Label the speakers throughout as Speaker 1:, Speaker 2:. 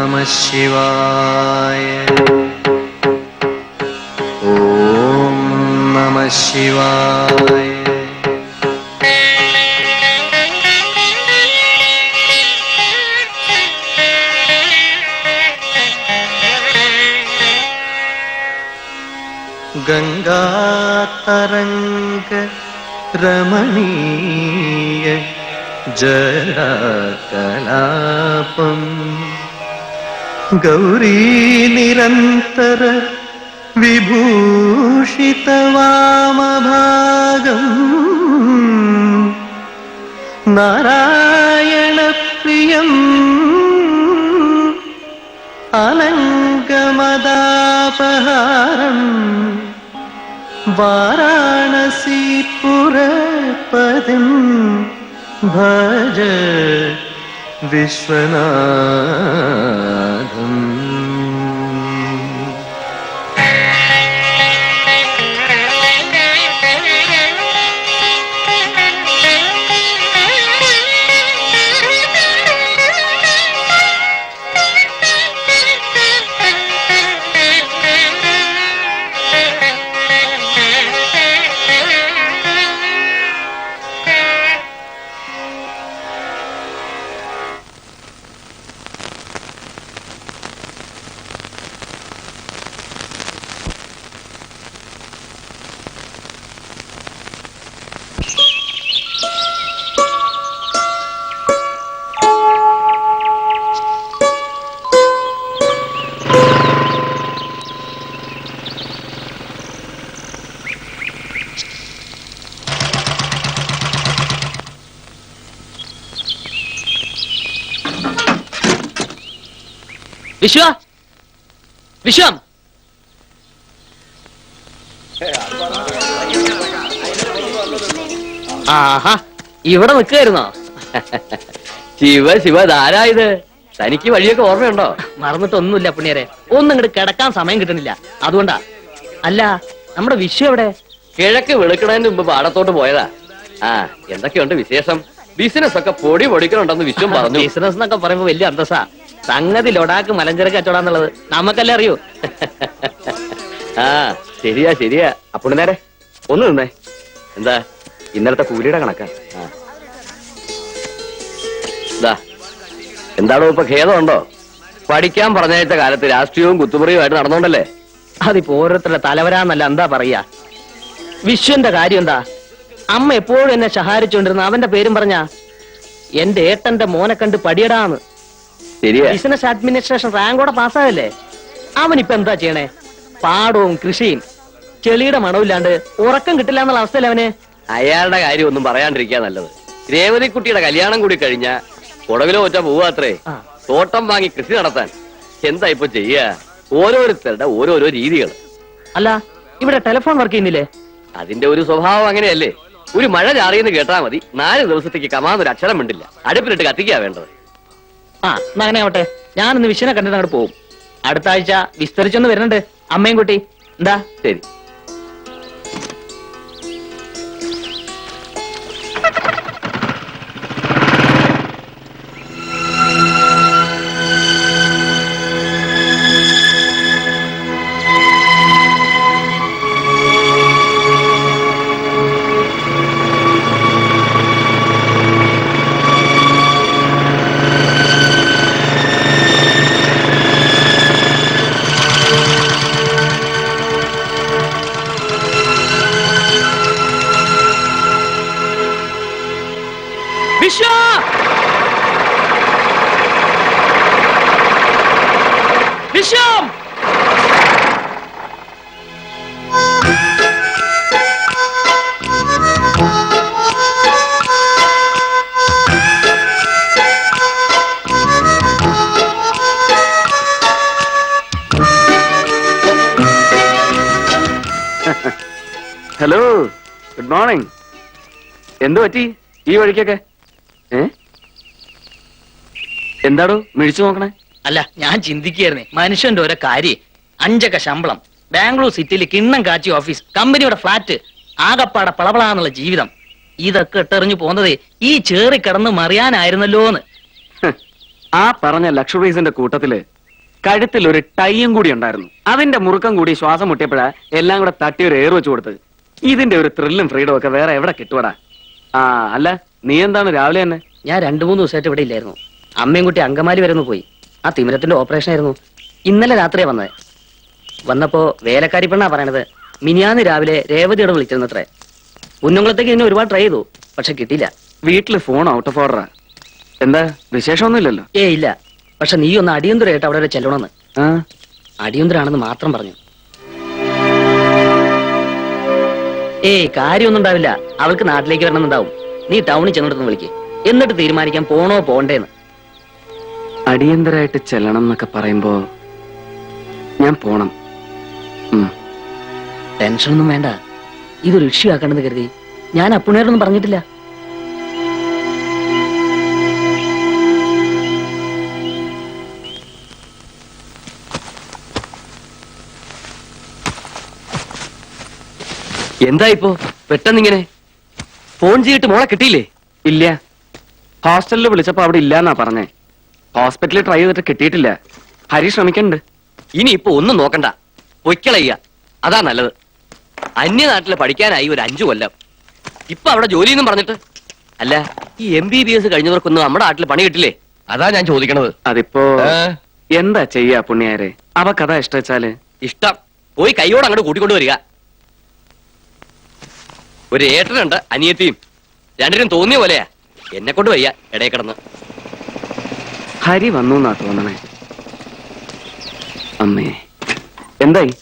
Speaker 1: നമഃ ശിവായ. ഓം നമഃ ശിവായ. ഗംഗാതരംഗ രമണീയ ജലകലാപം ഗൗരീ നിരന്തര വിഭൂഷിതവാമഭാഗം നാരായണപ്രിയം അനംഗമദാപഹാരം വാരാണസീപുരപതിം ഭജ വിശ്വനാഥം.
Speaker 2: വിശ്വ വിശ്വം ആഹാ ഇവിടെ നിൽക്കായിരുന്നോ?
Speaker 3: ശിവ ശിവ ധാരായത് തനിക്ക് വഴിയൊക്കെ ഓർമ്മയുണ്ടോ?
Speaker 2: മറന്നിട്ടൊന്നുമില്ല പുണ്യരെ, ഒന്നും ഇങ്ങോട്ട് കിടക്കാൻ സമയം കിട്ടുന്നില്ല, അതുകൊണ്ടാ. അല്ല, നമ്മുടെ വിശ്വ എവിടെ?
Speaker 3: കിഴക്ക് വെളുക്കണതിന് മുമ്പ് പാടത്തോട്ട് പോയതാ. ആ, എന്തൊക്കെയുണ്ട് വിശേഷം? ബിസിനസ് ഒക്കെ പൊടി പൊടിക്കണുണ്ടെന്ന് വിശ്വം പറഞ്ഞു.
Speaker 2: ബിസിനസ് എന്നൊക്കെ പറയുമ്പോ വലിയ അന്തസ്സാ. സംഗതി ലൊടാക്ക് മലഞ്ചരക്ക് കച്ചവടാന്നുള്ളത് നമുക്കല്ലേ അറിയൂ.
Speaker 3: ആ ശരിയാ ശരിയാ. അപ്പോൾ നേരെ ഒന്ന് നിന്നേ. എന്താ ഇന്നലത്തെ കൂലിയുടെ കണക്കാ? എന്താണോ ഇപ്പൊ ഖേദമുണ്ടോ? പഠിക്കാൻ പറഞ്ഞയച്ച കാലത്ത് രാഷ്ട്രീയവും കുത്തുമുറിയുമായിട്ട് നടന്നോണ്ടല്ലേ?
Speaker 2: അതിപ്പോ ഓരോരുത്തരുടെ തലവരാന്നല്ല, എന്താ പറയാ. വിശ്വന്റെ കാര്യം എന്താ? അമ്മ എപ്പോഴും എന്നെ സഹായിച്ചുകൊണ്ടിരുന്ന അവന്റെ പേരും പറഞ്ഞ എന്റെ ഏട്ടന്റെ മോനെ കണ്ട് പടിയടാന്ന്. Business administration റാങ്കോടെ പാസ്സായല്ലേ. അവനിപ്പോ എന്താ ചെയ്യണേ? പാടവും കൃഷിയും ചെളിയുടെ മണവില്ലാണ്ട് ഉറക്കം കിട്ടില്ല എന്നുള്ള അവസ്ഥയല്ലേ അവന്.
Speaker 3: അയാളുടെ കാര്യം ഒന്നും പറയാണ്ടിരിക്കാ നല്ലത്. രേവതിക്കുട്ടിയുടെ കല്യാണം കൂടി കഴിഞ്ഞ കുടവിലോ ഒറ്റ പോവാത്രേ. തോട്ടം വാങ്ങി കൃഷി നടത്താൻ. എന്താ ഇപ്പൊ ചെയ്യാ? ഓരോരുത്തരുടെ ഓരോരോ രീതികൾ.
Speaker 2: അല്ല, ഇവിടെ ടെലിഫോൺ വർക്ക് ചെയ്യുന്നില്ലേ?
Speaker 3: അതിന്റെ ഒരു സ്വഭാവം അങ്ങനെയല്ലേ. ഒരു മഴ ചാറിയെന്ന് കേട്ടാ മതി, 4 ദിവസത്തേക്ക് കമാന്നൊരു അക്ഷരം മിണ്ടില്ല. അടുപ്പിലിട്ട് കത്തിക്കാ വേണ്ടത്.
Speaker 2: ആ, എന്നാ അങ്ങനെ ആവട്ടെ. ഞാനിന്ന് വിശ്വനെ കണ്ടിട്ട് അങ്ങോട്ട് പോകും. അടുത്ത ആഴ്ച വിസ്തരിച്ചൊന്ന് വരുന്നുണ്ട് അമ്മയും കുട്ടി. എന്താ?
Speaker 3: ശരി.
Speaker 2: Vishwa! Vishwam!
Speaker 3: Hello, good morning. എന്തു പറ്റി ഈ വഴിക്കൊക്കെ? എന്താടോ മിഴിച്ചു നോക്കണേ?
Speaker 2: അല്ല, ഞാൻ ചിന്തിക്കുകയായിരുന്നേ, മനുഷ്യന്റെ ഓരോ കാര്യം. 5 ശമ്പളം, ബാംഗ്ലൂർ സിറ്റിയിൽ കിണ്ണം കാച്ചി ഓഫീസ്, കമ്പനിയുടെ ഫ്ലാറ്റ്, ആകപ്പാടെ പളപളാന്നുള്ള ജീവിതം. ഇതൊക്കെ ഇട്ടെറിഞ്ഞു പോകുന്നത് ഈ ചേറി കിടന്ന് മറിയാനായിരുന്നല്ലോന്ന്.
Speaker 3: ആ പറഞ്ഞ ലക്ഷറീസിന്റെ കൂട്ടത്തില്
Speaker 4: കഴുത്തിൽ ഒരു ടൈയും കൂടി ഉണ്ടായിരുന്നു. അതിന്റെ മുറുക്കം കൂടി ശ്വാസം മുട്ടിയപ്പോഴാ എല്ലാം കൂടെ തട്ടി ഒരു ഏറ് വെച്ച് കൊടുത്തത്. ഇതിന്റെ ഒരു ത്രില്ലും ഫ്രീഡം ഒക്കെ വേറെ എവിടെ കിട്ടുവാടാ? ആ അല്ല, നീ എന്താണ് രാവിലെ തന്നെ?
Speaker 2: ഞാൻ 2-3 ദിവസമായിട്ട് ഇവിടെ ഇല്ലായിരുന്നു. അമ്മയും കുട്ടി അങ്കമാലി വരുന്നു പോയി. ആ തിമിരത്തിന്റെ ഓപ്പറേഷൻ ആയിരുന്നു. ഇന്നലെ രാത്രിയാ വന്നത്. വന്നപ്പോ വേലക്കാരി പെണ്ണാ പറയണത് മിനിയാന്ന് രാവിലെ രേവതിയോട് വിളിച്ചിരുന്നത്രേ. കുഞ്ഞുങ്ങളത്തേക്ക് ഇനി ഒരുപാട് ട്രൈ ചെയ്തു, പക്ഷെ കിട്ടിയില്ല.
Speaker 4: വീട്ടില് ഫോൺ ഔട്ട് ഓഫ് ഓർഡറാ. എന്താ വിശേഷമൊന്നുമില്ലല്ലോ?
Speaker 2: ഇല്ല. പക്ഷെ നീ ഒന്ന് അടിയന്തരമായിട്ട് അവിടെ വരെ ചെല്ലണമെന്ന്.
Speaker 4: ആ
Speaker 2: അടിയന്തരാണെന്ന് മാത്രം പറഞ്ഞു. കാര്യമൊന്നും ഉണ്ടാവില്ല. അവൾക്ക് നാട്ടിലേക്ക് വരണമെന്നുണ്ടാവും. നീ ടൗണിൽ ചെന്നിടത്ത് വിളിക്ക്. എന്നിട്ട് തീരുമാനിക്കാൻ പോണോ പോണ്ടേന്ന്.
Speaker 4: അടിയന്തരായിട്ട് ചെല്ലണം എന്നൊക്കെ പറയുമ്പോ ഞാൻ പോണം.
Speaker 2: ടെൻഷനൊന്നും വേണ്ട. ഇതൊരു ഇഷ്യൂ ആക്കണമെന്ന് കരുതി ഞാൻ അപ്പുണ്ണേരൊന്നും പറഞ്ഞിട്ടില്ല.
Speaker 3: എന്താ ഇപ്പോ പെട്ടെന്നിങ്ങനെ ഫോൺ ചെയ്തിട്ട് മോളെ കിട്ടിയില്ലേ?
Speaker 4: ഇല്ല, ഹോസ്റ്റലിൽ വിളിച്ചപ്പോ അവിടെ ഇല്ലാന്നാ പറഞ്ഞേ. ഹോസ്പിറ്റലിൽ ട്രൈ ചെയ്തിട്ട് കിട്ടിയിട്ടില്ല. ഹരി ശ്രമിക്കണ്ട്.
Speaker 3: ഇനി ഇപ്പൊ ഒന്നും നോക്കണ്ട, പൊയ്ക്കളയ്യ. അതാ നല്ലത്. അന്യനാട്ടില് പഠിക്കാനായി ഒരു 5 കൊല്ലം. ഇപ്പൊ അവിടെ ജോലിയെന്നും പറഞ്ഞിട്ട്. അല്ല, ഈ MBBS കഴിഞ്ഞവർക്കൊന്നും നമ്മുടെ നാട്ടിൽ പണി കിട്ടില്ലേ? അതാ ഞാൻ ചോദിക്കണത്.
Speaker 4: അതിപ്പോ എന്താ ചെയ്യാ പുണ്യാരെ? അവക്കഥ ഇഷ്ടവെച്ചാല്
Speaker 3: ഇഷ്ടം പോയി കൈയോട് അങ്ങോട്ട് കൂട്ടിക്കൊണ്ട് വരിക. ഒരു ഏട്ടനുണ്ട്, അനിയത്തിയും. രണ്ടിനും തോന്നിയ പോലെയാ. എന്നെ കൊണ്ട് വയ്യ ഇടയിൽ കിടന്ന്.
Speaker 4: ഹരി വന്നു എന്നാ തോന്നണേ. അമ്മേ, എന്തായി?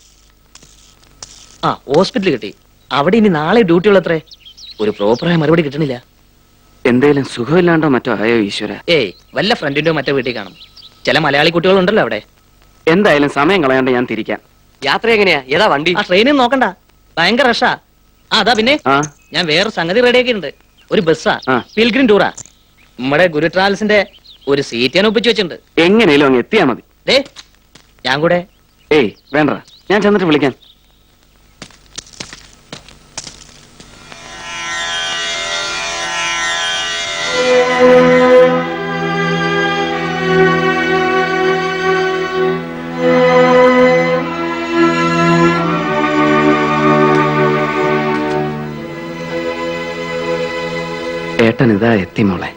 Speaker 2: ഹോസ്പിറ്റലിൽ കിട്ടി. അവിടെ ഇനി നാളെ ഡ്യൂട്ടി ഉള്ളത്രേ. ഒരു പ്രോപ്പറായ മറുപടി കിട്ടണില്ല.
Speaker 4: എന്തേലും സുഖമില്ലാണ്ടോ മറ്റോ ആയോ ഈശ്വര?
Speaker 2: വല്ല ഫ്രണ്ടിന്റെയോ മറ്റോ വീട്ടിൽ കാണും. ചില മലയാളി കുട്ടികളുണ്ടല്ലോ അവിടെ.
Speaker 4: എന്തായാലും സമയം കളയാണ്ട് ഞാൻ തിരിക്കാം.
Speaker 3: യാത്ര എങ്ങനെയാ? ഏതാ വണ്ടി?
Speaker 2: ട്രെയിനിൽ നോക്കണ്ട, ഭയങ്കര റഷാ. അതാ പിന്നെ ഞാൻ വേറെ സംഗതി റെഡിയാക്കിയിട്ടുണ്ട്. ഒരു ബസ്സാ, പിൽഗ്രിം ടൂറാ. നമ്മുടെ ഗുരു ട്രാവൽസിന്റെ ഒരു സീറ്റ് ഞാൻ ഒപ്പിച്ചു വെച്ചിട്ടുണ്ട്.
Speaker 4: എങ്ങനെയും അങ്ങ് എത്തിയാ മതി.
Speaker 2: ഞാൻ കൂടെ.
Speaker 4: വേണ്ട, ഞാൻ ചെന്നിട്ട് വിളിക്കാൻ. ഏട്ടൻ ഇതാ എത്തി മോളെ.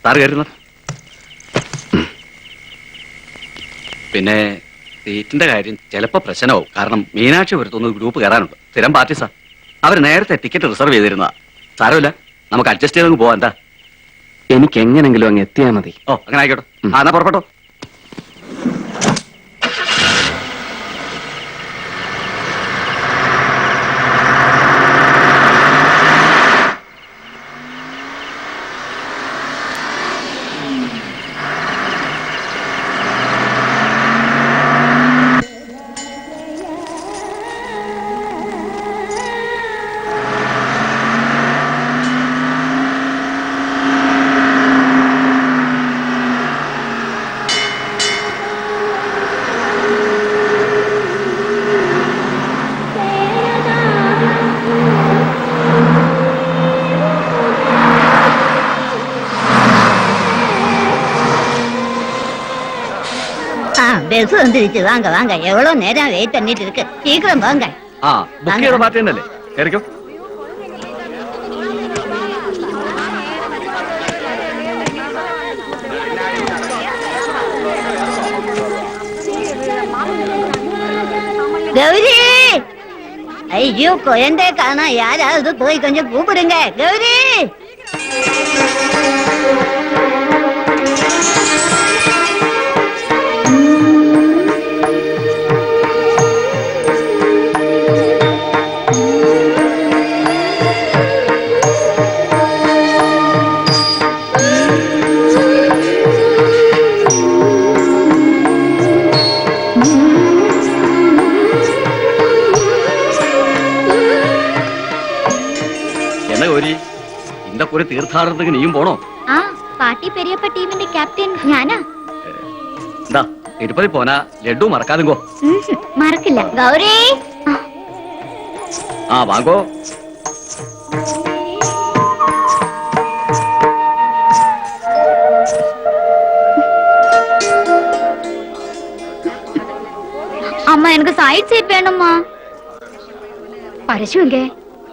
Speaker 5: സാറ് കയറുന്ന. പിന്നെ സീറ്റിന്റെ കാര്യം ചിലപ്പോ പ്രശ്നമാവും. കാരണം മീനാക്ഷി വരുത്തുന്ന ഗ്രൂപ്പ് കയറാനുണ്ട്. സ്ഥിരം പാർട്ടീസാ. അവർ നേരത്തെ ടിക്കറ്റ് റിസർവ് ചെയ്തിരുന്നതാ. സാരമില്ല, നമുക്ക് അഡ്ജസ്റ്റ് ചെയ്ത് പോവാ. എന്താ?
Speaker 4: എനിക്ക് എങ്ങനെങ്കിലും അങ്ങ് എത്തിയാ മതി.
Speaker 5: അങ്ങനെ ആയിക്കോട്ടെ. എന്നാ പുറപ്പെട്ടോ.
Speaker 6: பஸ் வந்துருச்சு. வாங்க வாங்க. எவ்வளவு நேரம் வெயிட் பண்ணிட்டு இருக்கு. சீக்கிரம் வாங்க.
Speaker 5: ബുക്ക് ചെയ്ത പാർട്ടി ഉണ്ടല്ലേ? കയറിക്കോ.
Speaker 6: கௌரி, ஐயோ குழந்தை காணா. யாராவது போய் கொஞ்சம் கூப்பிடுங்க. கௌரி,
Speaker 5: ഒരു തീർത്ഥാടനത്തിന് നീയും പോണോ?
Speaker 7: പാർട്ടി പെരിയപ്പ ടീമിന്റെ ക്യാപ്റ്റൻ ഞാനാ.
Speaker 5: എന്താ തിരുപ്പതി പോനാ ലഡു മറക്കാതെ
Speaker 7: മറക്കില്ല.
Speaker 6: ഗൗരി,
Speaker 5: ആ വാങ്ങോ.
Speaker 7: அம்மா எனக்கு சைட் சீட் வேணும்மா. பரசு எங்க?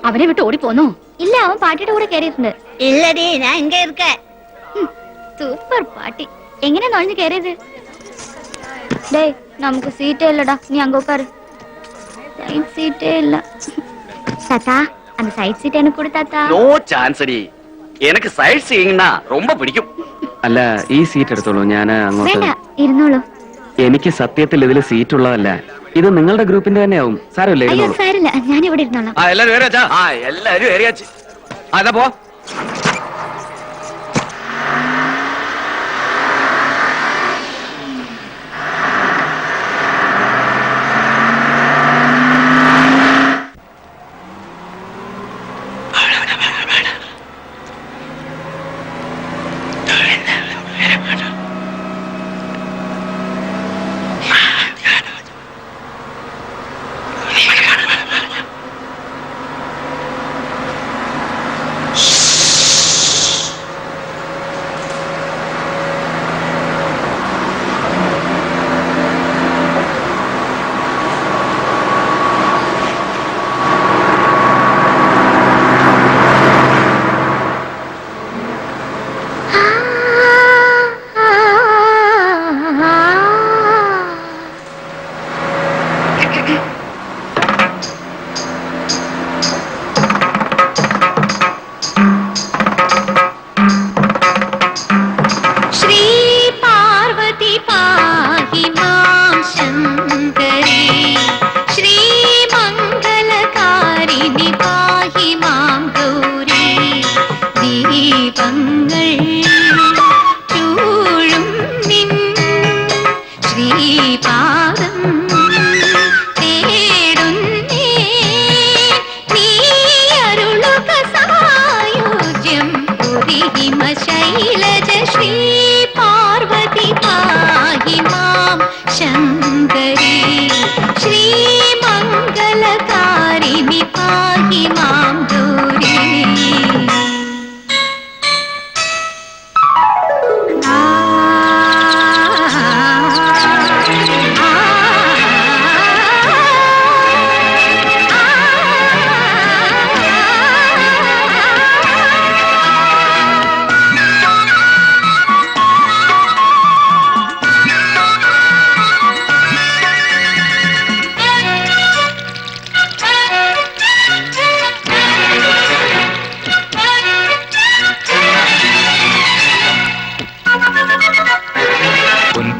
Speaker 7: அவனை விட்டு ஓடி போனோ? இல்ல, அவன் பாட்டியோட கூட கேறியிருந்து.
Speaker 6: இல்லடி, நான் இங்க இருக்கேன்.
Speaker 7: சூப்பர் பாட்டி. எங்கன நுழைஞ்சு கேறியது? டேய், நமக்கு சீட்டே இல்லடா. நீ அங்க உட்காரு. சைட் சீட்டே இல்ல. தாத்தா, அந்த சைட் சீட் எனக்கு கொடு தாத்தா.
Speaker 5: நோ சான்ஸ் அடி. எனக்கு സൈഡ് സീയിങ്னா ரொம்ப പിടിക്കും.
Speaker 4: അല്ല, ഈ സീറ്റ് എടുത്തോളൂ, ഞാൻ അങ്ങോട്ട്.
Speaker 7: വേണ്ട, ഇരുന്നോളൂ.
Speaker 4: എനിക്ക് സത്യത്തിൽ ഇതിൽ സീറ്റ് ഉള്ളതല്ല. ഇത് നിങ്ങളുടെ ഗ്രൂപ്പിന്റെ തന്നെയാവും. സാരമില്ല,
Speaker 7: അയ്യോ
Speaker 4: ഇരുന്നോളൂ.
Speaker 7: സാരില്ല, ഞാൻ ഇവിടെ ഇരുന്നോളാം.
Speaker 5: ആ എല്ലാരും ഏറിയാച്ചാ? ആ എല്ലാരും ഏറിയാച്ച്. അതാ പോ.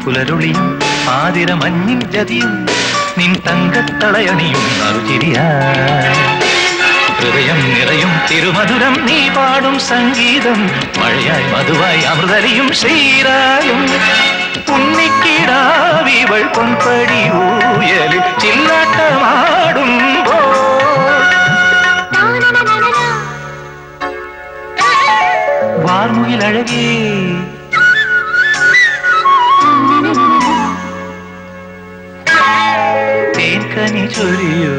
Speaker 1: പുലരുളിയും ആതിര മഞ്ഞിൻ ജതിയും നിൻ തങ്കത്തളയണിയും നറുചിരിയാ ഹൃദയം നിറയും തിരുമധുരം നീ പാടും സംഗീതം മഴയായി മധുവായി അമൃതലിയും ശ്രീരായും ഉണ്ണിക്കിടാവിവൾ പൊൻപടി ഊയലിൽ ചില്ലാട്ടമാടുമ്പോ വാർമുകിലഴകേ തേൻകനി ചൊരിയോ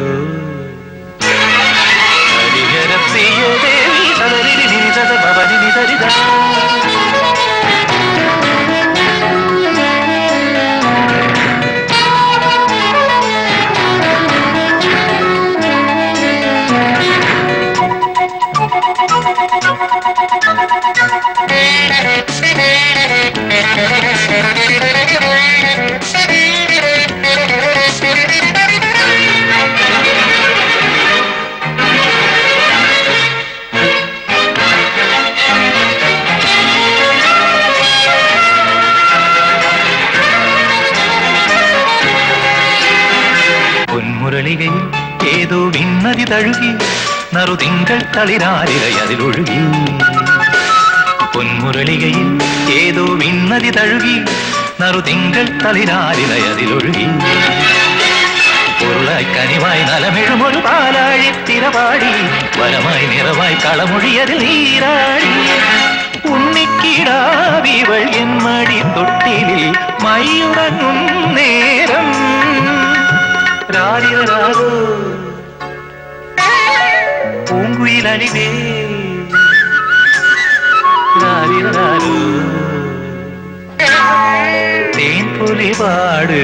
Speaker 1: ഹരിഹരപ്രിയ ദേവി സദരിരി നിരിസദ ഭവനി നിതരിത പൊന്മുരളികയിൽ ഏതോ വിണ്ണതി തഴുകി നറുതിങ്കൾ തളിരാലിരയതിലൊഴുകി പൊന്മുരളികയിൽ ഏതോ വിണ്ണതി തഴുകി നറുതിങ്കൾ തളിരാലിരയതിലൊഴുകി പൊരുളായി കനിവായി നലമെഴുമൊരു പാലാഴി തിരപാടി വരമായി നിറവായി കളമൊഴിയതിൽ നീരാടി ഉണ്ണിക്കിടാവിവൾ എൻ മടി തൊട്ടിലിൽ മയുറങ്ങും നേരം രാരിരാഗോ പൂങ്കുയിലലിവേ തേൻ പൊലി പാട്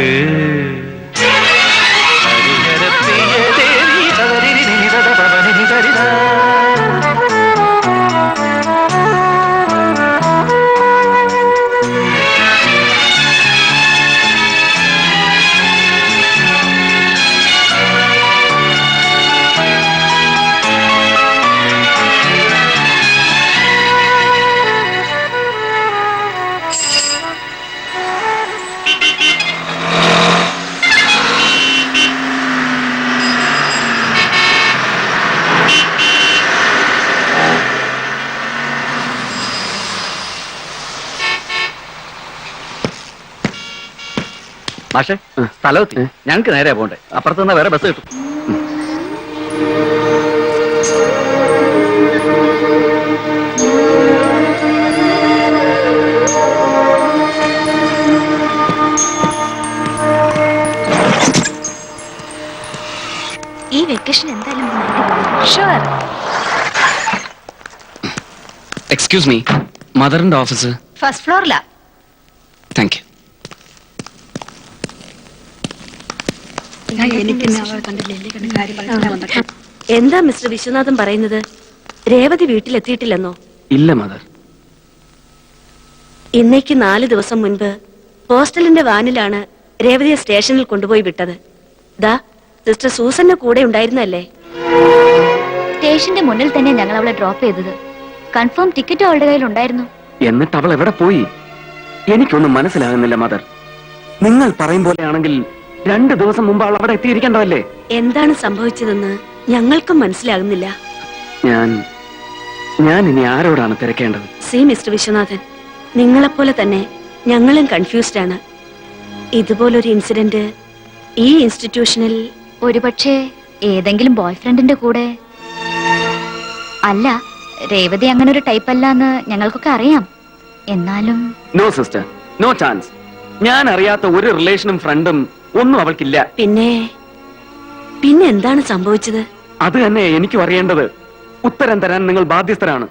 Speaker 5: മാഷെ സ്ഥലമെത്തി. ഞങ്ങൾക്ക് നേരെ പോണ്ടേ, അപ്പുറത്ത് നിന്ന് വേറെ ബസ് കിട്ടും.
Speaker 7: ഈ വെക്കേഷൻ എന്തായാലും ഷുവർ.
Speaker 4: എക്സ്ക്യൂസ് മീ, മദറിന്റെ ഓഫീസ്
Speaker 6: ഫസ്റ്റ് ഫ്ലോറിലാ.
Speaker 4: Thank you.
Speaker 8: എന്താ മിസ്റ്റർ വിശ്വനാഥൻ പറയുന്നത്? രേവതി വീട്ടിലെത്തിയിട്ടില്ലെന്നോ?
Speaker 4: ഇല്ല മദർ.
Speaker 8: ഇന്നേക്ക് 4 ദിവസം മുൻപ് ഹോസ്റ്റലിന്റെ വാനിലാണ് രേവതിയെ സ്റ്റേഷനിൽ കൊണ്ടുപോയി വിട്ടത്. ദാ സിസ്റ്റർ സൂസന്റെ കൂടെ ഉണ്ടായിരുന്നല്ലേ?
Speaker 7: സ്റ്റേഷന്റെ മുന്നിൽ തന്നെ ഞങ്ങൾ അവളെ ഡ്രോപ്പ് ചെയ്തത്. കൺഫേം ടിക്കറ്റ് അവളുടെ കയ്യിൽ ഉണ്ടായിരുന്നു.
Speaker 4: എന്നിട്ട് അവൾ എവിടെ പോയി? എനിക്കൊന്നും മനസ്സിലാകുന്നില്ല മദർ. നിങ്ങൾ പറയും പോലെയാണെങ്കിൽ 2 ദിവസം മുമ്പ് അവൾ അവിടെ എത്തിയിരിക്കേണ്ടതല്ലേ?
Speaker 8: എന്താണ് സംഭവിച്ചതെന്ന് ഞങ്ങൾക്കും മനസ്സിലാകുന്നില്ല.
Speaker 4: ഞാൻ ഇനി ആരോടാണ് തിരക്കേണ്ടത്?
Speaker 8: സി മിസ്റ്റർ വിശ്വനാഥൻ, നിങ്ങളെപ്പോലെ തന്നെ ഞങ്ങളും കൺഫ്യൂസ്ഡ് ആണ്. ഇതുപോലൊരു ഇൻസിഡന്റ് ഈ ഇൻസ്റ്റിറ്റ്യൂഷനിൽ
Speaker 7: ഒരുപക്ഷെ ഏതെങ്കിലും ബോയ് ഫ്രണ്ടിന്റെ കൂടെ. അല്ല, രേവതി അങ്ങനെ ഒരു ടൈപ്പ് അല്ല എന്ന് ഞങ്ങൾക്കൊക്കെ അറിയാം. എന്നാലും
Speaker 4: നോ സിസ്റ്റർ, നോ ചാൻസ്. ഞാൻ അറിയാത്ത ഒരു റിലേഷനും ഫ്രണ്ടും ഒന്നും അവൾക്കില്ല.
Speaker 8: പിന്നെ എന്താണ് സംഭവിച്ചത്?
Speaker 4: അത് തന്നെ എനിക്കും അറിയേണ്ടത്. ഉത്തരം തരാൻ നിങ്ങൾ ബാധ്യസ്ഥരാണ്.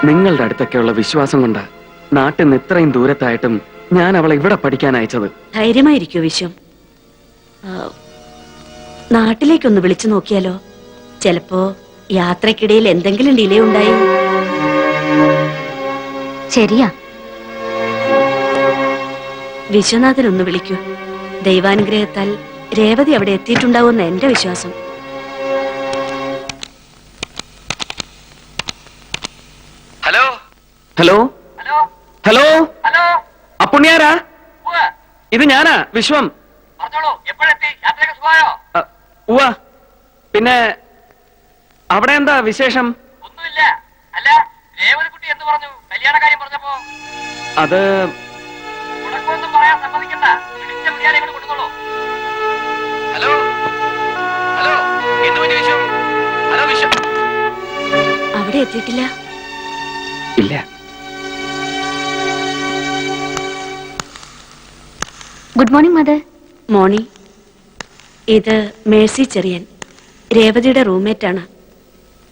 Speaker 4: നിങ്ങളുടെ അടുത്തൊക്കെയുള്ള വിശ്വാസം കൊണ്ട് നാട്ടിൽ നിന്ന് ഇത്രയും ദൂരത്തായിട്ടും ഞാൻ അവളെ ഇവിടെ പഠിക്കാൻ അയച്ചത്.
Speaker 8: ധൈര്യമായിരിക്കൂ വിശ്വം. നാട്ടിലേക്കൊന്ന് വിളിച്ചു നോക്കിയാലോ? ചിലപ്പോ യാത്രക്കിടയിൽ എന്തെങ്കിലും ഡിലേ ഉണ്ടായി.
Speaker 7: ശരിയാ.
Speaker 8: വിശ്വനാഥൻ ഒന്ന് വിളിക്കൂ. ദൈവാനുഗ്രഹത്താൽ രേവതി അവിടെ എത്തിയിട്ടുണ്ടാവുമെന്ന് എന്റെ വിശ്വാസം.
Speaker 4: ഹലോ ഹലോ ഹലോ അപ്പുണ്യാരാ? ഇത് ഞാനാ, വിശ്വം. ഉവ്വ. പിന്നെ അവിടെ എന്താ വിശേഷം?
Speaker 3: ഒന്നുമില്ല. അല്ല, രേവതിക്കുട്ടി എന്ത് പറഞ്ഞു? കല്യാണ കാര്യം പറഞ്ഞപ്പോ
Speaker 4: അത്
Speaker 3: ഉടക്കൊന്നും പറയാൻ സമ്മതിക്കണ്ട. പിടിച്ച പിടിയാലെ ഇവിടെ കൊണ്ടുവന്നോളൂ. ഹലോ ഹലോ, എന്ത് പറ്റി വിശ്വം? ഹലോ വിശ്വം.
Speaker 8: അവിടെ എത്തിയിട്ടില്ല.
Speaker 4: ഇല്ല.
Speaker 7: Good morning mother.
Speaker 8: മോർണിംഗ്. ഇത് മേഴ്സി ചെറിയൻ, രേവതിയുടെ റൂംമേറ്റ് ആണ്.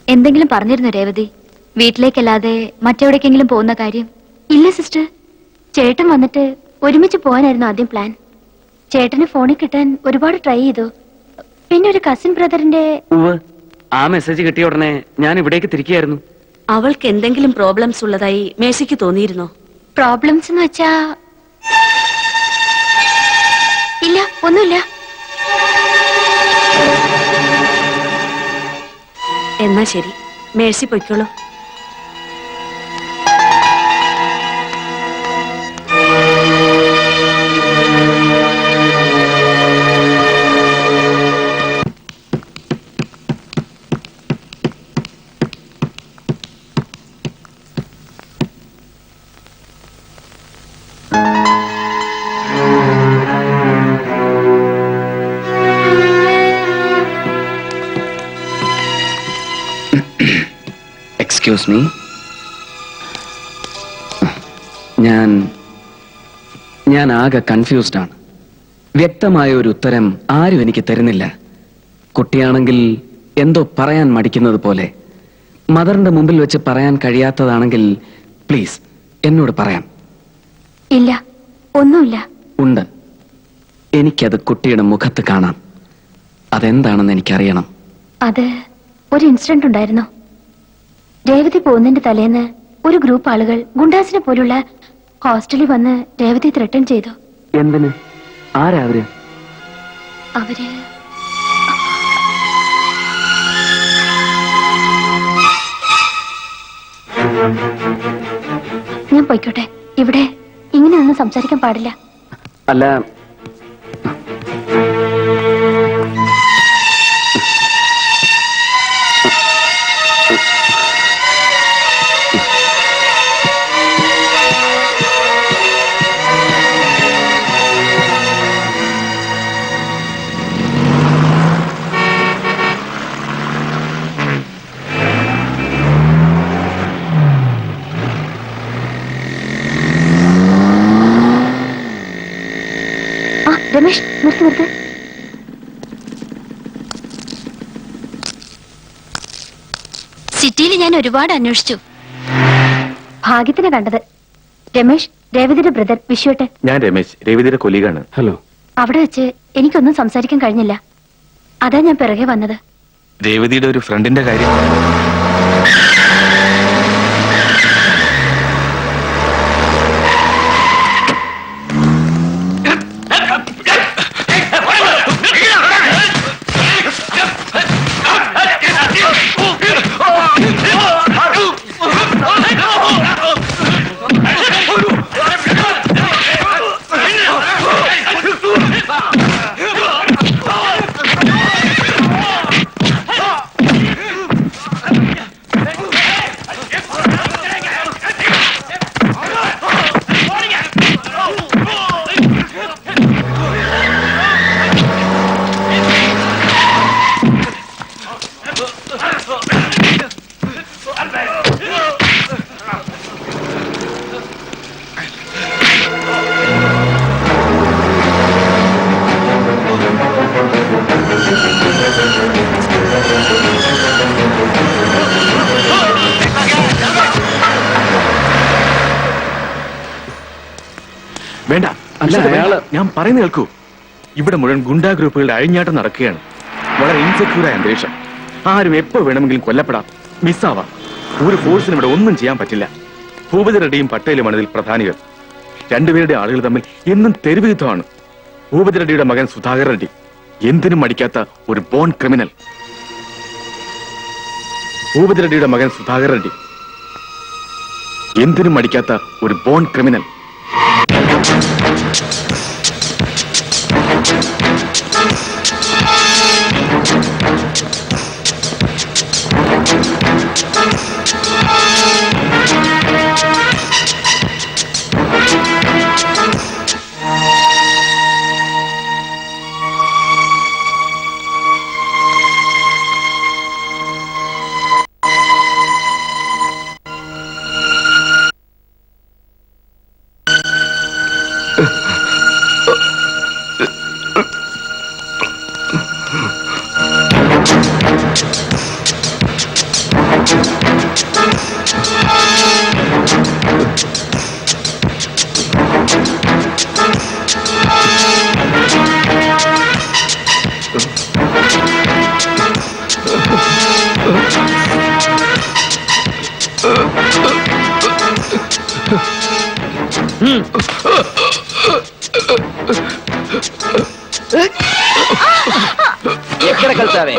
Speaker 7: എന്തെങ്കിലും പറഞ്ഞിരുന്നു രേവതി? വീട്ടിലേക്കല്ലാതെ മറ്റെവിടേക്കെങ്കിലും പോകുന്ന കാര്യം? ഇല്ല സിസ്റ്റർ. ചേട്ടൻ വന്നിട്ട് ഒരുമിച്ച് പോകാനായിരുന്നു ആദ്യം പ്ലാൻ. ചേട്ടന് ഫോണിൽ കിട്ടാൻ ഒരുപാട് ട്രൈ ചെയ്തു. പിന്നെ ഒരു കസിൻ ബ്രദറിന്റെ.
Speaker 4: ആ മെസ്സേജ് കിട്ടിയ ഉടനെ ഞാൻ ഇവിടേക്ക് തിരിക്കുകയായിരുന്നു.
Speaker 8: അവൾക്ക് എന്തെങ്കിലും പ്രോബ്ലംസ് ഉള്ളതായി മേഴ്സിക്ക് തോന്നിയിരുന്നോ?
Speaker 7: പ്രോബ്ലംസ് എന്ന് വെച്ചാ? ഇല്ല, ഒന്നുമില്ല.
Speaker 8: എന്നാ ശരി, മേഴ്സി പൊയ്ക്കോളൂ.
Speaker 4: Excuse me. ഞാൻ ആകെ കൺഫ്യൂസ്ഡ് ആണ്. വ്യക്തമായ ഒരു ഉത്തരം ആരും എനിക്ക് തരുന്നില്ല. കുട്ടിയാണെങ്കിൽ എന്തോ പറയാൻ മടിക്കുന്നത് പോലെ. മദറിന്റെ മുമ്പിൽ വെച്ച് പറയാൻ കഴിയാത്തതാണെങ്കിൽ പ്ലീസ് എന്നോട് പറയാം.
Speaker 7: ഇല്ല, ഒന്നുമില്ല.
Speaker 4: ഉണ്ട്. എനിക്കത് കുട്ടിയുടെ മുഖത്ത് കാണാം. അതെന്താണെന്ന് എനിക്കറിയണം.
Speaker 7: അത് ഒരു ഇൻസിഡന്റ് ഉണ്ടായിരുന്നു. രേവതി പോകുന്നതിന്റെ തലേന്ന് ഒരു ഗ്രൂപ്പ് ആളുകൾ ഗുണ്ടാസിനെ പോലുള്ള ഹോസ്റ്റലിൽ വന്ന് രേവതി ത്രെട്ടൻ ചെയ്തു.
Speaker 4: എന്തിന്? ആരാ അവര്?
Speaker 7: അവര് ഞാൻ പോയിക്കോട്ടെ. ഇവിടെ ഇങ്ങനെ ഒന്നും സംസാരിക്കാൻ പാടില്ല.
Speaker 4: അല്ല,
Speaker 7: രമേശ്, നിർത്ത്. സിറ്റിയിൽ ഞാൻ ഒരുപാട് അന്വേഷിച്ചു. ഭാഗ്യത്തിന് കണ്ടത്. രമേശ്, രേവതിയുടെ ബ്രദർ വിശ്വട്ടെ.
Speaker 9: ഞാൻ രമേശ്, രേവതിയുടെ കൊലീഗാണ്.
Speaker 4: ഹലോ.
Speaker 7: അവിടെ വെച്ച് എനിക്കൊന്നും സംസാരിക്കാൻ കഴിഞ്ഞില്ല. അതാ ഞാൻ പിറകെ വന്നത്.
Speaker 9: രേവതിയുടെ ഒരു ഫ്രണ്ടിന്റെ കാര്യം. വേണ്ട, ഞാൻ പറയുന്ന കേൾക്കൂ. ഇവിടെ മുഴുവൻ ഗുണ്ടാ ഗ്രൂപ്പുകളുടെ അഴിഞ്ഞാട്ടം നടക്കുകയാണ്. വളരെ ഇൻസെക്യൂറായ അന്തരീക്ഷം. ആരും എപ്പോ വേണമെങ്കിലും കൊല്ലപ്പെടാം, മിസ്സാവാം. ഒരു ഫോഴ്സിനും ഇവിടെ ഒന്നും ചെയ്യാൻ പറ്റില്ല. ഭൂപതി റെഡ്ഡിയും പട്ടേലുമാണ് ഇതിൽ പ്രധാനികൾ. രണ്ടുപേരുടെ ആളുകൾ തമ്മിൽ എന്നും തെരുവ് യുദ്ധമാണ്. ഭൂപതി റെഡ്ഡിയുടെ മകൻ സുധാകർ റെഡ്ഡി എന്തിനും മടിക്കാത്ത ഒരു ബോൺ ക്രിമിനൽ. ഭൂപതി റെഡ്ഡിയുടെ മകൻ സുധാകർ റെഡ്ഡി എന്തിനും മടിക്കാത്ത ഒരു ബോൺ ക്രിമിനൽ.
Speaker 2: ఎక్కడ కలిసావే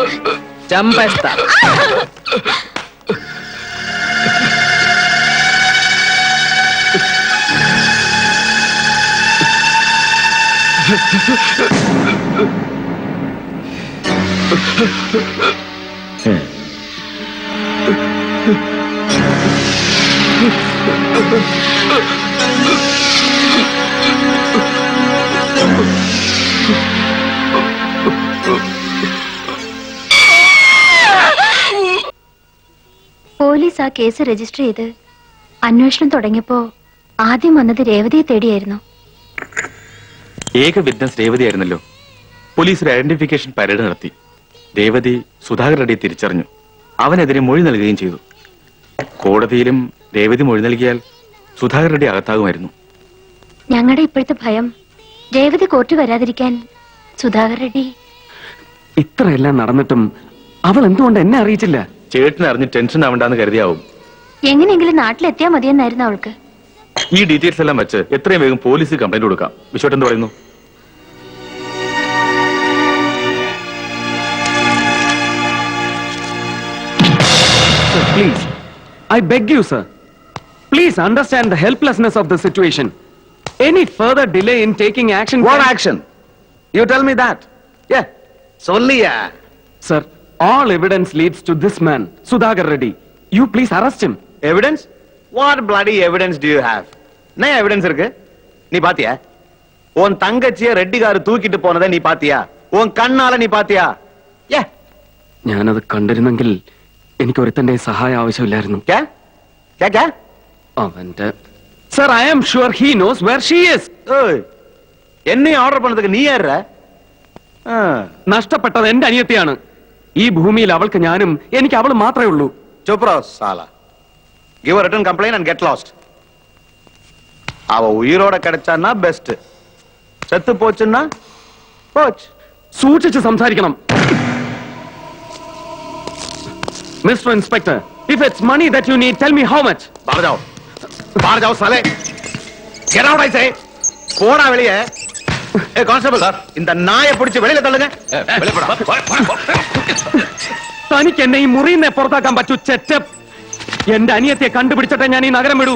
Speaker 2: చంపేస్తా.
Speaker 7: പോലീസ് ആ കേസ് രജിസ്റ്റർ ചെയ്ത് അന്വേഷണം തുടങ്ങിയപ്പോ ആദ്യം വന്നത് രേവതിയെ തേടിയായിരുന്നു.
Speaker 9: ഏക വിറ്റ്നസ് രേവതിയായിരുന്നല്ലോ. പോലീസ് ഒരു ഐഡന്റിഫിക്കേഷൻ പരേഡ് നടത്തി. രേവതി സുധാകർ റെഡ്ഡിയെ തിരിച്ചറിഞ്ഞു. അവനെതിരെ മൊഴി നൽകുകയും ചെയ്തു. കോടതിയിലും രേവതി മൊഴി നൽകിയാൽ സുധാകർ റെഡ്ഡി അകത്താകുമായിരുന്നു.
Speaker 7: ഞങ്ങളുടെ ഇപ്പോഴത്തെ ഭയം രേവതി കോർട്ട് വരാതിരിക്കാൻ സുധാകർ റെഡ്ഡി.
Speaker 4: ഇത്രയെല്ലാം നടന്നിട്ടും അവൾ എന്തുകൊണ്ട് എന്നെ അറിയിച്ചില്ല?
Speaker 9: ചേട്ടനെ അറിഞ്ഞ് ടെൻഷൻ ആവണ്ടെന്ന് കരുതിയാവും.
Speaker 7: എങ്ങനെയെങ്കിലും നാട്ടിലെത്തിയാൽ മതിയെന്നായിരുന്നു അവൾക്ക്.
Speaker 9: ഈ ഡീറ്റെയിൽസ് എല്ലാം വെച്ച് എത്രയും വേഗം പോലീസിൽ കംപ്ലൈന്റ് കൊടുക്കാം. വിശ്വട്ട് എന്ത് പറയുന്നു?
Speaker 4: Please, I beg you, sir. Please understand the helplessness of the situation. Any further delay in taking action...
Speaker 5: What action? You tell me that. Yeah. Solliya.
Speaker 4: Sir, all evidence leads to this man, Sudhakar Reddy. You please arrest him.
Speaker 5: Evidence? What bloody evidence do you have? என்ன evidence இருக்கு? நீ பாத்தியா? உன் தங்கச்சிய ரெட்டிகாரு தூக்கிட்டு போனதை நீ பாத்தியா? உன் കണ്ണാല നീ പാത്തിയാ?
Speaker 4: ഞാനത് കണ്ടിരുന്നെങ്കിൽ എനിക്ക് ഒരുത്തന്റെ സഹായം ആവശ്യമില്ലായിരുന്നു. അവന്റെ sir, I am sure he knows where she is.
Speaker 5: എന്നെ ഓർഡർ പണതുക്ക് നീ ആരാ?
Speaker 4: നഷ്ടപ്പെട്ടത് എന്റെ അനിയത്തിയാണ്. ഈ ഭൂമിയിൽ അവൾക്ക് ഞാനും, എനിക്ക് അവൾ മാത്രമേ ഉള്ളൂ.
Speaker 5: ചുപ്രോ സാല. Give a written complaint and get lost. அவ உயிரோட கிடைச்சான்னா பெஸ்ட், செத்து போச்சுன்னா போச்சு.
Speaker 4: സൂക്ഷിച്ച് സംസാരിക്കണം. Mister inspector, if it's money that you need, tell me how much.
Speaker 5: बाहर जाओ साले. Get out I say. போடா வெளியே. ஏய் கான்ஸ்டபிள் சார், இந்த நாயை பிடிச்சு வெளியில தள்ளுங்க. வெளிய போடா.
Speaker 4: തനിക്ക് എന്നെ ഈ മുറിയിൽ നിന്ന് പുറത്താക്കാൻ പറ്റൂ ചെറ്റ. എന്റെ അനിയത്തെ കണ്ടുപിടിച്ചിട്ടേ ഞാൻ ഈ നഗരം വിടൂ.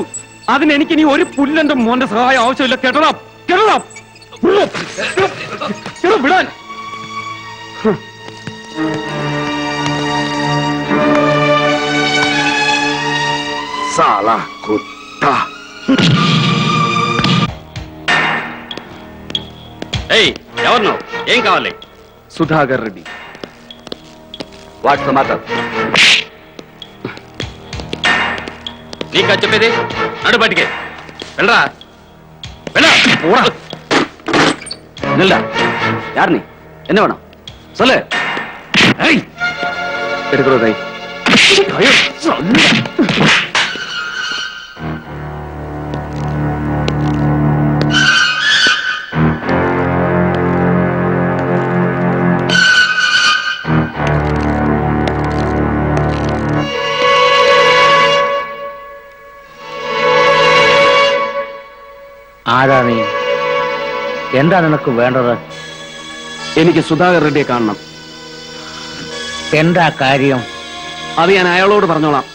Speaker 4: അതിന് എനിക്ക് ഇനി ഒരു പുല്ലന്റെ മോന്റെ സഹായം ആവശ്യമില്ല. കേട്ടോ വിടാൻ.
Speaker 5: సాలా కుత్త. ఏయ్ ఎవరు నువ్వు? ఏం కావాలి?
Speaker 4: Sudhakar Reddy.
Speaker 5: What's the matter? నీకా చెప్పేది? నడు బయటికి వెళ్ళరా. వెళ్ళా. யார் நீ? என்ன வேணும் சொல்லு.
Speaker 4: എടുക്കണോ കൈ?
Speaker 2: ആരാ നീ? എന്താ നിനക്ക് വേണ്ടത്?
Speaker 4: എനിക്ക് സുധാകർ റെഡ്ഡിയെ കാണണം.
Speaker 2: എന്താ കാര്യം?
Speaker 4: അത് ഞാൻ അയാളോട് പറഞ്ഞോളാം.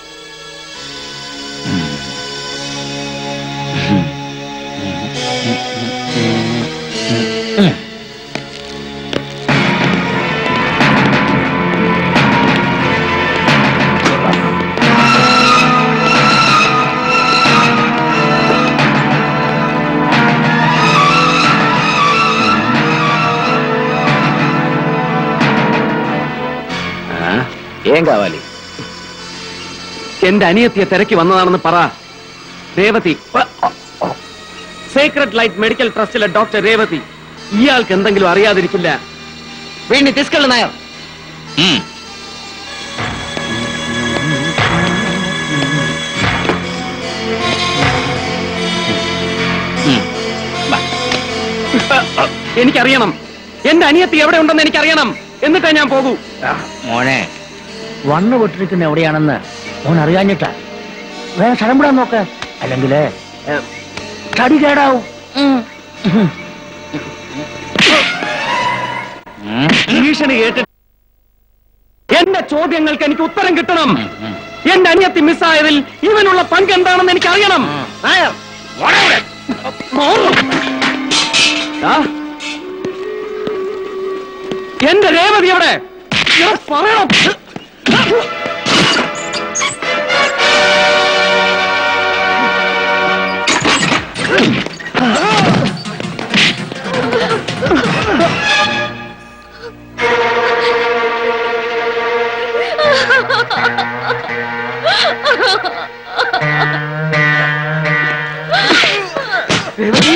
Speaker 5: ఏం కావాలి?
Speaker 4: എന്റെ അനിയത്തിയെ തിരക്കി വന്നതാണെന്ന് പറ. രേവതി, സീക്രട്ട് ലൈറ്റ് മെഡിക്കൽ ട്രസ്റ്റിലെ ഡോക്ടർ രേവതി. ഇയാൾക്ക് എന്തെങ്കിലും അറിയാതിരിക്കില്ല.
Speaker 2: വീണ്ടും തിസ്കള്ള നായർ.
Speaker 4: എനിക്കറിയണം. എന്റെ അനിയത്തി എവിടെ ഉണ്ടെന്ന് എനിക്കറിയണം. എന്നിട്ടേ ഞാൻ പോകൂ.
Speaker 2: മോനെ, വന്നു പൊട്ടിരിക്കുന്ന എവിടെയാണെന്ന് മോൻ അറിയാഞ്ഞിട്ടാ. വേറെ സ്ഥലം വിടാൻ നോക്ക്, അല്ലെങ്കിൽ തടി കേടാവും.
Speaker 4: ഭീഷണി കേട്ടിട്ട് എന്റെ ചോദ്യങ്ങൾക്ക് എനിക്ക് ഉത്തരം കിട്ടണം. എന്റെ അനിയത്തി മിസ്സായതിൽ ഇവനുള്ള പങ്ക് എന്താണെന്ന് എനിക്ക് അറിയണം. എന്റെ രേവതി എവിടെ? പറയണം. രേവതി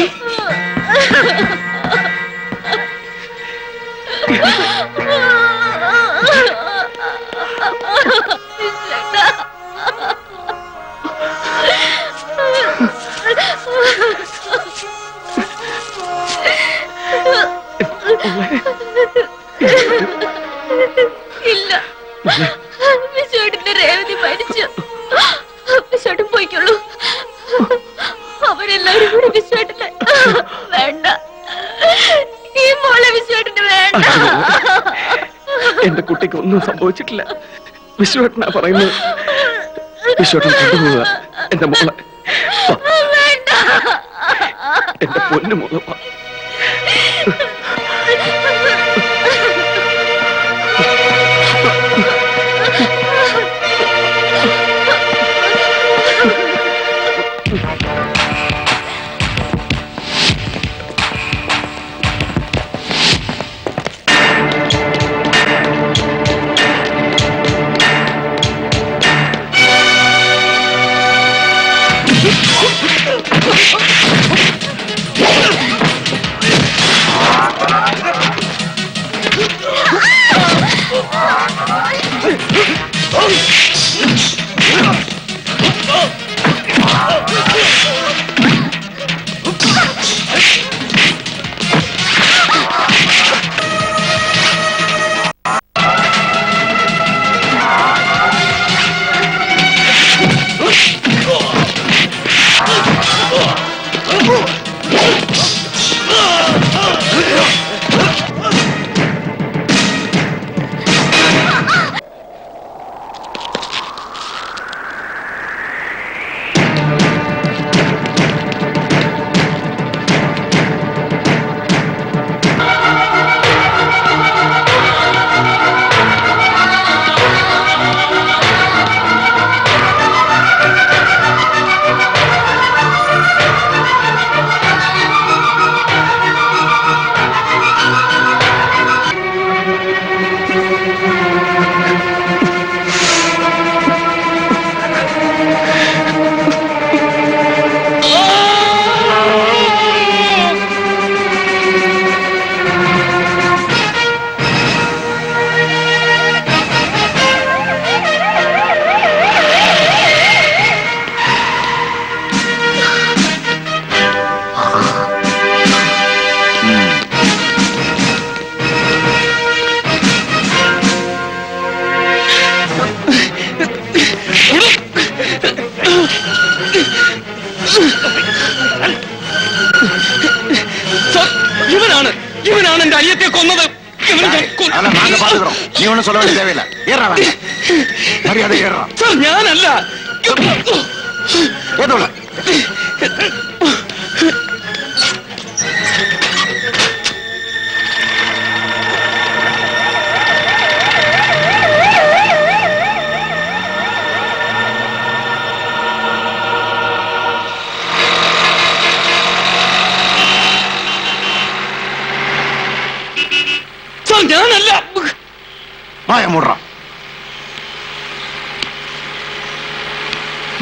Speaker 7: വിശ്വേട്ടന്റെ രേവതി മരിച്ചു. വിശ്വേട്ടൻ പോയിക്കുള്ളൂ. അവരെല്ലാവരും കൂടി വിശ്വേട്ടനെ വേണ്ട. ഈ മോളെ വിശ്വേട്ടന് വേണ്ട.
Speaker 4: എന്റെ കുട്ടിക്ക് ഒന്നും സംഭവിച്ചിട്ടില്ല. വിശ്വേട്ടനാ പറയുന്നത്. വിശ്വേട്ടൻ കൊണ്ടുപോവുക എന്റെ മോളെ.
Speaker 7: വേണ്ട.
Speaker 4: എന്റെ പൊന്നു മോളെ.
Speaker 5: இவனான என் அரியத்தை கொன்னது.
Speaker 10: நீ ஒன்னும் சொல்ல வேண்டிய தேவையில்லை. ஏறா மரியாதை ஏறா.
Speaker 5: சார் ஞானல்ல
Speaker 10: ஏதோ
Speaker 5: ஞானல்ல
Speaker 10: வாய மூடுறான்.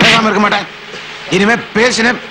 Speaker 10: பேசாம இருக்க மாட்டேன். இனிமே பேசினேன்.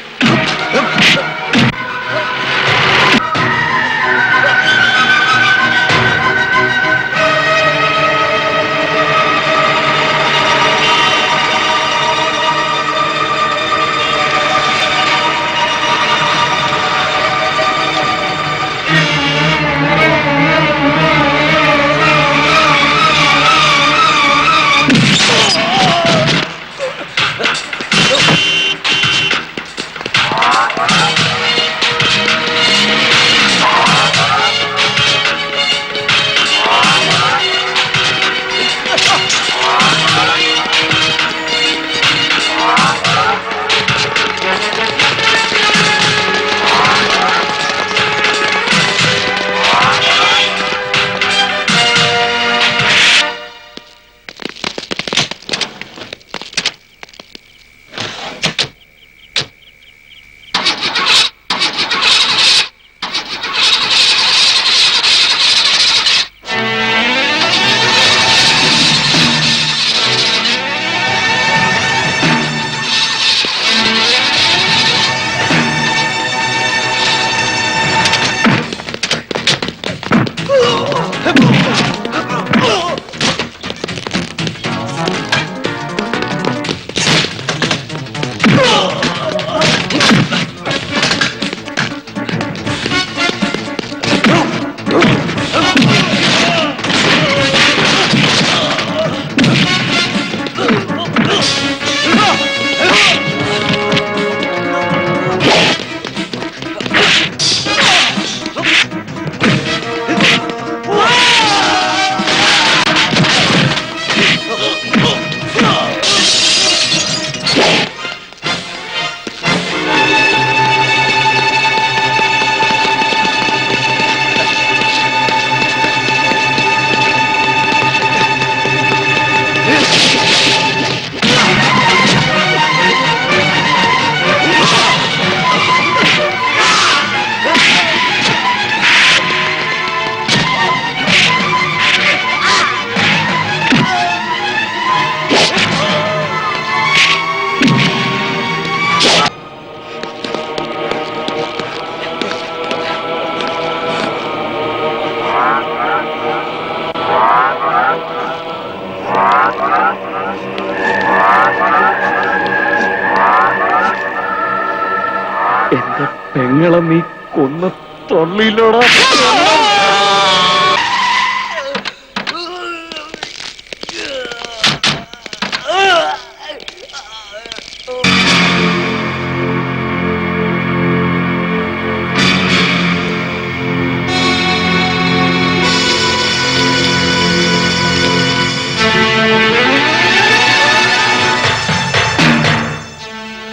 Speaker 9: എന്റെ പെങ്ങളെ നീ കൊന്ന തൊള്ളിയിലോടാ.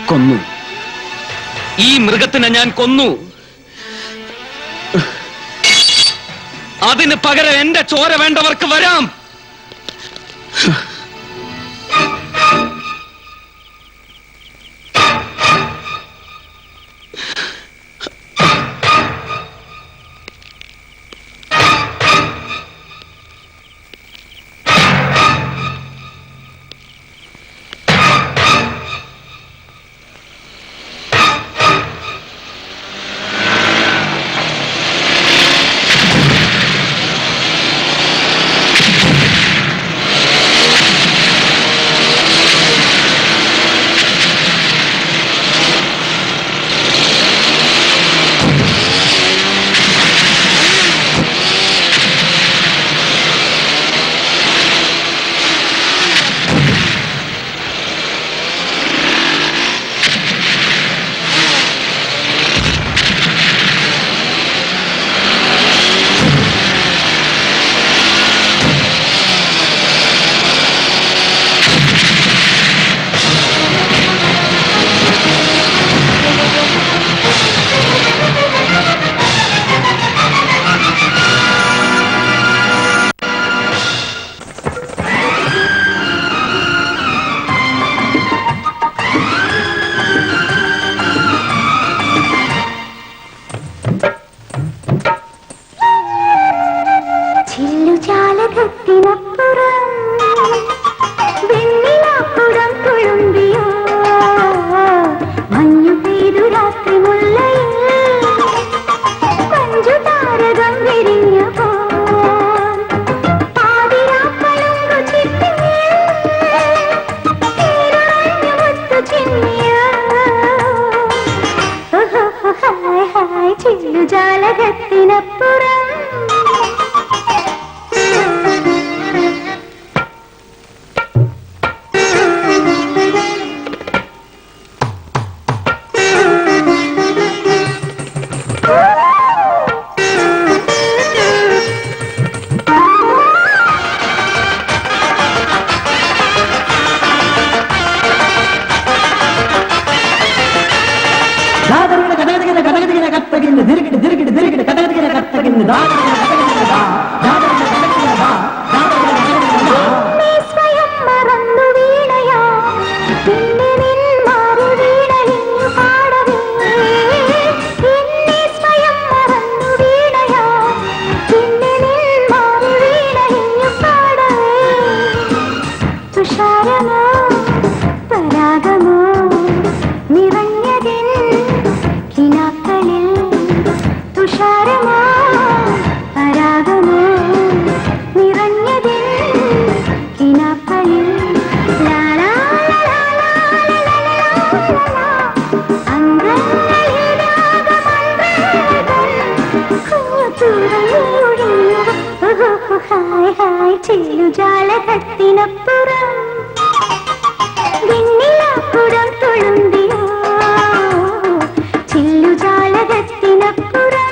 Speaker 4: കൊന്നു.
Speaker 2: ഈ മൃഗത്തിനെ ഞാൻ കൊന്നു. അതിന് പകരം എന്റെ ചോര വേണ്ടവർക്ക് വരാം.
Speaker 7: ചെല്ലുജാലകത്തിനപ്പുറം വിണ്ണിലാപ്പുറം തുളുമ്പിയോ ചെല്ലുജാലകത്തിനപ്പുറം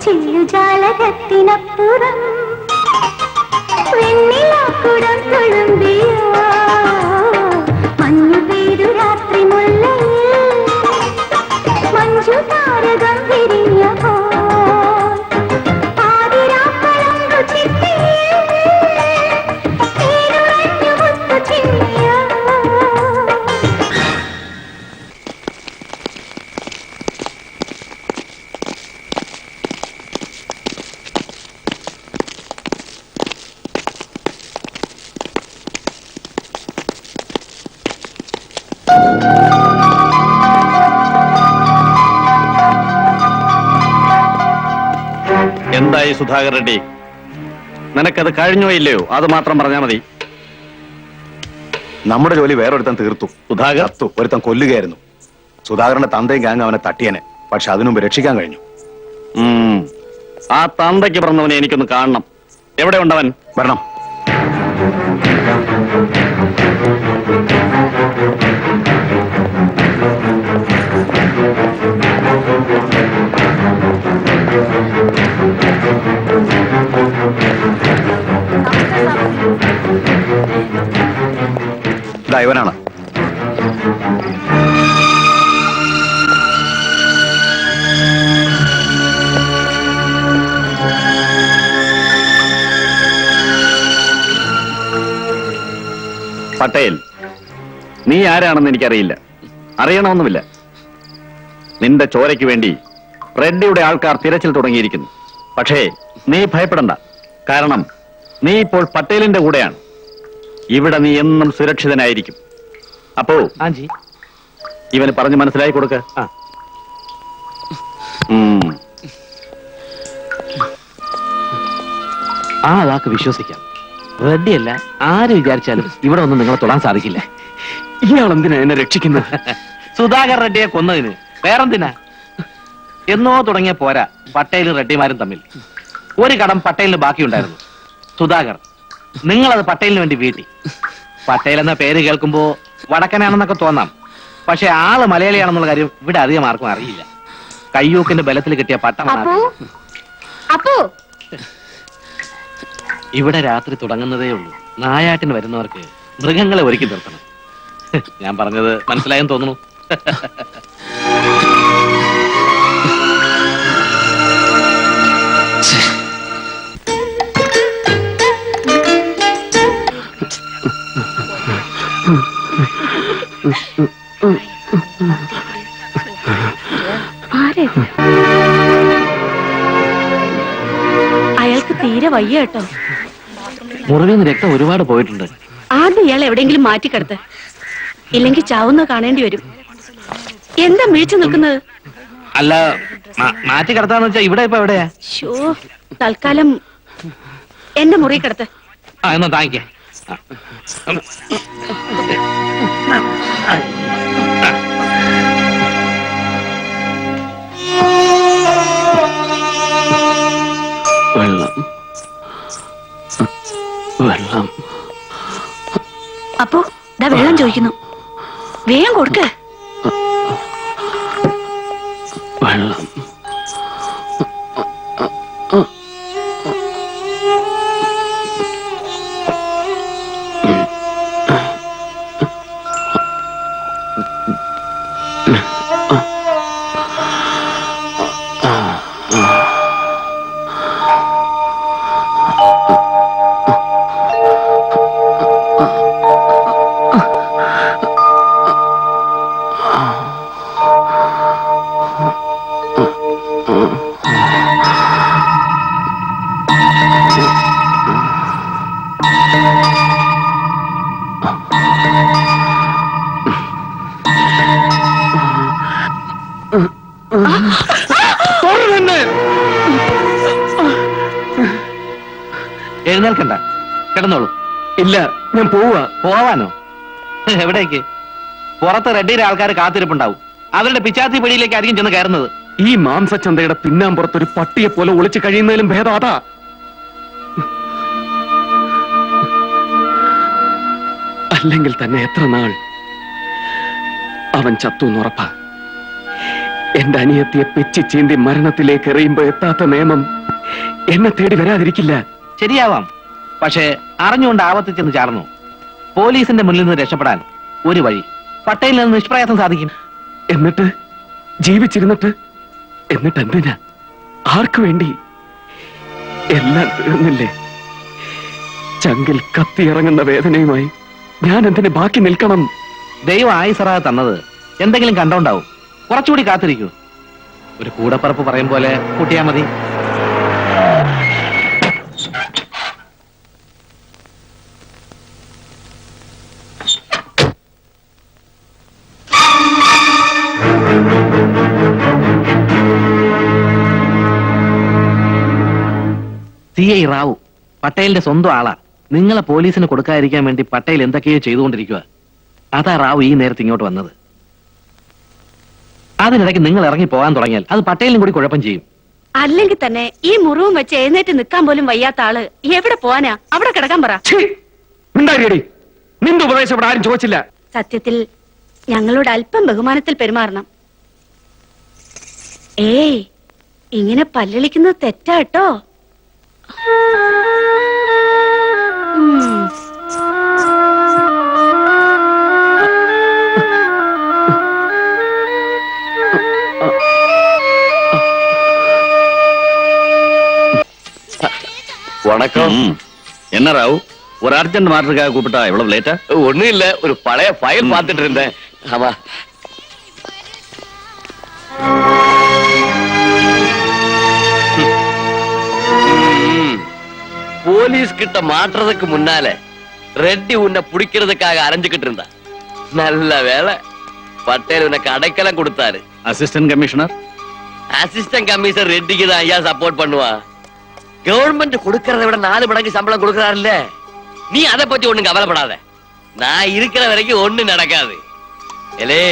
Speaker 7: ചില്ലുജാലകത്തിനപ്പുറം വെണ്ണിലാക്കുടം തുളുമ്പിയോ മഞ്ഞു പെയ്തു രാത്രി മുല്ലയിൽ മഞ്ജു താരകം വിരിഞ്ഞപ്പോ പാതിരാപ്പളങ്കു ചിത്തിയിൽ തേനുറഞ്ഞു മുത്തു ചിമ്മിയോ.
Speaker 5: എന്തായി സുധാകർ റെഡ്ഡി? നിനക്കത് കഴിഞ്ഞോ ഇല്ലയോ അത് മാത്രം പറഞ്ഞാൽ മതി.
Speaker 10: നമ്മുടെ ജോലി വേറൊരുത്തൻ തീർത്തു.
Speaker 5: സുധാകർ
Speaker 10: ഒരുത്തൻ കൊല്ലുകയായിരുന്നു. സുധാകരന്റെ തന്തയും ഗാങ് അവനെ തട്ടിയനെ. പക്ഷെ അതിനു മുമ്പ് രക്ഷിക്കാൻ കഴിഞ്ഞു.
Speaker 5: ആ തന്തയ്ക്ക് പറഞ്ഞവനെ എനിക്കൊന്ന് കാണണം. എവിടെ ഉണ്ടവൻ?
Speaker 10: വരണം. ഇവനാണ്.
Speaker 5: പട്ടേൽ, നീ ആരാണെന്ന് എനിക്കറിയില്ല, അറിയണമെന്നുമില്ല. നിന്റെ ചോരയ്ക്ക് വേണ്ടി റെഡ്ഡിയുടെ ആൾക്കാർ തിരച്ചിൽ തുടങ്ങിയിരിക്കുന്നു. പക്ഷേ നീ ഭയപ്പെടണ്ട. കാരണം നീ ഇപ്പോൾ പട്ടേലിന്റെ കൂടെയാണ്. ഇവിടെ നീ എന്നും സുരക്ഷിതനായിരിക്കും. അപ്പോ ഇവന് പറഞ്ഞ് മനസ്സിലായി കൊടുക്ക.
Speaker 2: ആ വാക്ക് വിശ്വസിക്കാം. റെഡ്ഡിയല്ല ആര് വിചാരിച്ചാലും ഇവിടെ ഒന്നും നിങ്ങളെ തൊടാൻ സാധിക്കില്ല.
Speaker 4: ഇയാൾ എന്തിനാ എന്നെ രക്ഷിക്കുന്നത്?
Speaker 2: സുധാകർ റെഡ്ഡിയെ കൊന്നതിന് വേറെന്തിനാ? എന്നോ തുടങ്ങിയ പോരാ പട്ടേലും റെഡ്ഡിമാരും തമ്മിൽ. ഒരു കടം പട്ടേലിന് ബാക്കിയുണ്ടായിരുന്നു. സുധാകർ, നിങ്ങളത് പട്ടേലിന് വേണ്ടി വീട്ടി. പട്ടേൽ എന്ന പേര് കേൾക്കുമ്പോ വടക്കനാണെന്നൊക്കെ തോന്നാം. പക്ഷെ ആള് മലയാളിയാണെന്നുള്ള കാര്യം ഇവിടെ അധികം ആർക്കും അറിയില്ല. കയ്യൂക്കിന്റെ ബലത്തിൽ കിട്ടിയ പട്ടമാണ്. ഇവിടെ രാത്രി തുടങ്ങുന്നതേ ഉള്ളൂ. നായാട്ടിന് വരുന്നവർക്ക് മൃഗങ്ങളെ ഒരുക്കി നിർത്തണം. ഞാൻ പറഞ്ഞത് മനസ്സിലായെന്ന് തോന്നുന്നു.
Speaker 8: അയാൾക്ക് തീരെ വയ്യ കേട്ടോ.
Speaker 2: മുറിവിൽ നിന്ന് രക്തം ഒരുപാട് പോയിട്ടുണ്ട്.
Speaker 8: ആദ്യം ഇയാൾ എവിടെയെങ്കിലും മാറ്റിക്കിടത്ത്, ഇല്ലെങ്കിൽ ചാവുന്ന കാണേണ്ടി വരും. എന്താ മിഴിച്ചു നിൽക്കുന്നത്?
Speaker 2: അല്ല, മാറ്റി കിടത്താന്ന് വെച്ചാ ഇവിടെ ഇപ്പൊ എവിടെയാ?
Speaker 8: തൽക്കാലം എന്റെ മുറി കിടത്ത്.
Speaker 2: എന്നാ താങ്ക്.
Speaker 4: വെള്ളം വെള്ളം.
Speaker 8: അപ്പോ ദാ വെള്ളം ചോദിക്കുന്നു, വേഗം കൊടുക്ക.
Speaker 4: വെള്ളം.
Speaker 2: എഴുന്നേൽക്കണ്ട, കിടന്നോളൂ.
Speaker 4: ഇല്ല, ഞാൻ പോവാ.
Speaker 2: പോവാനോ? എവിടേക്ക്? പുറത്ത് റെഡ്ഡിയുടെ ആൾക്കാർ കാത്തിരിപ്പുണ്ടാവും. അവരുടെ പിച്ചാത്തി പിടിയിലേക്ക് ആയിരിക്കും ചെന്ന് കയറുന്നത്.
Speaker 4: ഈ മാംസച്ചന്തയുടെ പിന്നാമ്പുറത്തൊരു പട്ടിയെ പോലെ ഒളിച്ചു കഴിയുന്നതിലും ഭേദം അതാ. അല്ലെങ്കിൽ തന്നെ എത്ര നാൾ അവൻ ചത്തു എന്നുറപ്പാ. എന്റെ അനിയത്തിയെ പെച്ചി ചീന്തി മരണത്തിലേക്ക് എറിയുമ്പോ എത്താത്ത നിയമം എന്നെ തേടി വരാതിരിക്കില്ല.
Speaker 2: ശരിയാവാം, പക്ഷേ അറിഞ്ഞുകൊണ്ട് ആപത്തിൽ ചെന്ന് ചാർന്നു. പോലീസിന്റെ മുന്നിൽ നിന്ന് രക്ഷപ്പെടാൻ ഒരു വഴി, പട്ടേലിൽ നിന്ന് നിഷ്പ്രയാസം സാധിക്കും.
Speaker 4: എന്നിട്ട് ജീവിച്ചിരുന്നിട്ട് എന്നിട്ട് എന്തിനാ? ആർക്കു വേണ്ടി? എല്ലാം തീർന്നില്ലേ? ചങ്കിൽ കത്തിയിറങ്ങുന്ന വേദനയുമായി ഞാൻ എന്തിന് ബാക്കി നിൽക്കണം?
Speaker 2: ദൈവം ആയുസറാ തന്നത് എന്തെങ്കിലും കണ്ടോണ്ടാവും. കുറച്ചുകൂടി കാത്തിരിക്കൂ. ഒരു കൂടപ്പറപ്പ് പറയും പോലെ കൂട്ടിയാ മതി. CI റാവു പട്ടേലിന്റെ സ്വന്തം ആളാ. നിങ്ങളെ പോലീസിന് കൊടുക്കാതിരിക്കാൻ വേണ്ടി പട്ടേൽ എന്തൊക്കെയോ ചെയ്തുകൊണ്ടിരിക്കുക. അതാ റാവു ഈ നേരത്തെ ഇങ്ങോട്ട് വന്നത്. അതിനിടയ്ക്ക് നിങ്ങൾ ഇറങ്ങി പോകാൻ തുടങ്ങിയാൽ അത് പട്ടേലിനും കൂടി കുഴപ്പം ചെയ്യും.
Speaker 8: അല്ലെങ്കിൽ തന്നെ ഈ മുറിവും വെച്ച് എഴുന്നേറ്റ് നിൽക്കാൻ പോലും വയ്യാത്ത ആള് എവിടെ പോവാനാ? അവിടെ കിടക്കാൻ പറ.
Speaker 4: നിന്റെ ഉപദേശം ഇവിടെ ആരും ചോദിച്ചില്ല.
Speaker 8: സത്യത്തിൽ ഞങ്ങളോട് അല്പം ബഹുമാനത്തിൽ പെരുമാറണം. ഏയ്, ഇങ്ങനെ പല്ലിളിക്കുന്നത് തെറ്റാട്ടോ.
Speaker 3: வணக்கம்.
Speaker 5: என்ன ராவ், ஒரு அர்ஜென்ட் மாற்றத்துக்காக கூப்பிட்டா இவ்வளவு லேட்டா?
Speaker 3: ஒண்ணும் இல்ல, ஒரு பழைய ஃபைல் பார்த்துட்டு இருந்தேன். ஆமா, போலீஸ் கிட்ட மாற்றுறதுக்கு முன்னால ரெட்டி உன்னை பிடிக்கிறதுக்காக அரைஞ்சுக்கிட்டு இருந்தா. நல்ல வேலை, பட்டேல் உனக்கு அடைக்கலம் கொடுத்தாரு.
Speaker 5: Assistant commissioner?
Speaker 3: அசிஸ்டன்ட் கமிஷனர் ரெட்டிக்கு தான் ஐயா சப்போர்ட் பண்ணுவா. கவர்மெண்ட் கொடுக்கறத விட 4 மடங்கு சம்பளம் கொடுக்கறாருல்ல. நீ அதை பத்தி ஒண்ணும் கவலைப்படாத. நான் இருக்கிற வரைக்கும் ஒண்ணு நடக்காது. எலே,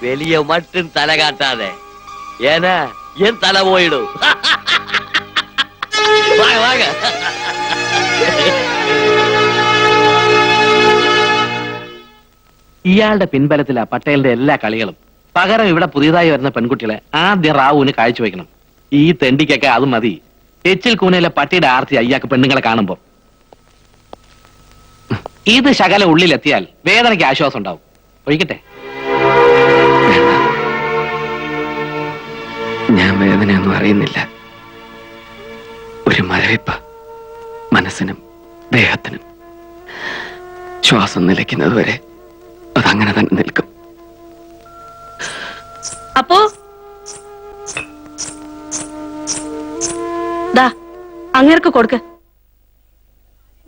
Speaker 3: வெளிய மட்டும் தலை காட்டாத, ஏன்னா என் தலை போயிடும். வாங்க வாங்க.
Speaker 2: ഇയാളുടെ പിൻബലത്തിലാ പട്ടേലിന്റെ എല്ലാ കളികളും. പകരം ഇവിടെ പുതിയതായി വരുന്ന പെൺകുട്ടികളെ ആദ്യം റാവുവിന് കാഴ്ചവെക്കണം. ഈ തെണ്ടിക്കൊക്കെ അത് മതി. എച്ചിൽ കൂനയിലെ പട്ടിയുടെ ആർത്തി അയ്യാക്ക് പെണ്ണുങ്ങളെ കാണുമ്പോ. ഇത് ശകല ഉള്ളിലെത്തിയാൽ വേദനയ്ക്ക് ആശ്വാസം ഉണ്ടാവും. ഒഴിക്കട്ടെ.
Speaker 4: ഞാൻ വേദനയൊന്നും അറിയുന്നില്ല. ഒരു മരവിപ്പ് മനസ്സിനും ദേഹത്തിനും. ശ്വാസം നിലയ്ക്കുന്നത് വരെ അതങ്ങനെ തന്നെ നിൽക്കും.
Speaker 8: അപ്പോ ദാ അങ്ങേർക്ക് കൊടുക്ക്.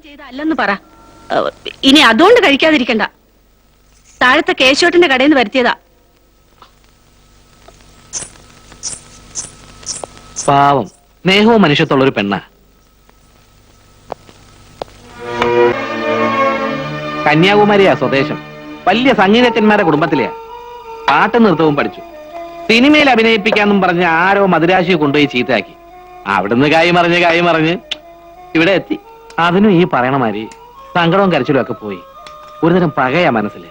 Speaker 8: ചെയ്തല്ലെന്ന് പറ. ഇനി അതുകൊണ്ട് കഴിക്കാതിരിക്കണ്ട. താഴത്തെ കേശോട്ടിന്റെ കടയിൽ നിന്ന് വരുത്തിയതാ.
Speaker 2: പാവം, സ്നേഹവും മനുഷ്യത്തുള്ളൊരു പെണ്ണ. കന്യാകുമാരിയാ സ്വദേശം. വലിയ സംഗീതജ്ഞന്മാരുടെ കുടുംബത്തിലെയാ. പാട്ട് നൃത്തവും പഠിച്ചു. സിനിമയിൽ അഭിനയിപ്പിക്കാന്നും പറഞ്ഞ് ആരോ മധുരാശിയെ കൊണ്ടുപോയി ചീത്തയാക്കി. അവിടുന്ന് കായ് മറിഞ്ഞ് ഇവിടെ എത്തി. അതിനും ഈ പറയണ മാതിരി സങ്കടവും കരച്ചിലും ഒക്കെ പോയി. ഒരുതരം പകയാ മനസ്സില്.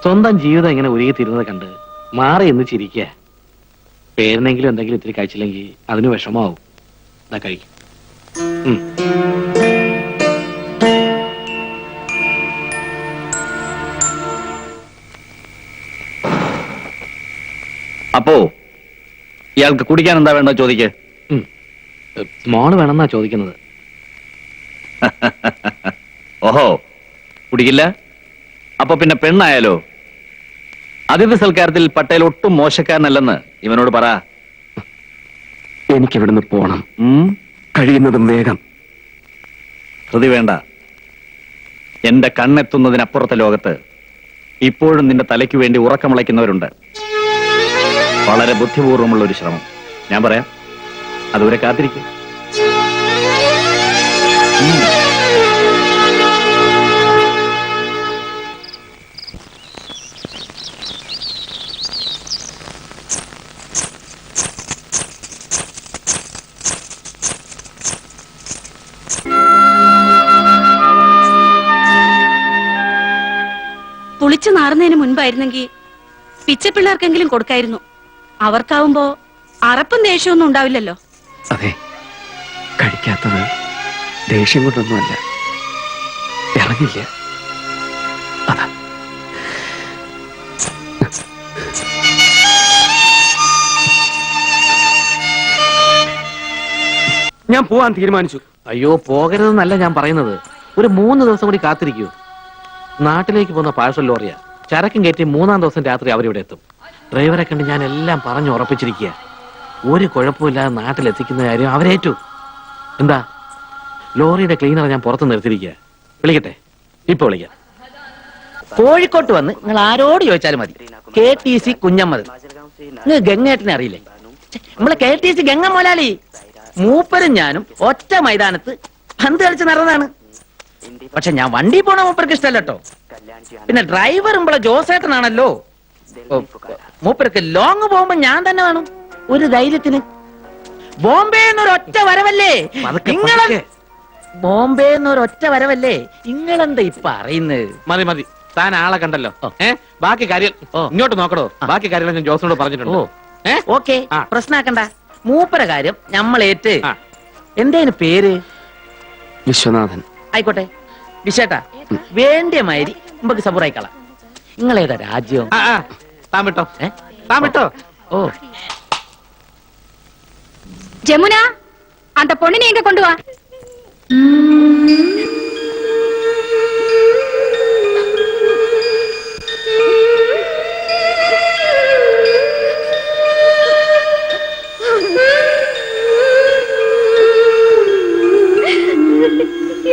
Speaker 2: സ്വന്തം ജീവിതം ഇങ്ങനെ ഉരുകിത്തിരുന്നത് കണ്ട് മാറി എന്ന് ചിരിക്കുക. പേരിനെങ്കിലും എന്തെങ്കിലും ഇത്തിരി കഴിച്ചില്ലെങ്കിൽ അതിന് വിഷമാവും. ഇതാ കഴിക്കും.
Speaker 5: അപ്പോ ഇയാൾക്ക് കുടിക്കാൻ എന്താ വേണ്ടോ ചോദിക്കേ.
Speaker 2: സ്മോള് വേണമെന്നാ ചോദിക്കുന്നത്.
Speaker 5: ഓഹോ, കുടിക്കില്ല? അപ്പൊ പിന്നെ പെണ്ണായാലോ? അതിഥി സൽക്കാരത്തിൽ പട്ടേൽ ഒട്ടും മോശക്കാരനല്ലെന്ന് ഇവനോട് പറ.
Speaker 4: എനിക്കിവിടുന്ന് പോണം, കഴിയുന്നതും വേഗം.
Speaker 5: ധൃതി വേണ്ട. എന്റെ കണ്ണെത്തുന്നതിനപ്പുറത്തെ ലോകത്ത് ഇപ്പോഴും നിന്റെ തലയ്ക്ക് വേണ്ടി ഉറക്കമുളയ്ക്കുന്നവരുണ്ട്. വളരെ ബുദ്ധിപൂർവമുള്ള ഒരു ശ്രമം. ഞാൻ പറയാം, അതുവരെ കാത്തിരിക്കും.
Speaker 8: പുളിച്ചു നാറുന്നതിന് മുൻപായിരുന്നെങ്കിൽ പിച്ചപ്പിള്ളേർക്കെങ്കിലും കൊടുക്കായിരുന്നു. അവർക്കാവുമ്പോ അറപ്പും ദേഷ്യമൊന്നും ഉണ്ടാവില്ലല്ലോ.
Speaker 4: അതെ, കഴിക്കാത്തത് ദേഷ്യം കൊണ്ടൊന്നുമല്ല, ഇറങ്ങില്ല. അതാ ഞാൻ പോവാൻ തീരുമാനിച്ചു.
Speaker 2: അയ്യോ, പോകരുതെന്നല്ല ഞാൻ പറയുന്നത്. ഒരു 3 ദിവസം കൂടി കാത്തിരിക്കൂ. നാട്ടിലേക്ക് പോകുന്ന പാഴ്സൽ ലോറിയാ. ചരക്കും കയറ്റി 3-ാം ദിവസം രാത്രി അവരിവിടെ എത്തും. ഡ്രൈവറെ കണ്ട് ഞാൻ എല്ലാം പറഞ്ഞു ഉറപ്പിച്ചിരിക്കുക. ഒരു കുഴപ്പമില്ലാതെ നാട്ടിലെത്തിക്കുന്ന കാര്യം അവരേറ്റു. എന്താ, ലോറിയുടെ ക്ലീനർ ഞാൻ പുറത്ത് നിർത്തിയിരിക്കുക. വിളിക്കട്ടെ? ഇപ്പൊ വിളിക്കാം. കോഴിക്കോട്ട് വന്ന് നിങ്ങൾ ആരോട് ചോദിച്ചാലും മതി. KTC കുഞ്ഞമ്മദ്. നിങ്ങൾ ഗംഗേട്ടനെ അറിയില്ലേ? നമ്മളെ KTC ഗംഗ മുതലാളി. മൂപ്പരും ഞാനും ഒറ്റ മൈതാനത്ത് പന്ത് കളിച്ച് നടന്നതാണ്. പക്ഷെ ഞാൻ വണ്ടി പോണ മൂപ്പർക്ക് ഇഷ്ടമല്ല കേട്ടോ. പിന്നെ ഡ്രൈവർ നമ്മളെ ജോസേട്ടനാണല്ലോ. മൂപ്പർക്ക് ലോങ് പോകുമ്പോ ഞാൻ തന്നെ വേണം ഒരു ധൈര്യത്തിന്. ബോംബെ എന്നൊരൊറ്റ വരവല്ലേ നിങ്ങളെ, ബോംബെ എന്നൊരൊറ്റ വരവല്ലേ നിങ്ങളെന്താ ഇപ്പൊ അറിയുന്നത്? മതി മതി, താൻ ആളെ കണ്ടല്ലോ. ബാക്കി കാര്യം ഇങ്ങോട്ട് നോക്കണോ? ബാക്കി കാര്യങ്ങൾ ഞാൻ ജോസിനോട് പറഞ്ഞിട്ടുണ്ടോ? ഓക്കെ, പ്രശ്നമാക്കണ്ട. മൂപ്പര കാര്യം നമ്മളേറ്റ്. എന്തേന് പേര്?
Speaker 4: വിശ്വനാഥൻ.
Speaker 2: ആയിക്കോട്ടെ വിശേട്ടാ, വേണ്ടിയ മാതിരി നമുക്ക് സബൂറായിക്കളാം. നിങ്ങളേതാ രാജ്യം? താൻ വിട്ടോ, താൻ വിട്ടോ. ഓ
Speaker 7: ജമുന, அந்த பொண்ணு எங்க கொண்டு வா.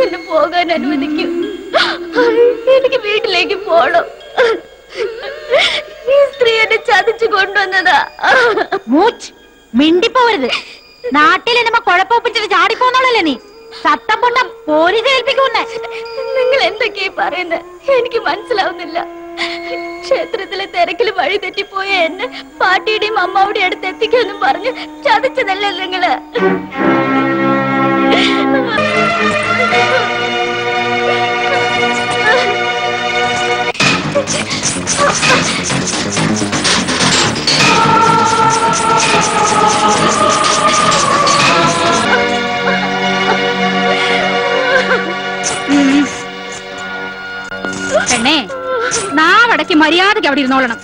Speaker 7: എന്നെ പോകാൻ അനുവദിക്കൂ. എനിക്ക് വീട്ടിലേക്ക് പോണം. ഈ സ്ത്രീ എന്നെ ചതിച്ചു കൊണ്ടുവന്നതാ. മിണ്ടിപ്പോവരുത്. നാട്ടിലെ നമ്മ കുഴപ്പപ്പിച്ചിട്ട് ചാടിപ്പോന്നോളല്ലേ നീ? സത്തം പൊട്ട പോലീസ് ഏൽപ്പിക്കൂന്നെ. നിങ്ങൾ എന്തൊക്കെയാ പറയുന്നത്? എനിക്ക് മനസ്സിലാവുന്നില്ല. ക്ഷേത്രത്തിലെ തിരക്കില് വഴി തെറ്റിപ്പോയ എന്നെ പാട്ടിയുടെയും അമ്മാവുടെയും അടുത്ത് എത്തിക്കാന്നും പറഞ്ഞ് ചതിച്ചതല്ലേ നിങ്ങള്? പെണ്ണേ, നാവടക്കി മര്യാദയ്ക്ക് അവിടെ ഇരുന്നോളണം.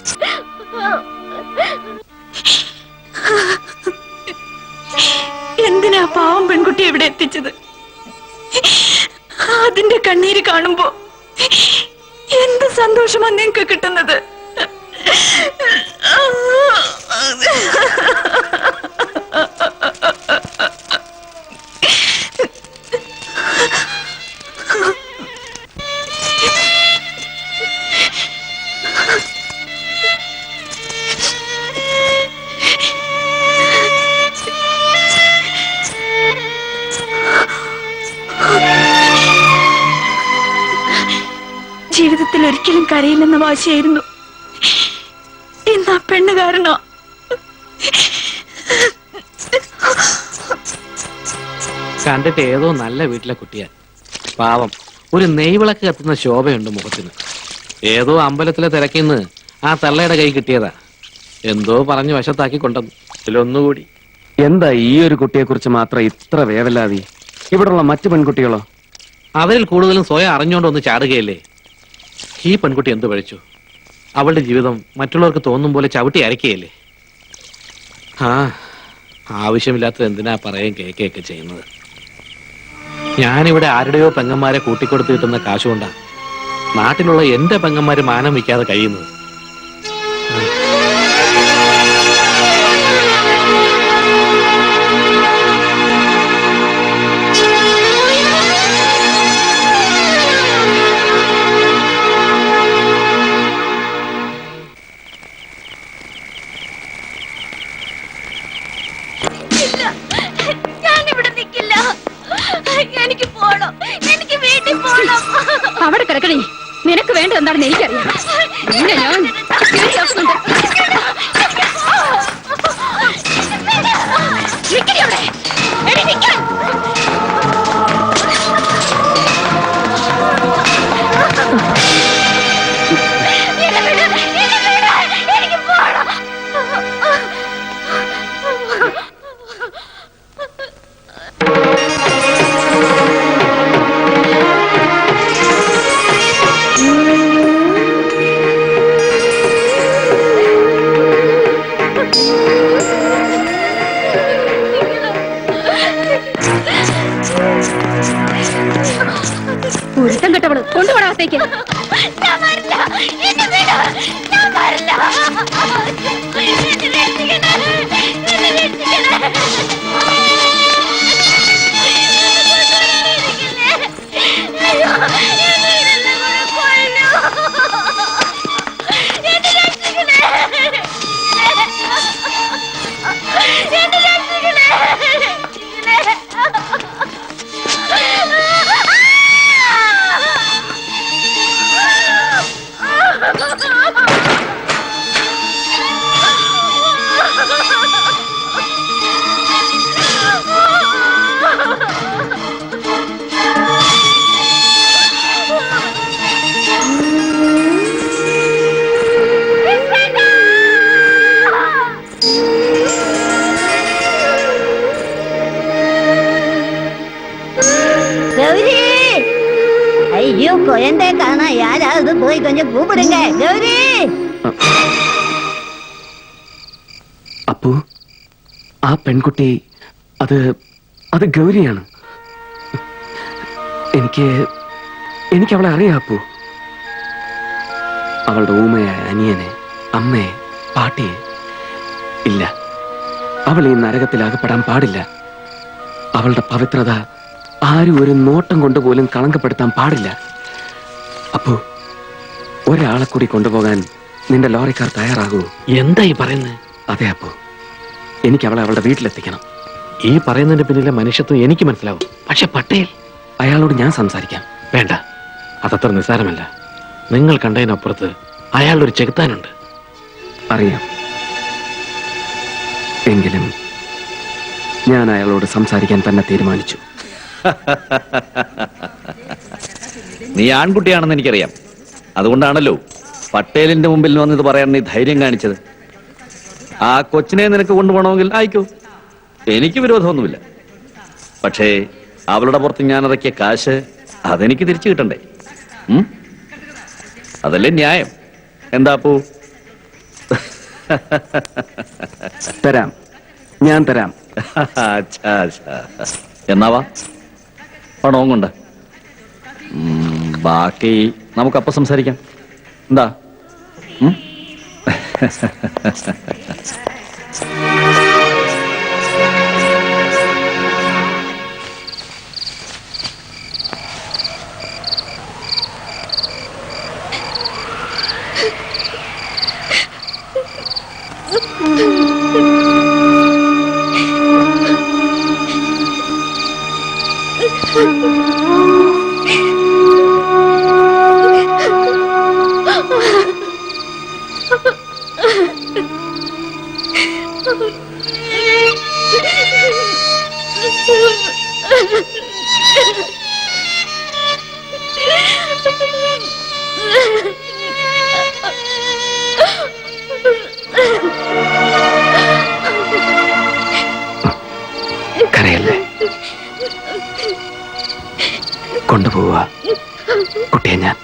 Speaker 8: എന്തിനാ പാവം പെൺകുട്ടിയെ ഇവിടെ എത്തിച്ചത്? അതിന്റെ കണ്ണീര് കാണുമ്പോ എന്ത് സന്തോഷമാ നിങ്ങക്ക് കിട്ടുന്നത്? ജീവിതത്തിൽ ഒരിക്കലും കരയില്ലെന്ന വാശിയായിരുന്നു. ഇന്ന് ആ പെണ്ണ് കാരണോ?
Speaker 2: കണ്ടിട്ട് ഏതോ നല്ല വീട്ടിലെ കുട്ടിയാ. പാവം, ഒരു നെയ്വിളക്ക് കത്തുന്ന ശോഭയുണ്ട് മുഖത്തിന്. ഏതോ അമ്പലത്തിലെ തിരക്കിന്ന് ആ തള്ളയുടെ കൈ കിട്ടിയതാ. എന്തോ പറഞ്ഞു വശത്താക്കി കൊണ്ടുവന്നു. ഇതിലൊന്നുകൂടി.
Speaker 4: എന്താ ഈ ഒരു കുട്ടിയെ കുറിച്ച് മാത്രം ഇത്ര വേവലാതി? ഇവിടെയുള്ള മറ്റു പെൺകുട്ടികളോ?
Speaker 2: അവരിൽ കൂടുതലും സ്വയം അറിഞ്ഞുകൊണ്ട് ഒന്ന് ചാടുകയല്ലേ. ഈ പെൺകുട്ടി എന്ത് പഴിച്ചു? അവളുടെ ജീവിതം മറ്റുള്ളവർക്ക് തോന്നും പോലെ ചവിട്ടി അരക്കുകയല്ലേ. ആവശ്യമില്ലാത്തത് എന്തിനാ പറയുകയും കേൾക്കുകയൊക്കെ ചെയ്യുന്നത്? ഞാനിവിടെ ആരുടെയോ പെങ്ങന്മാരെ കൂട്ടിക്കൊടുത്ത് കിട്ടുന്ന കാശുകൊണ്ടാ നാട്ടിലുള്ള എന്റെ പെങ്ങന്മാര് മാനം വയ്ക്കാതെ കഴിയുന്നത്.
Speaker 7: അവിടെ കിടക്കണേ. നിനക്ക് വേണ്ട എന്താണെന്ന് എനിക്കറിയാം. നിന്നെ ഞാൻ വീട്ടിലേക്ക്. ഞാൻ വരില്ല. എന്നെ വിട്. ഞാൻ വരില്ല. എന്നെ രക്ഷിക്കണേ. എന്നെ രക്ഷിക്കണേ. അയ്യോ, എന്നെ ഇതെല്ലാം കൂടെ കൊല്ലൂ. എന്നെ രക്ഷിക്കണേ. എന്നെ രക്ഷിക്കണേ.
Speaker 6: கௌரி, ஐயோ குழந்தை காணா, யாராவது போய் கொஞ்சம் கூப்பிடுங்க. கௌரி,
Speaker 4: അപ്പു, ആ പെൺകുട്ടി അത് ഗൗരിയാണ്. എനിക്ക് അവളെ അറിയാം അപ്പു. അവളുടെ ഊമയായ അനിയനെ, അമ്മയെ, പാട്ടിയെ. ഇല്ല, അവൾ ഈ നരകത്തിൽ അകപ്പെടാൻ പാടില്ല. അവളുടെ പവിത്രത ആരും ഒരു നോട്ടം കൊണ്ടുപോലും കളങ്കപ്പെടുത്താൻ പാടില്ല. അപ്പു, ഒരാളെ കൂടി കൊണ്ടുപോകാൻ നിന്റെ ലോറിക്കാർ തയ്യാറാകൂ?
Speaker 11: എന്തായി പറയുന്നത്?
Speaker 4: അതെ അപ്പു, എനിക്ക് അവളെ അവളുടെ വീട്ടിലെത്തിക്കണം.
Speaker 11: ഈ പറയുന്നതിന്റെ പിന്നിലെ മനുഷ്യത്വം എനിക്ക് മനസ്സിലാവും. പക്ഷെ പട്ടേൽ,
Speaker 4: അയാളോട് ഞാൻ സംസാരിക്കാം.
Speaker 11: വേണ്ട, അതത്ര നിസ്സാരമല്ല. നിങ്ങൾ കണ്ടതിനപ്പുറത്ത് അയാളൊരു ചെകുത്താനുണ്ട്.
Speaker 4: അറിയാം, എങ്കിലും ഞാൻ അയാളോട് സംസാരിക്കാൻ തന്നെ തീരുമാനിച്ചു.
Speaker 5: നീ ആൺകുട്ടിയാണെന്ന് എനിക്കറിയാം. അതുകൊണ്ടാണല്ലോ പട്ടേലിന്റെ മുമ്പിൽ വന്നിത് പറയാൻ നീ ധൈര്യം കാണിച്ചത്. ആ കൊച്ചിനെ നിനക്ക് കൊണ്ടുപോകണമെങ്കിൽ ആയിക്കോ, എനിക്ക് വിരോധമൊന്നുമില്ല. പക്ഷേ അവളുടെ പുറത്ത് ഞാൻ ഇറക്കിയ കാശ് അതെനിക്ക് തിരിച്ചു കിട്ടണ്ടേ? അതല്ലേ ന്യായം? എന്താ പോ?
Speaker 4: തരാം, ഞാൻ തരാം.
Speaker 5: എന്നാവാ, പണവും കൊണ്ട്. ബാക്കി നമുക്കപ്പം സംസാരിക്കാം. എന്താ?
Speaker 4: കരയല്ലേ, കൊണ്ടുപോവാ കുട്ടിയെ ഞാൻ.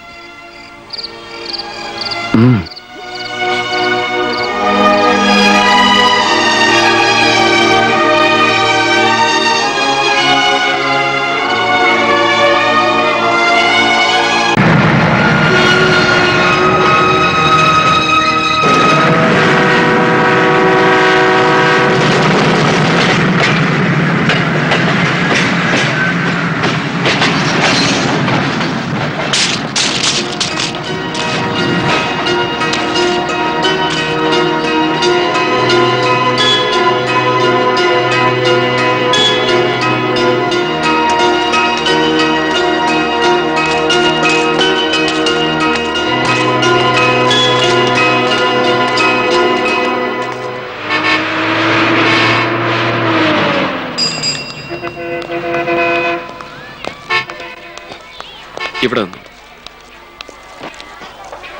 Speaker 4: ഇവിടെ വന്നു.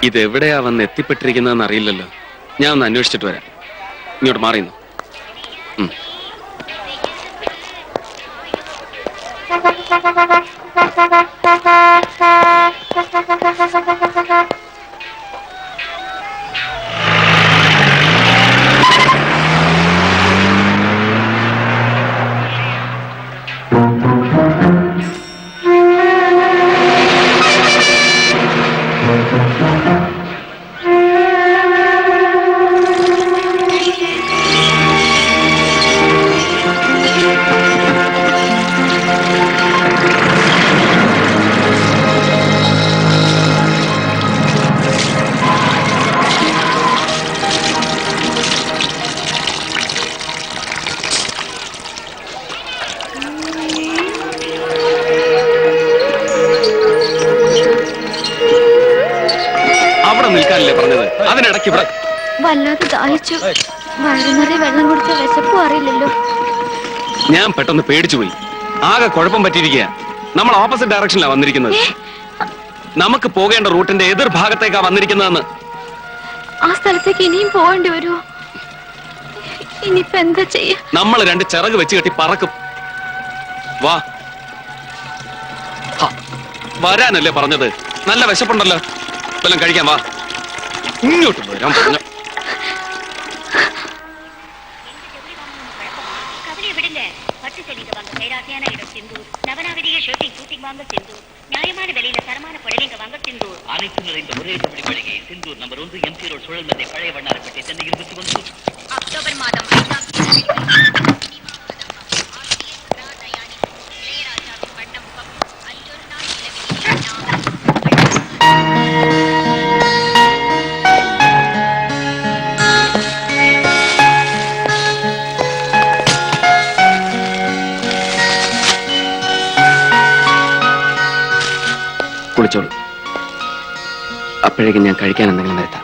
Speaker 4: ഇതെവിടെയാ വന്ന് എത്തിപ്പെട്ടിരിക്കുന്നതെന്ന് അറിയില്ലല്ലോ. ഞാൻ ഒന്ന് അന്വേഷിച്ചിട്ട് വരാം. ഇങ്ങോട്ട് മാറിയുന്നു.
Speaker 5: ഇടയ്ക്ക് ഇവിടെ
Speaker 7: വല്ലാതെ ദാഹിച്ചു. വഴുന്നറി വെള്ളം കുടിച്ച വിശപ്പും അറിയില്ലല്ലോ.
Speaker 5: ഞാൻ പെട്ടെന്ന് പേടിച്ചു പോയി. ആകെ കുഴപ്പം പറ്റിയിരിക്കുക. നമ്മൾ ഓപ്പോസിറ്റ് ഡയറക്ഷനിലാണ് വന്നിരിക്കുന്നത്. നമുക്ക് പോകേണ്ട റൂട്ടിന്റെ എതിർ ഭാഗത്തേക്കാ വന്നിരിക്കുന്നതെന്ന്.
Speaker 7: ആ സ്ഥലത്തേക്ക് ഇനിയും പോകേണ്ടി വരുമോ? ഇനിയിപ്പോ എന്താ ചെയ്യാ?
Speaker 5: നമ്മൾ രണ്ട് ചിറക് വെച്ച് കെട്ടി പറക്കും. വാ, വരാനല്ലേ പറഞ്ഞത്? നല്ല വിശപ്പുണ്ടല്ലോ, വല്ലതും കഴിക്കാൻ. വാ, ഇങ്ങോട്ട് വരാൻ പറഞ്ഞു.
Speaker 6: நியாயமான விலையில தரமான புடவைங்க வாங்க சிந்தூர். அனைத்து நிறைந்த ஒரே தமிழ் மளிகை சிந்தூர் நம்பர் 1 எம்சி ரோட் சுழல் மத்திய பழைய வண்ணாரப்பேட்டை சென்னை 21. அக்டோபர் மாதம் 5ஆம் தேதி இளையராஜாவின் வண்ணம் அஞ்சொரு நாள்
Speaker 4: കുളിച്ചോളൂ. അപ്പോഴേക്കും ഞാൻ കഴിക്കാൻ എന്തെങ്കിലും വരുത്താം.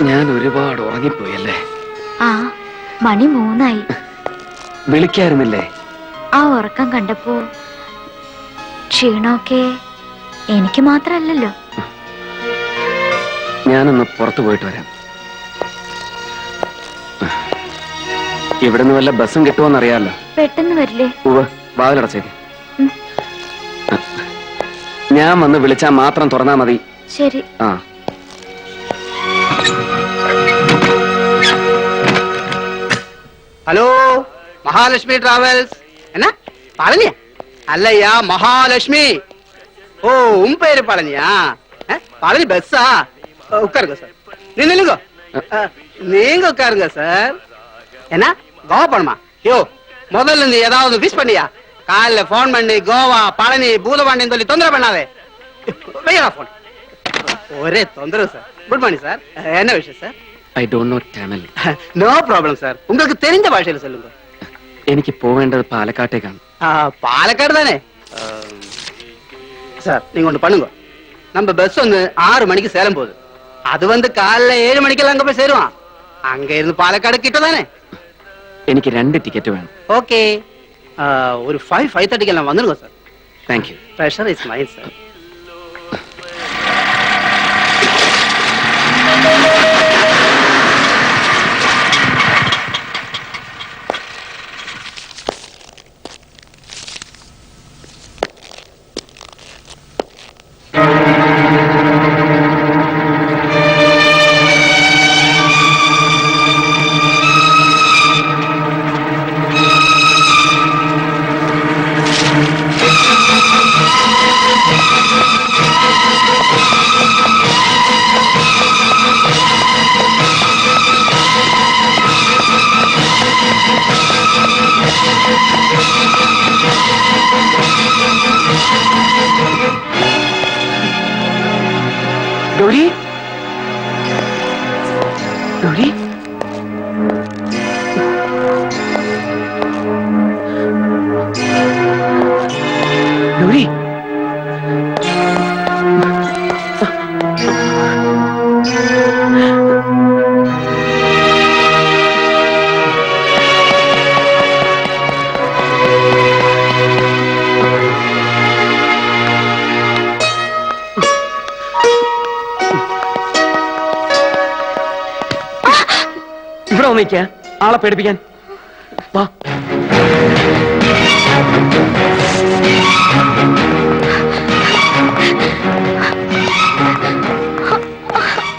Speaker 4: ഞാൻ ഒരുപാട് ഉറങ്ങിപ്പോയല്ലേ?
Speaker 7: ആ, മണി 3ആയി.
Speaker 4: വിളിക്കായിരുന്നില്ലേ?
Speaker 7: ആ ഉറക്കം കണ്ടപ്പോ ക്ഷീണമൊക്കെ എനിക്ക് മാത്രല്ലല്ലോ.
Speaker 4: ഞാനൊന്ന് പുറത്തു പോയിട്ട് വരാം. ഇവിടുന്ന് വല്ല ബസ്സും കിട്ടുമോന്നറിയാലോ.
Speaker 7: പെട്ടെന്ന് വരില്ലേ?
Speaker 4: ഉവ്വ്, വാതിലടച്ചേക്ക്. ഞാൻ വന്ന് വിളിച്ചാൽ മാത്രം തുറന്നാ മതി.
Speaker 7: ശരി.
Speaker 4: ആ,
Speaker 2: ഹലോ, മഹാലക്ഷ്മി ട്രാവൽസ്. എന്നാ പളനിയാ? അല്ലയ്യാ, மகாலட்சுமி. ஓ, உன் பேரு பழனியா? பழனி பஸ்ஸா? உட்காருங்க சார். நில்லுங்க, நீங்க உட்காருங்க சார். என்ன கோவா போணுமா? யோ, முதல்ல நீ ஏதாவது விஷ் பண்ணியா? காலைல போன் பண்ணி கோவா பழனி பூதபாண்டின்னு சொல்லி தொந்தரவு பண்ணாதே. வையா போன். ஒரே தொந்தரவு சார். Good morning sir. என்ன விஷயம் sir?
Speaker 4: I don't know Tamil.
Speaker 2: No problem sir. உங்களுக்கு தெரிஞ்ச ഭാഷയിൽ சொல்லுங்க.
Speaker 4: എനിക്ക് പോവേണ്ടത് പാലക്കാട്ടേക്കാണ്.
Speaker 2: പാലക്കാട് தானே சார். நீங்க ஒண்ணு பண்ணுங்க. நம்ம பஸ் வந்து 6 மணிக்கு சேலம் போகுது. அது வந்து காலைல 7 மணிக்கெல்லாம் அங்க போய் சேருவான். அங்க இருந்து பாலக்காடு கிட்ட தானே.
Speaker 4: എനിക്ക് 2 ടിക്കറ്റ് വേണം.
Speaker 2: ஓகே, ஒரு 5:30 வந்துருங்க sir.
Speaker 4: Thank you.
Speaker 2: Pressure is mine sir.
Speaker 4: Gauri, Gauri, Gauri.
Speaker 11: നിൽക്കുക ആളെ പേടിപ്പിക്കാൻ? വാ.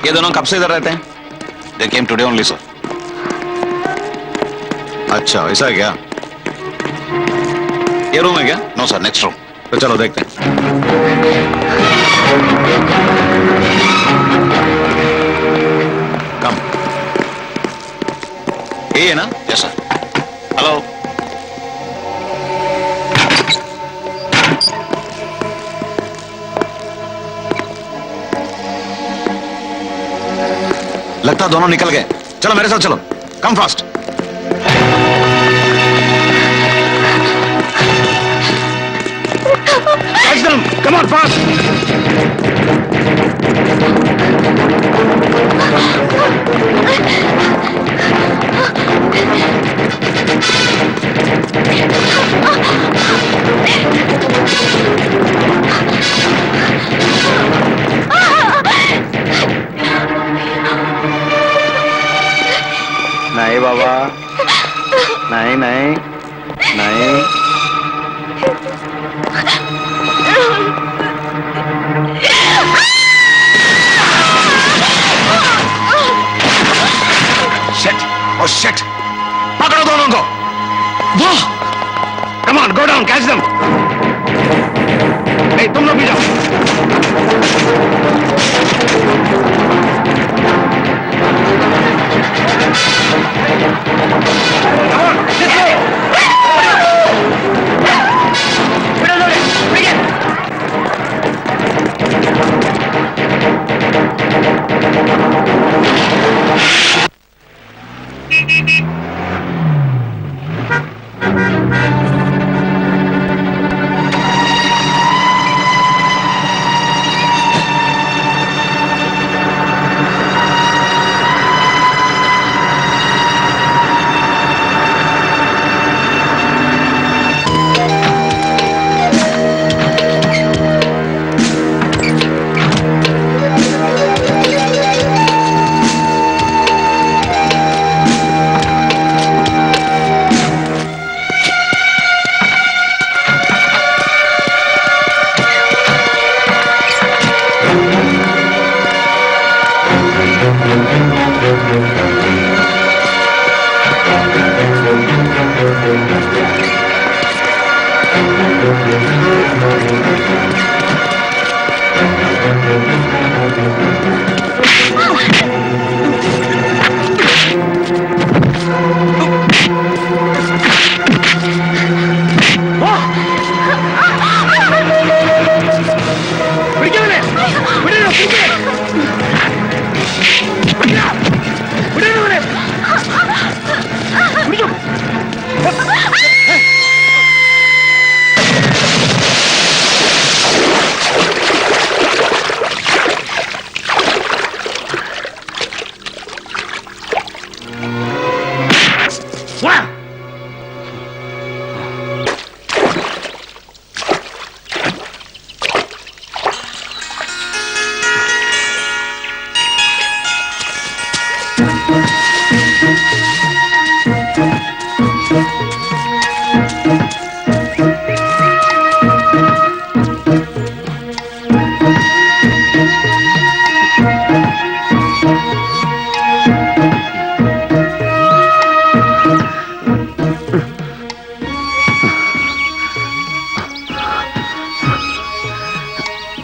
Speaker 10: ये दोनों कब से इधर रहते हैं? They came today only, sir. अच्छा, ऐसा है क्या? ये रूम है क्या? No sir, next room. तो चलो देखते हैं. कम. ये है ना? Yes sir. हेलो. लगता दोनों निकल गए. चलो मेरे साथ चलो. Come fast. Catch them. Come on, fast. नहीं बाबा, नहीं नहीं नहीं. Shit! Oh shit! पकड़ो दोनों को. वाह! Come on, go down, catch them. Hey, तुम लोग भी जाओ. Come on, this way. Begin.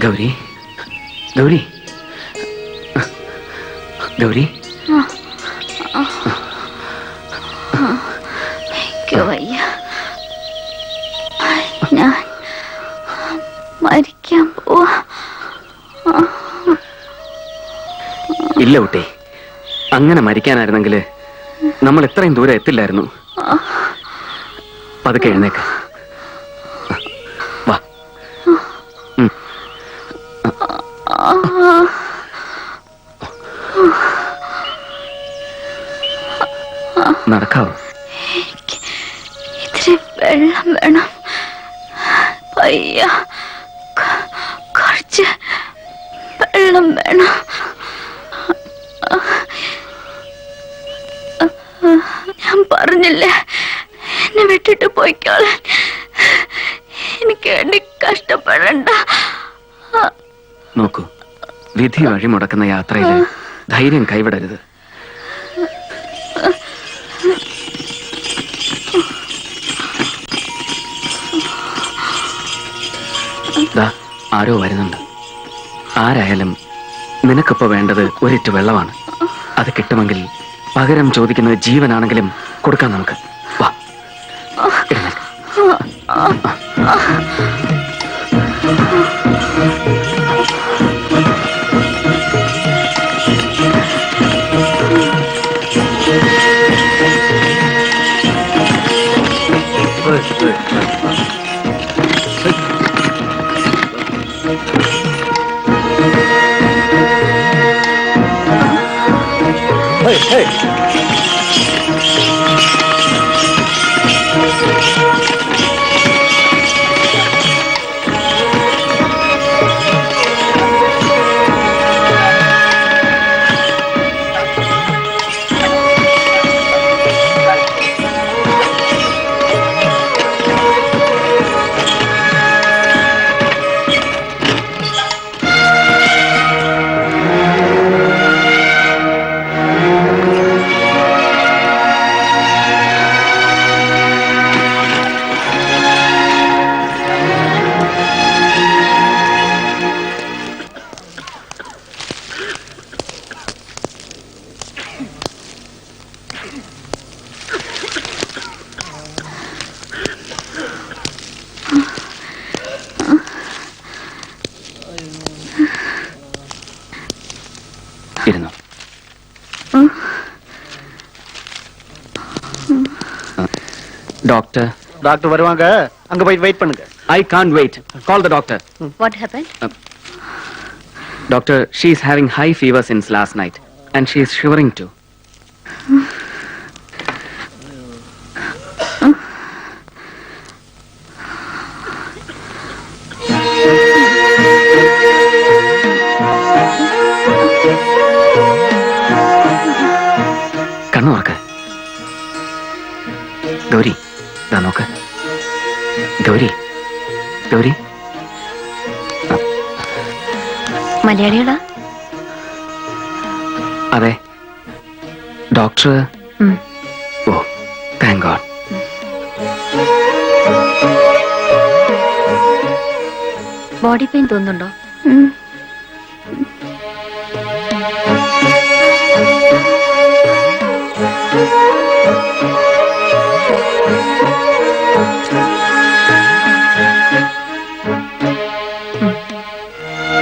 Speaker 4: Gauri Gauri Gauri
Speaker 7: क्यों भैया ഞാൻ മരിക്കാൻ പോവാ.
Speaker 4: ഇല്ല കുട്ടി, അങ്ങനെ മരിക്കാനായിരുന്നെങ്കിൽ നമ്മൾ ഇത്രയും ദൂരം എത്തില്ലായിരുന്നു. പതുക്കെ എഴുന്നേക്ക്. വാ. നടക്കാവോ?
Speaker 7: ഇത്തിരി വെള്ളം വേണം ഭയ്യ, കുറച്ച് വെള്ളം വേണം. ഞാൻ പറഞ്ഞില്ലേ എന്നെ വിട്ടിട്ട് പോയിക്കോളാൻ. എനിക്ക് വേണ്ടി കഷ്ടപ്പെടണ്ട.
Speaker 4: നോക്കൂ, വിധി വഴിമുടക്കുന്ന യാത്രയിൽ ധൈര്യം കൈവിടരുത്. ആരോ വരുന്നുണ്ട്. ആരായാലും നിനക്കിപ്പോ വേണ്ടത് ഒരിറ്റ് വെള്ളമാണ്. അത് കിട്ടുമെങ്കിൽ പകരം ചോദിക്കുന്നത് ജീവനാണെങ്കിലും കൊടുക്കാം നമുക്ക്. വാ, എഴുന്നേൽക്ക്. ഇരുന്നോ. டாக்டர்
Speaker 2: டாக்டர் வருவாங்க, அங்க போய் வெயிட் பண்ணுங்க.
Speaker 4: I can't wait. Call the doctor.
Speaker 7: What happened?
Speaker 4: Doctor, she is having high fever since last night and she is shivering too. കണ്ണു നോക്ക്. ഗൗരി, ദാ നോക്ക്. ഗൗരി, ഗൗരി.
Speaker 7: മലയാളികളാ?
Speaker 4: അതെ. ഡോക്ടർ. ഓ, താങ്ക് ഗോഡ്.
Speaker 7: ബോഡി പെയിൻ തോന്നുന്നുണ്ടോ?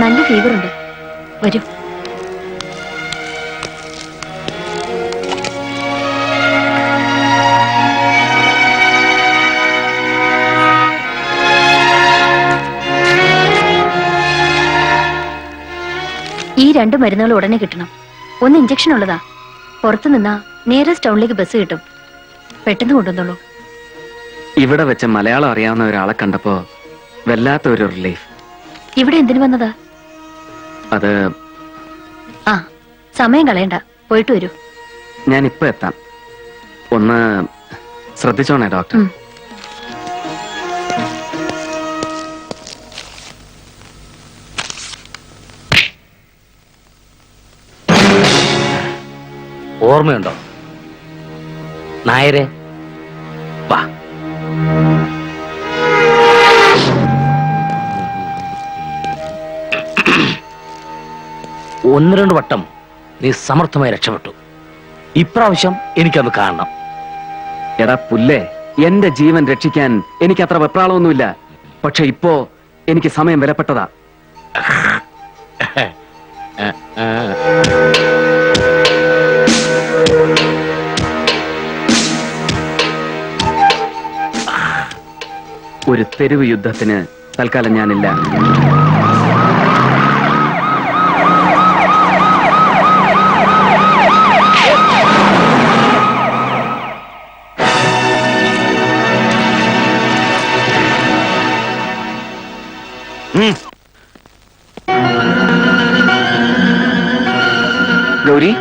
Speaker 7: നല്ല ഫീവർ ഉണ്ട്. വരൂ. ഈ 2 മരുന്നുകൾ ഉടനെ കിട്ടണം. ഒന്ന് ഇഞ്ചക്ഷൻ ഉള്ളതാ. പുറത്തു നിന്നാ നിയറസ്റ്റ് ടൗണിലേക്ക് ബസ് കിട്ടും. പെട്ടെന്ന് കൊണ്ടുവന്നോളൂ.
Speaker 4: ഇവിടെ വെച്ച് മലയാളം അറിയാവുന്ന ഒരാളെ കണ്ടപ്പോ വല്ലാത്ത ഒരു റിലീഫ്.
Speaker 7: ഇവിടെ എന്തിനു വന്നതാ?
Speaker 4: അത്
Speaker 7: ആ, സമയം കളയണ്ട, പോയിട്ട് വരൂ.
Speaker 4: ഞാൻ ഇപ്പൊ എത്താം. ഒന്ന് ശ്രദ്ധിച്ചോണേ ഡോക്ടർ.
Speaker 2: ഓർമ്മയുണ്ടോ നായരെ? വാ. ഒന്ന് 2 വട്ടം നീ സമർത്ഥമായി രക്ഷപ്പെട്ടു. ഇപ്രാവശ്യം എനിക്കത് കാണണം.
Speaker 4: എടാ പുല്ലേ, എന്റെ ജീവൻ രക്ഷിക്കാൻ എനിക്ക് അത്ര വെപ്രാളമൊന്നുമില്ല. പക്ഷെ ഇപ്പോ എനിക്ക് സമയം വിലപ്പെട്ടതാ. ഒരു തെരുവ് യുദ്ധത്തിന് തൽക്കാലം ഞാനില്ല. ഗൗരി,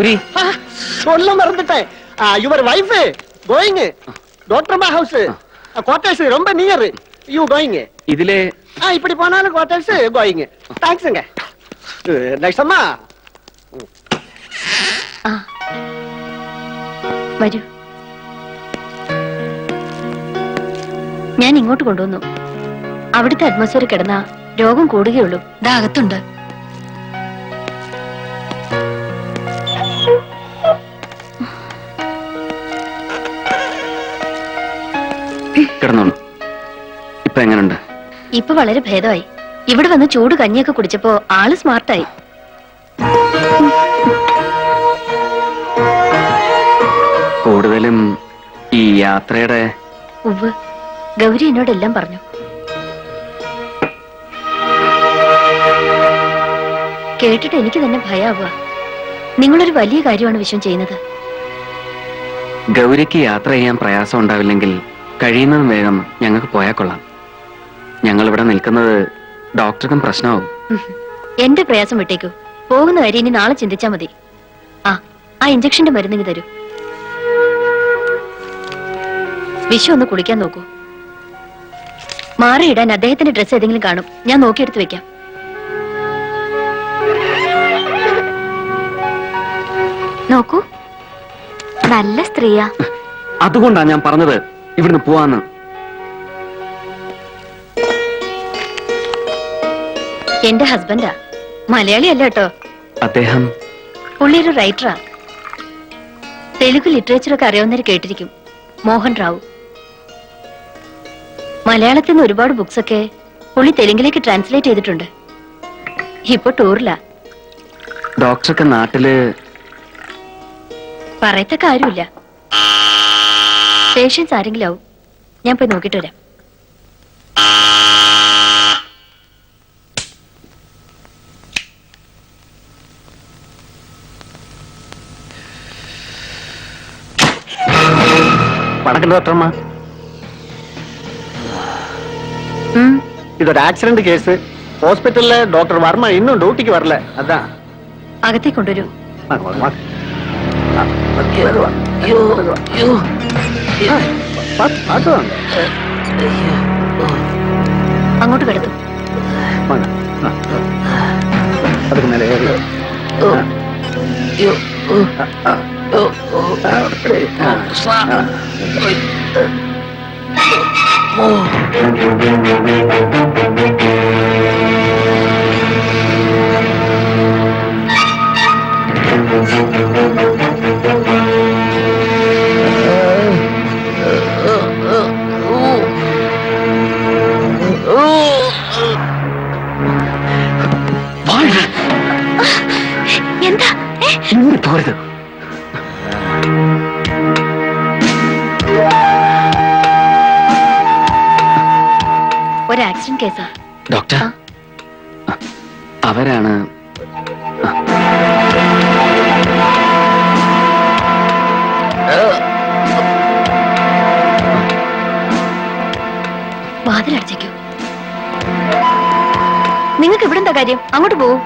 Speaker 4: ഗൗരി
Speaker 2: சொல்ல மறந்துட்டேன். Your wife going doctor house quarters ரொம்ப நியர் யூ கோயிங்.
Speaker 4: ഇതിലെ
Speaker 2: இப்படி போனாலும் குவார்டர்ஸ் கோயிங். தேங்க்ஸ்ங்க. நெக்ஸ்ட் அம்மா
Speaker 7: വരൂ. ഞാൻ ഇങ്ങോട്ട് കൊണ്ടുവന്നു. അവിടുത്തെ അറ്റ്മോസ്ഫിയർ കിടന്ന രോഗം കൂടുകയുള്ളൂ. ദാ അകത്തുണ്ട്.
Speaker 4: കിടന്നോളൂ. ഇപ്പൊ എങ്ങനുണ്ട്?
Speaker 7: ഇപ്പൊ വളരെ ഭേദമായി. ഇവിടെ വന്ന് ചൂട് കഞ്ഞിയൊക്കെ കുടിച്ചപ്പോ ആള് സ്മാർട്ടായി.
Speaker 4: കൂടുതലും ഈ യാത്രയുടെ
Speaker 7: ഉവ്വ്, ഗൗരി എന്നോടെല്ലാം പറഞ്ഞു. കേട്ടിട്ട് എനിക്ക് തന്നെ ഭയാവുക. നിങ്ങളൊരു വലിയ കാര്യമാണ് വിശ്വം ചെയ്യുന്നത്.
Speaker 4: ഗൗരിക്ക് യാത്ര ചെയ്യാൻ പ്രയാസം ഉണ്ടാവില്ലെങ്കിൽ കഴിയുന്നതും വേഗം ഞങ്ങൾക്ക് പോയാൽ കൊള്ളാം. ഞങ്ങൾ ഇവിടെ നിൽക്കുന്നത് ഡോക്ടർക്കും പ്രശ്നമാവും.
Speaker 7: എന്റെ പ്രയാസം വിട്ടേക്കൂ. പോകുന്ന കാര്യം ഇനി നാളെ ചിന്തിച്ചാ മതി. ആ ഇഞ്ചക്ഷന്റെ മരുന്നിങ്ങ് തരൂ. വിശ്വ ഒന്ന് കുളിക്കാൻ നോക്കൂ. മാറിയിടാൻ അദ്ദേഹത്തിന്റെ ഡ്രസ്സ് ഏതെങ്കിലും കാണും. ഞാൻ നോക്കിയെടുത്ത് വെക്കാം. നോക്കൂ, നല്ല സ്ത്രീയാ.
Speaker 4: അതുകൊണ്ടാ ഞാൻ പറഞ്ഞത് ഇവിടുന്ന് പോവാന്ന്.
Speaker 7: എന്റെ ഹസ്ബൻഡാ, മലയാളി അല്ല കേട്ടോ.
Speaker 4: അദ്ദേഹം
Speaker 7: പുള്ളി ഒരു റൈറ്ററാ. തെലുഗു ലിറ്ററേച്ചറൊക്കെ അറിയാവുന്നവർ കേട്ടിരിക്കും. മോഹൻ റാവു. മലയാളത്തിൽ നിന്ന് ഒരുപാട് ബുക്സ് ഒക്കെ പുള്ളി തെലുങ്കിലേക്ക് ട്രാൻസ്ലേറ്റ് ചെയ്തിട്ടുണ്ട്. ഇപ്പൊ ടൂറിലാ.
Speaker 4: ഡോക്ടർക്ക് നാട്ടില്
Speaker 7: പറയത്തക്ക ആരുമില്ല. പേഷ്യൻസ് ആരെങ്കിലും ആവും. ഞാൻ പോയി നോക്കിട്ട് വരാം.
Speaker 2: வணக்கம் டாக்டர் அம்மா. ഇതൊരു ആക്സിഡന്റ് കേസ്. ഹോസ്പിറ്റലിലെ ഡോക്ടർ വർമ്മ ഇന്നും ഡ്യൂട്ടിക്ക് വരല. അതാ
Speaker 7: അകത്തേക്ക് കൊണ്ടുവരൂ. അങ്ങോട്ട് കിടത്തു.
Speaker 2: அதுக்கு மேலே ஏறி
Speaker 7: എന്താ
Speaker 4: പോരുത്.
Speaker 7: ഒരു ആക്സിഡന്റ് കേസാ
Speaker 4: ഡോക്ടർ. അവരാണ്
Speaker 7: വാതിലടച്ചേക്കൂ. നിങ്ങൾക്ക് ഇവിടെ എന്താ കാര്യം? അങ്ങോട്ട് പോവൂ.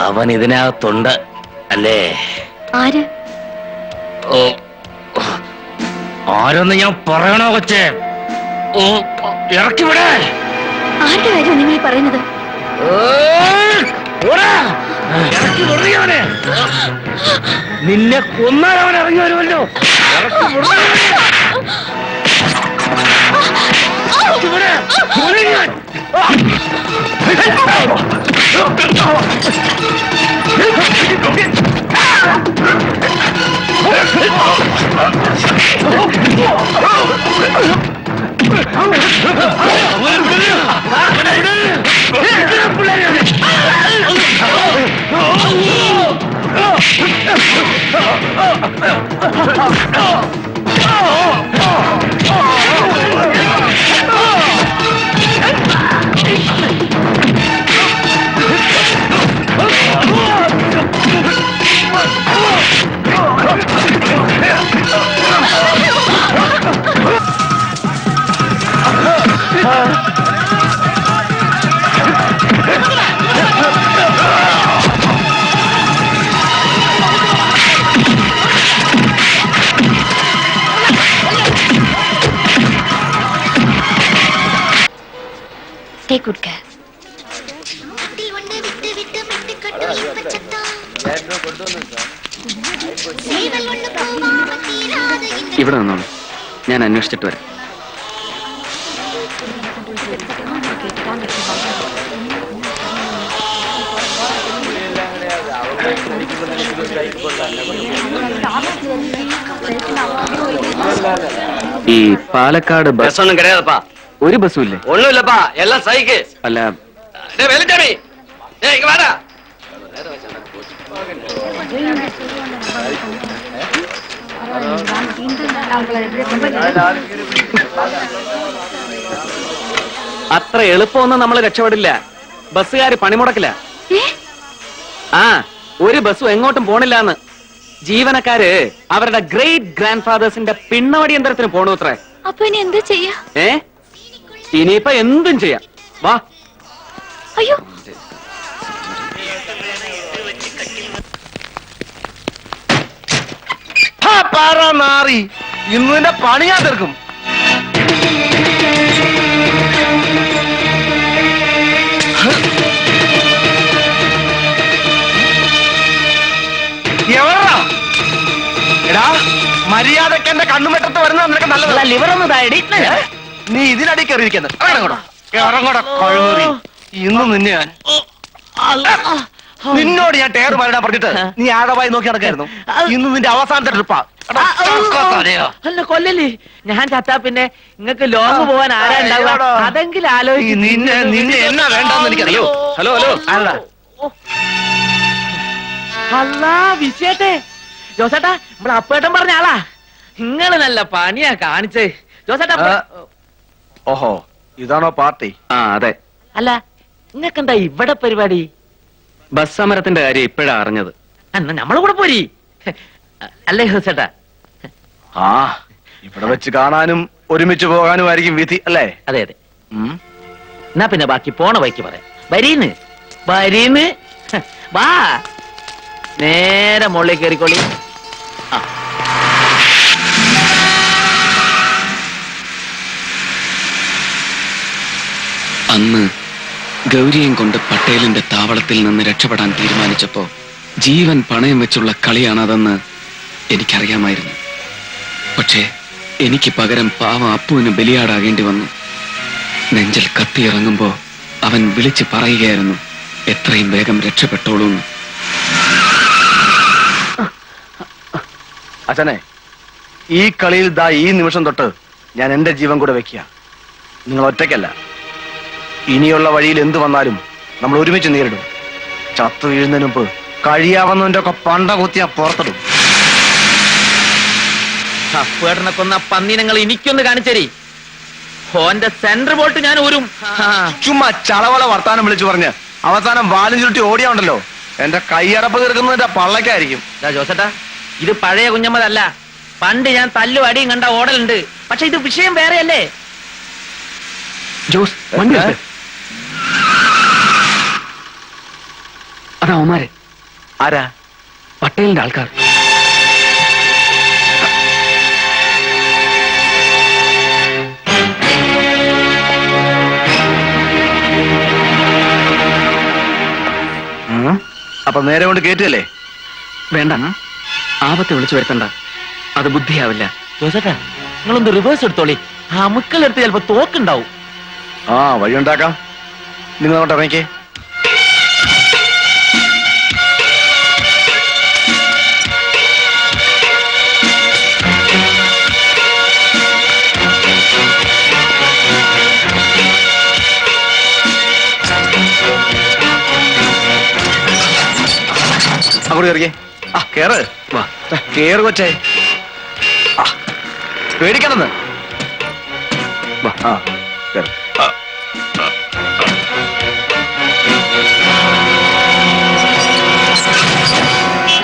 Speaker 3: അവൻ ഇതിനകത്തുണ്ട് അല്ലേ?
Speaker 7: ആര്?
Speaker 3: ഓ, ആരൊന്ന് ഞാൻ പറയണോ കൊച്ചേ? ഓ, ഇറക്കിവിടെ.
Speaker 7: ആരുടെ കാര്യം നിങ്ങൾ പറയുന്നത്?
Speaker 3: നിന്നെ കൊന്നാൽ അവൻ ഇറങ്ങി വരുമല്ലോ. പിള്ളേരെ
Speaker 8: Take good care.
Speaker 4: ഇവിടെ നിന്നോളൂ, ഞാൻ അന്വേഷിച്ചിട്ട് വരാം. ഈ പാലക്കാട് ബസ്
Speaker 3: ബസ്സൊന്നും കിടയാതപ്പാ.
Speaker 4: ഒരു ബസ്സും ഇല്ലേ?
Speaker 3: ഒന്നുമില്ലപ്പാ, എല്ലാം സൈക്ക്.
Speaker 4: അല്ല,
Speaker 3: വേലച്ചാമി ഇങ്ങ് വാടാ.
Speaker 4: അത്ര എളുപ്പമൊന്നും നമ്മൾ രക്ഷപ്പെടില്ല. ബസ്സുകാര് പണിമുടക്കില്ല. ആ, ഒരു ബസ്സും എങ്ങോട്ടും പോണില്ലാന്ന്. ജീവനക്കാര് അവരുടെ ഗ്രേറ്റ് ഗ്രാൻഡ് ഫാദേഴ്സിന്റെ പിണ്ണവടി യന്ത്രത്തിന് പോണു അത്രേ.
Speaker 7: അപ്പൊ ഇനി എന്താ ചെയ്യാ?
Speaker 4: ഇനിയിപ്പൊ എന്തും ചെയ്യാം. വാ.
Speaker 7: അയ്യോ,
Speaker 10: നാറി, ഇന്ന് നിന്റെ പണി ഞാൻ തീർക്കും. എവിടാ എടാ, മര്യാദക്ക് എന്റെ കണ്ണുമെട്ടത്ത് വരുന്നത് നിനക്ക് നല്ലതല്ല.
Speaker 2: ലിവർ ഒന്ന് താഴെ.
Speaker 10: നീ ഇതിനടി കയറിയിരിക്കുന്നത്. ഇറങ്ങോടാ കഴിവേറി. ഇന്ന് നിന്നെ ഞാൻ നിന്നോട് ഞാൻ ടയർ മാറിടാൻ പറഞ്ഞിട്ട് നീ ആകമായി നോക്കി നടക്കായിരുന്നു. ഇന്ന് നിന്റെ അവസാനത്തെ ട്രിപ്പാ.
Speaker 2: അല്ല കൊല്ലല്ലേ, ഞാൻ ചത്താ പിന്നെ നിങ്ങക്ക് ലോങ് പോവാൻ ആരാ ഉണ്ടാവുക? അതെങ്കിലും ആലോചിക്കും.
Speaker 10: നിന്നെ എന്നാ വേണ്ടെന്ന് എനിക്കറിയോ.
Speaker 3: Hello hello.
Speaker 10: അല്ല
Speaker 2: അല്ലാ വിശേഷേ, ജോസേട്ടാ നമ്മളെ അപ്പേട്ടൻ പറഞ്ഞ ആളാ. നിങ്ങള് നല്ല പണിയാ കാണിച്ചേ ജോസേട്ടാ.
Speaker 10: ഓഹോ, ഇതാണോ പാർട്ടി?
Speaker 4: ആ അതെ.
Speaker 2: അല്ല നിങ്ങക്കെന്താ ഇവിടെ പരിപാടി?
Speaker 4: ബസ് സമരത്തിന്റെ കാര്യം ഇപ്പോഴാ അറിഞ്ഞത്.
Speaker 2: എന്നാ നമ്മളെ കൂടെ പോരി. അല്ലേ ജോസേട്ടാ?
Speaker 10: ആ, ഇവിടെ വെച്ച് കാണാനും ഒരുമിച്ച് പോകാനും ആയിരിക്കും വിധി അല്ലേ?
Speaker 2: അതെ അതെ. എന്നാ പിന്നെ ബാക്കി പോണ വഴിക്ക് പറയാം. വരീന്ന് വരീന്ന് വാ, നേരെ മുകളിലേക്ക് കയറിക്കോളി.
Speaker 4: അന്ന് ഗൗരിയും കൊണ്ട് പട്ടേലിന്റെ താവളത്തിൽ നിന്ന് രക്ഷപ്പെടാൻ തീരുമാനിച്ചപ്പോ ജീവൻ പണയം വെച്ചുള്ള കളിയാണതെന്ന് എനിക്കറിയാമായിരുന്നു. പക്ഷേ എനിക്ക് പകരം പാവം അപ്പുവിന് ബലിയാടാകേണ്ടി വന്നു. നെഞ്ചിൽ കത്തിയിറങ്ങുമ്പോ അവൻ വിളിച്ചു പറയുകയായിരുന്നു, എത്രയും വേഗം രക്ഷപ്പെട്ടോളൂ.
Speaker 10: അച്ഛനെ, ഈ കളിയിൽ ദാ ഈ നിമിഷം തൊട്ട് ഞാൻ എന്റെ ജീവൻ കൂടെ വെക്കുക. നിങ്ങൾ ഒറ്റയ്ക്കല്ല. ഇനിയുള്ള വഴിയിൽ എന്തു വന്നാലും നമ്മൾ ഒരുമിച്ച് നേരിടും. ചത്തു വീഴുന്നതിന് മുമ്പ് കഴിയാവുന്നതിന്റെ ഒക്കെ പണ്ട കുത്തിയാ പുറത്തിടും.
Speaker 2: അപ്പേട്ടനെ കൊന്ന പന്നിനങ്ങൾ എനിക്കൊന്ന് കാണിച്ചേരി. ഓന്റെ സെന്റർ ബോൾട്ട് ഞാൻ ഊരും.
Speaker 10: ചുമ്മാ ചളവള വർത്താനം വിളിച്ചു പറഞ്ഞ് അവസാനം വാലും ചുരുട്ടി ഓടിയാണ്ടല്ലോ, എന്റെ കൈയടപ്പ് തീർക്കുന്നതിന്റെ പള്ളക്കായിരിക്കും.
Speaker 2: ജോസേട്ടാ, ഇത് പഴയ കുഞ്ഞമ്മതല്ല. പണ്ട് ഞാൻ തല്ലും അടിയും കണ്ട ഓടലുണ്ട്. പക്ഷെ ഇത് വിഷയം വേറെയല്ലേ?
Speaker 4: ജോസ്, വണ്ടി നിർത്ത്. അതാ അവന്മാര്.
Speaker 10: ആരാ?
Speaker 4: പട്ടേലിന്റെ ആൾക്കാർ.
Speaker 10: അപ്പൊ നേരെ കൊണ്ട് കേറ്റല്ലേ?
Speaker 4: വേണ്ട, ആപത്തെ വിളിച്ചു വരുത്തണ്ട. അത് ബുദ്ധിയാവില്ല.
Speaker 2: ജോസേട്ടാ, നിങ്ങളൊന്ന് റിവേഴ്സ് എടുത്തോളി. ആ അമുക്കളെടുത്ത് ചിലപ്പോ തോക്കുണ്ടാവും.
Speaker 10: ആ, വഴിയുണ്ടാക്കാം. നിങ്ങൾ അങ്ങോട്ട് ഇറങ്ങിക്കേ. അങ്ങോട്ട് കയറിക്കേ. കേറ് വാ കേറ് കൊച്ചേ. പേടിക്കണമെന്ന് വാ. കേറ്.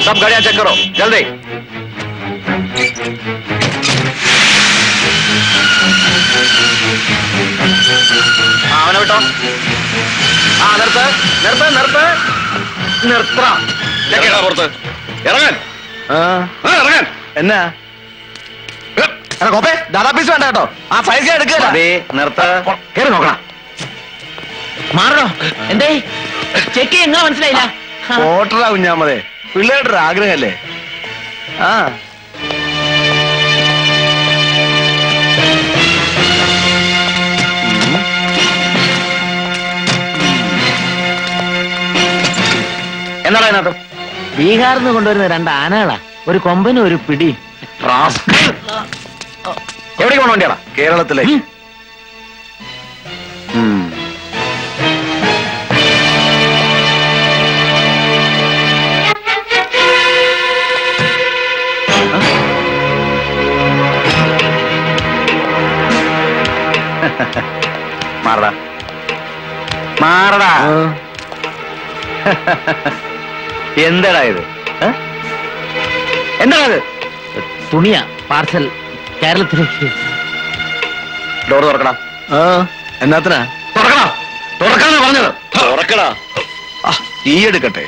Speaker 10: सब गाड़ियां चेक करो जल्दी. അവനെ വിട്ടോ. നിർത്ത് നിർത്ത് നിർത്ത് നിർത്ത പുറത്ത് ഇറങ്ങാൻ ഇറങ്ങാൻ. എന്നാ കോപ്പേ ദാദാ പീസ് വേണ്ട കേട്ടോ. ആ പൈസ എടുക്കുക. നിർത്ത് കേറി നോക്കണം.
Speaker 2: മാറണോ? എന്തേ ചെക്ക് എങ്ങനെ മനസ്സിലായില്ല?
Speaker 10: ഓട്ടറാ കുഞ്ഞാമതേ, പിള്ളേരുടെ ആഗ്രഹമല്ലേ. ആ
Speaker 2: എന്താണ് അതിനകത്ത്? ബീഹാറിൽ നിന്ന് കൊണ്ടുവരുന്ന 2 ആനകളാ, ഒരു കൊമ്പനും ഒരു പിടി.
Speaker 10: എവിടേക്ക് പോണ വണ്ടിയാടാ? കേരളത്തിലേക്ക്. മാറടാ മാറടാ. എന്താടാ ഇത്? എന്താടാ ഇത്?
Speaker 2: തുണിയാ, പാർസൽ കേരളത്തിലേക്ക്.
Speaker 10: ഡോർ തുറക്കടാ. എന്നാത്തിനാ തുറക്കടാ? തുറക്കാന്നാ പറഞ്ഞത്. തുറക്കടാ. ഈ എടുക്കട്ടെ.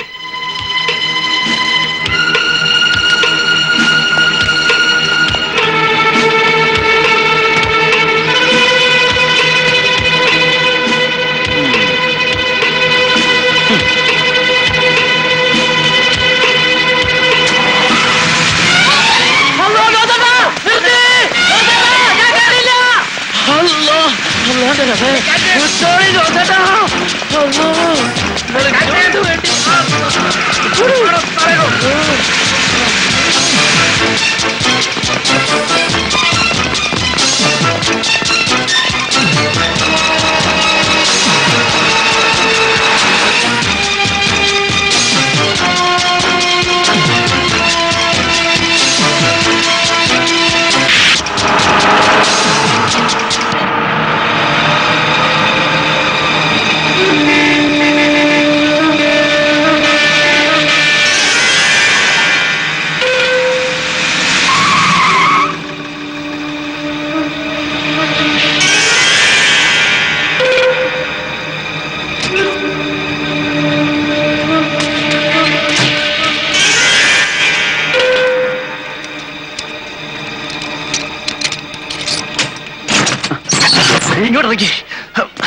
Speaker 10: ഇങ്ങോട്ട് ഇറങ്ങി.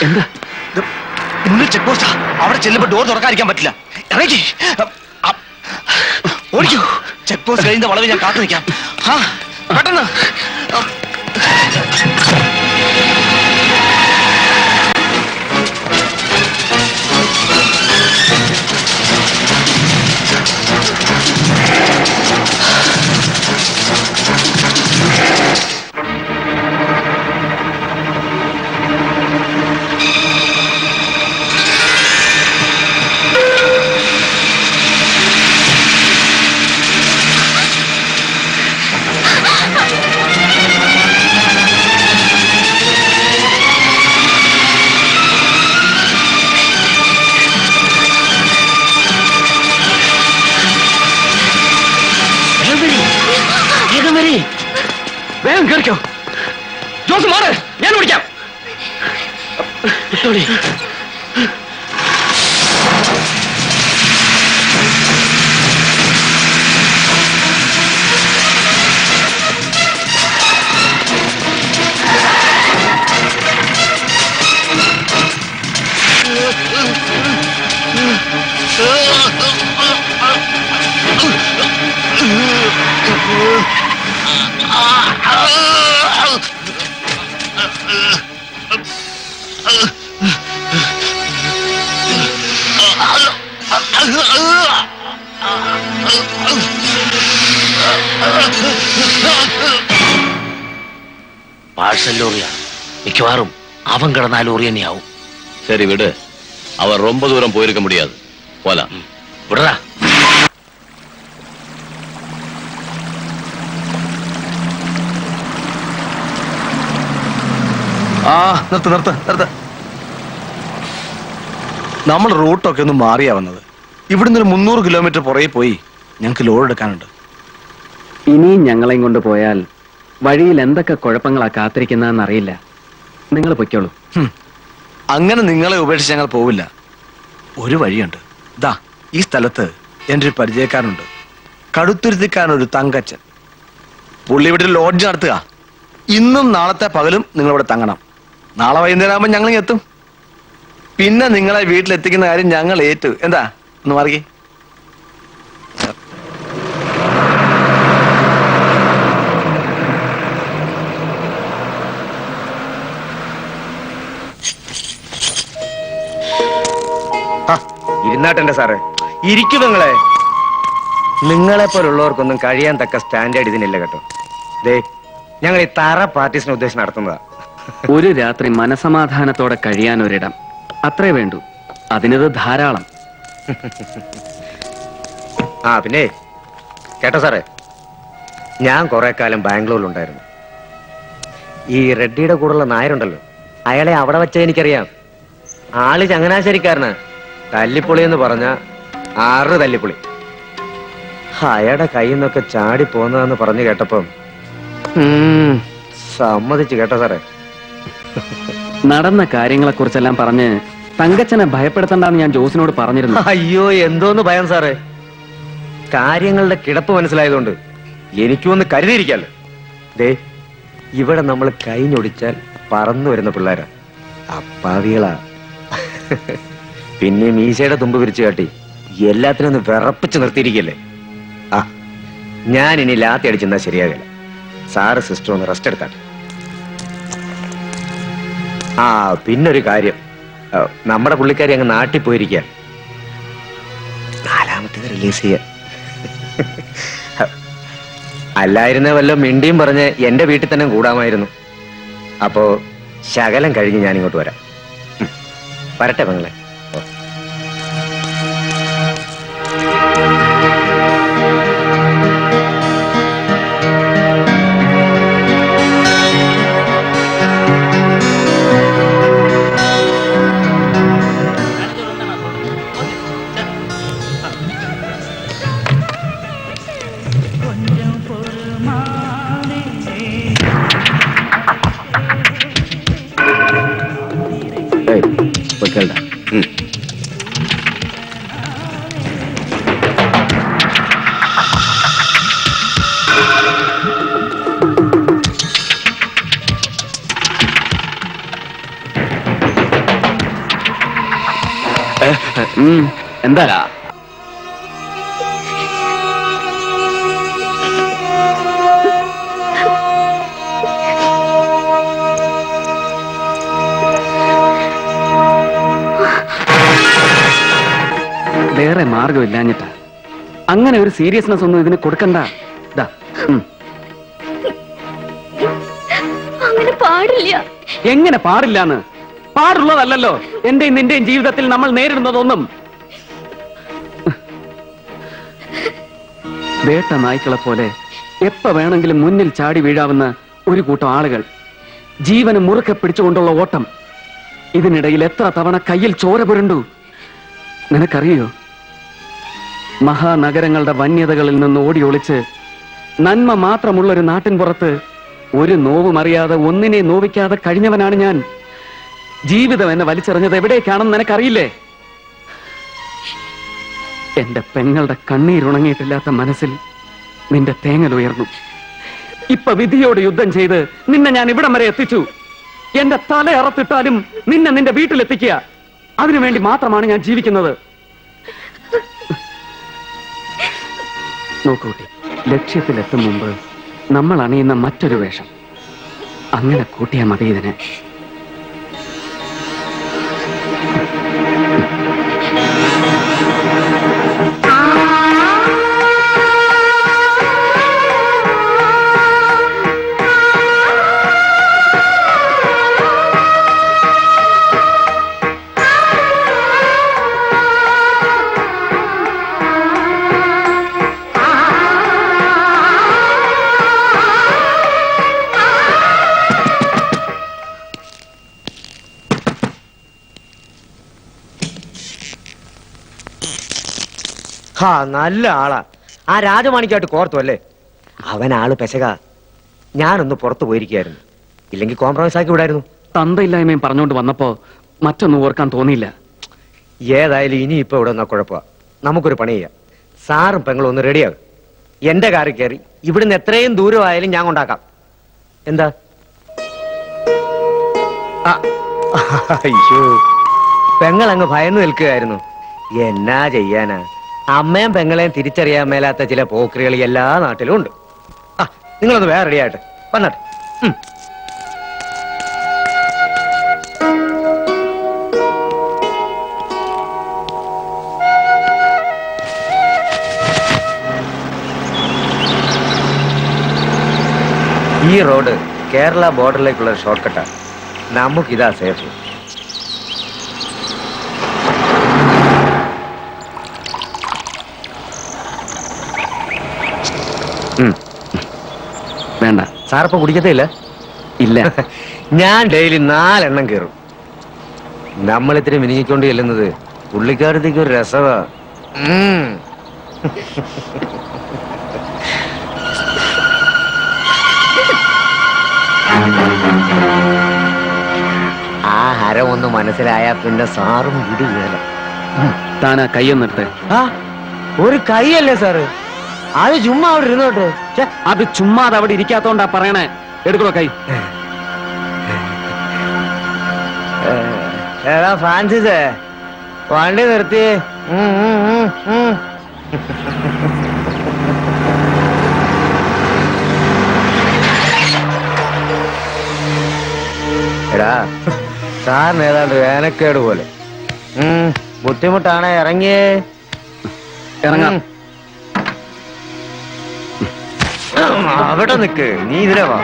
Speaker 10: എന്താ? മുന്നിൽ ചെക്ക് പോസ്റ്റാ. അവിടെ ചെല്ലുമ്പോ ഡോർ തുറക്കാതിരിക്കാൻ പറ്റില്ല. ഇറങ്ങി ഓടിക്കൂ. ചെക്ക് പോസ്റ്റ് കഴിഞ്ഞ വളവ് ഞാൻ കാത്തു നിൽക്കാം. പെട്ടെന്ന്. വേഗം കേറിക്കോ. ജോസ് മാറ്, ഞാൻ ഓടിക്കാം.
Speaker 2: പാഴ്സൽ ലോറിയാണ്, മിക്കവാറും അവൻ കിടന്ന ലോറി തന്നെയാവും.
Speaker 3: சரி விடு, அவர் ரொம்ப தூரம் போயிருக்க முடியாது. போலாம்.
Speaker 2: விடுறா.
Speaker 10: ആ നിർത്ത് നിർത്ത് നിർത്ത്. നമ്മൾ റൂട്ടൊക്കെ ഒന്ന് മാറിയാ വന്നത്. ഇവിടുന്ന് ഒരു 300 കിലോമീറ്റർ പുറകെ പോയി ഞങ്ങൾക്ക് ലോഡ് എടുക്കാനുണ്ട്.
Speaker 4: ഇനിയും ഞങ്ങളെയും കൊണ്ട് പോയാൽ വഴിയിൽ എന്തൊക്കെ കുഴപ്പങ്ങളാ കാത്തിരിക്കുന്നതെന്ന് അറിയില്ല. നിങ്ങൾ പൊയ്ക്കോളൂ.
Speaker 10: അങ്ങനെ നിങ്ങളെ ഉപേക്ഷിച്ച് ഞങ്ങൾ പോവില്ല. ഒരു വഴിയുണ്ട്. ദാ ഈ സ്ഥലത്ത് എൻ്റെ ഒരു പരിചയക്കാരനുണ്ട്, കടുത്തുരുത്തിക്കാരനൊരു തങ്കച്ചൻ. പുള്ളി ഇവിടെ ഒരു ലോഡ്ജ് നടത്തുക. ഇന്നും നാളത്തെ പകലും നിങ്ങളിവിടെ തങ്ങണം. നാളെ വൈകുന്നേരം ആകുമ്പോൾ ഞങ്ങൾ എത്തും. പിന്നെ നിങ്ങളെ വീട്ടിലെത്തിക്കുന്ന കാര്യം ഞങ്ങൾ ഏറ്റു. എന്താ ഒന്ന് മാറിക്കേ.
Speaker 12: ഇരുന്നാട്ടെന്റെ സാറേ, ഇരിക്കും. നിങ്ങളെ പോലുള്ളവർക്കൊന്നും കഴിയാൻ തക്ക സ്റ്റാൻഡേർഡ് ഇതിനില്ല കേട്ടോ. ദേ, ഞങ്ങൾ ഈ തറ പാർട്ടീസിനെ ഉദ്ദേശം നടത്തുന്നതാ.
Speaker 4: ഒരു രാത്രി മനസമാധാനത്തോടെ കഴിയാൻ ഒരിടം, അത്രേ വേണ്ടൂ. അതിനത് ധാരാളം.
Speaker 12: ആ പിന്നെ കേട്ടോ സാറേ, ഞാൻ കുറെ കാലം ബാംഗ്ലൂരിലുണ്ടായിരുന്നു. ഈ റെഡ്ഡിയുടെ കൂടെയുള്ള നായരുണ്ടല്ലോ, അയാളെ അവിടെ വെച്ച എനിക്കറിയാം. ആള് ചങ്ങനാശ്ശേരിക്കാരന്. തല്ലിപ്പൊളി എന്ന് പറഞ്ഞ 6 തല്ലിപ്പൊളി. അയാളുടെ കയ്യിൽ നിന്നൊക്കെ ചാടി പോന്നതെന്ന് പറഞ്ഞു കേട്ടപ്പം സമ്മതിച്ചു കേട്ടോ സാറേ.
Speaker 4: നടന്ന കാര്യങ്ങളെ കുറിച്ചെല്ലാം പറഞ്ഞ് തങ്കച്ചനെ ഭയപ്പെടുത്തണ്ടെന്ന് ഞാൻ ജോസിനോട് പറഞ്ഞിരുന്നു.
Speaker 12: അയ്യോ, എന്തോന്ന് ഭയം സാറേ. കാര്യങ്ങളുടെ കിടപ്പ് മനസ്സിലായതുകൊണ്ട് എനിക്കൊന്ന് കരുതിയിരിക്കാലോ. ദേ, ഇവിടെ നമ്മൾ കൈഞ്ഞൊടിച്ചാൽ പറന്നു വരുന്ന പിള്ളേരാ, അപ്പാവികളാ. പിന്നെ മീശയുടെ തുമ്പ് പിരിച്ചു കാട്ടി എല്ലാത്തിനും ഒന്ന് വിറപ്പിച്ച് നിർത്തിയിരിക്കല്ലേ. ആ, ഞാൻ ഇനി ലാത്തി അടിച്ചെന്നാ ശരിയാകില്ല. സാറ് സിസ്റ്റർ ഒന്ന് റെസ്റ്റ് എടുത്താട്ടെ. ആ പിന്നൊരു കാര്യം, നമ്മുടെ പുള്ളിക്കാരി അങ്ങ് നാട്ടിൽ പോയിരിക്കുക. 4ാമത്തേത് റിലീസ് ചെയ്യാൻ. അല്ലായിരുന്ന വല്ല മിണ്ടിയും പറഞ്ഞ് എന്റെ വീട്ടിൽ തന്നെ കൂടാമായിരുന്നു. അപ്പോ ശകലം കഴിഞ്ഞ് ഞാൻ ഇങ്ങോട്ട് വരാം. വരട്ടെ പെങ്ങളെ.
Speaker 4: എന്താ വേറെ മാർഗമില്ലാഞ്ഞിട്ടാ. അങ്ങനെ ഒരു സീരിയസ്നെസ് ഒന്നും ഇതിന് കൊടുക്കണ്ട.
Speaker 7: അങ്ങനെ പാടില്ല.
Speaker 4: എങ്ങനെ പാടില്ലാന്ന്? പാടുള്ളതല്ലോ എന്റെയും നിന്റെയും ജീവിതത്തിൽ നമ്മൾ നേരിടുന്നതൊന്നും. വേട്ട നായ്ക്കളെ പോലെ എപ്പ വേണമെങ്കിലും മുന്നിൽ ചാടി വീഴാവുന്ന ഒരു കൂട്ടം ആളുകൾ, ജീവന് മുറുക്കെ പിടിച്ചുകൊണ്ടുള്ള ഓട്ടം. ഇതിനിടയിൽ എത്ര തവണ കയ്യിൽ ചോര പുരണ്ടു നിനക്കറിയോ? മഹാനഗരങ്ങളുടെ വന്യതകളിൽ നിന്ന് ഓടി ഒളിച്ച് നന്മ മാത്രമുള്ളൊരു നാട്ടിൻ പുറത്ത് ഒരു നോവും അറിയാതെ ഒന്നിനെ നോവിക്കാതെ കഴിഞ്ഞവനാണ് ഞാൻ. ജീവിതം എന്നെ വലിച്ചെറിഞ്ഞത് എവിടേക്കാണെന്ന് നിനക്കറിയില്ലേ? എന്റെ പെങ്ങളുടെ കണ്ണീരുണങ്ങിയിട്ടില്ലാത്ത മനസ്സിൽ നിന്റെ തേങ്ങൽ ഉയർന്നു. ഇപ്പൊ വിധിയോട് യുദ്ധം ചെയ്ത് നിന്നെ ഞാൻ ഇവിടം വരെ എത്തിച്ചു. എന്റെ തല അറത്തിട്ടാലും നിന്നെ നിന്റെ വീട്ടിലെത്തിക്കുക. അതിനുവേണ്ടി മാത്രമാണ് ഞാൻ ജീവിക്കുന്നത്. നോക്കൂട്ടി, ലക്ഷ്യത്തിലെത്തും മുമ്പ് നമ്മൾ അണിയുന്ന മറ്റൊരു വേഷം, അങ്ങനെ കൂട്ടിയാൽ മതി ഇതിന്.
Speaker 12: ഹാ നല്ല ആളാ. ആ രാജമാണിക്കായിട്ട് കോർത്തു അല്ലേ? അവൻ ആള് പെശക. ഞാനൊന്ന് പുറത്തു പോയിരിക്കായിരുന്നു, ഇല്ലെങ്കിൽ കോംപ്രമൈസ് ആക്കി വിടായിരുന്നു.
Speaker 4: തന്തയില്ലായ്മയും പറഞ്ഞുകൊണ്ട് വന്നപ്പോ മറ്റൊന്നും ഓർക്കാൻ തോന്നിയില്ല.
Speaker 12: ഏതായാലും ഇനി ഇപ്പൊ ഇവിടെ നിന്നാ കുഴപ്പമാ. നമുക്കൊരു പണി ചെയ്യാം. സാറും പെങ്ങളും ഒന്ന് റെഡിയാകും. എന്റെ കാറിൽ കയറി ഇവിടുന്ന് എത്രയും ദൂരമായാലും ഞാൻ കൊണ്ടാക്കാം. എന്താ? അയ്യോ, പെങ്ങളങ്ങ് ഭയന്നു നിൽക്കുകയായിരുന്നു. എന്നാ ചെയ്യാനാ, അമ്മയും പെങ്ങളെയും തിരിച്ചറിയാൻ മേലാത്ത ചില പോക്രികൾ എല്ലാ നാട്ടിലും ഉണ്ട്. ആ, നിങ്ങളൊന്ന് വേറെ റെഡിയായിട്ട് വന്നാട്ടെ. ഈ റോഡ് കേരള ബോർഡറിലേക്കുള്ള ഷോർട്ട് കട്ടാണ്. നമുക്കിതാ സേഫ്.
Speaker 4: വേണ്ട.
Speaker 12: സാറിപ്പോ കുടിക്കത്തേ ഇല്ല?
Speaker 4: ഇല്ല.
Speaker 12: ഞാൻ ഡെയിലി 4 എണ്ണം കയറും. നമ്മളിത്തിരി മിനിങ്ങിക്കൊണ്ട് ചെല്ലുന്നത് പുള്ളിക്കാരത്തേക്ക് ഒരു രസമാ. ആ ഹരം ഒന്ന് മനസ്സിലായാ പിന്നെ സാറും വിടുകയല്ല.
Speaker 4: താനാ കൈയൊന്നെടുത്ത്.
Speaker 12: ആ, ഒരു കൈയല്ലേ സാറ്, അത് ചുമ്മാ അവിടെ ഇരുന്നോട്ടെ.
Speaker 4: അത് ചുമ്മാ അത് അവിടെ ഇരിക്കാത്തോണ്ടാ പറയണേ. എടുക്കണോ കൈ?
Speaker 12: എടാ ഫ്രാൻസിസ്, വണ്ടി നിർത്തി. എടാ, സാറിന് ഏതാണ്ട് വേനക്കേട് പോലെ. ബുദ്ധിമുട്ടാണേ, ഇറങ്ങിയേ.
Speaker 4: ഇറങ്ങാം.
Speaker 12: അവിടെ നിക്ക്, നീ ഇതിലെ വാ.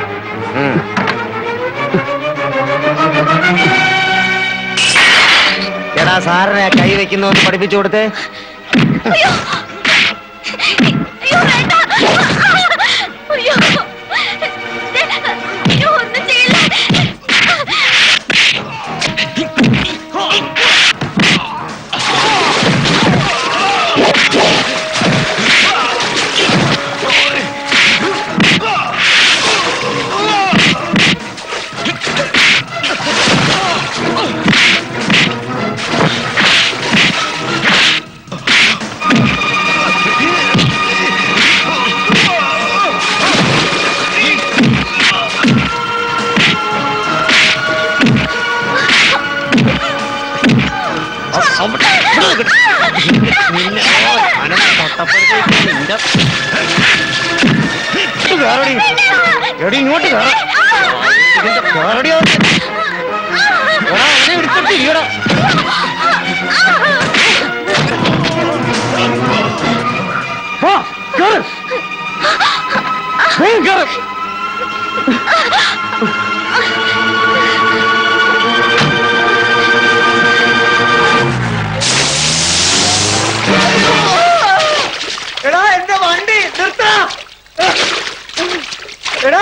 Speaker 12: എടാ, സാറിനെ കൈ വെക്കുന്ന ഒന്ന് പഠിപ്പിച്ചു കൊടുത്തേ. ഇങ്ങോട്ട് എടാ, എന്റെ വണ്ടി നിർത്താ. എടാ,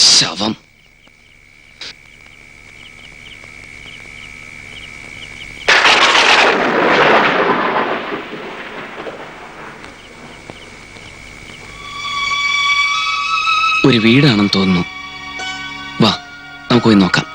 Speaker 4: ശവം. ഒരു വീടാണെന്ന് തോന്നുന്നു. വാ, നമുക്ക് പോയി നോക്കാം.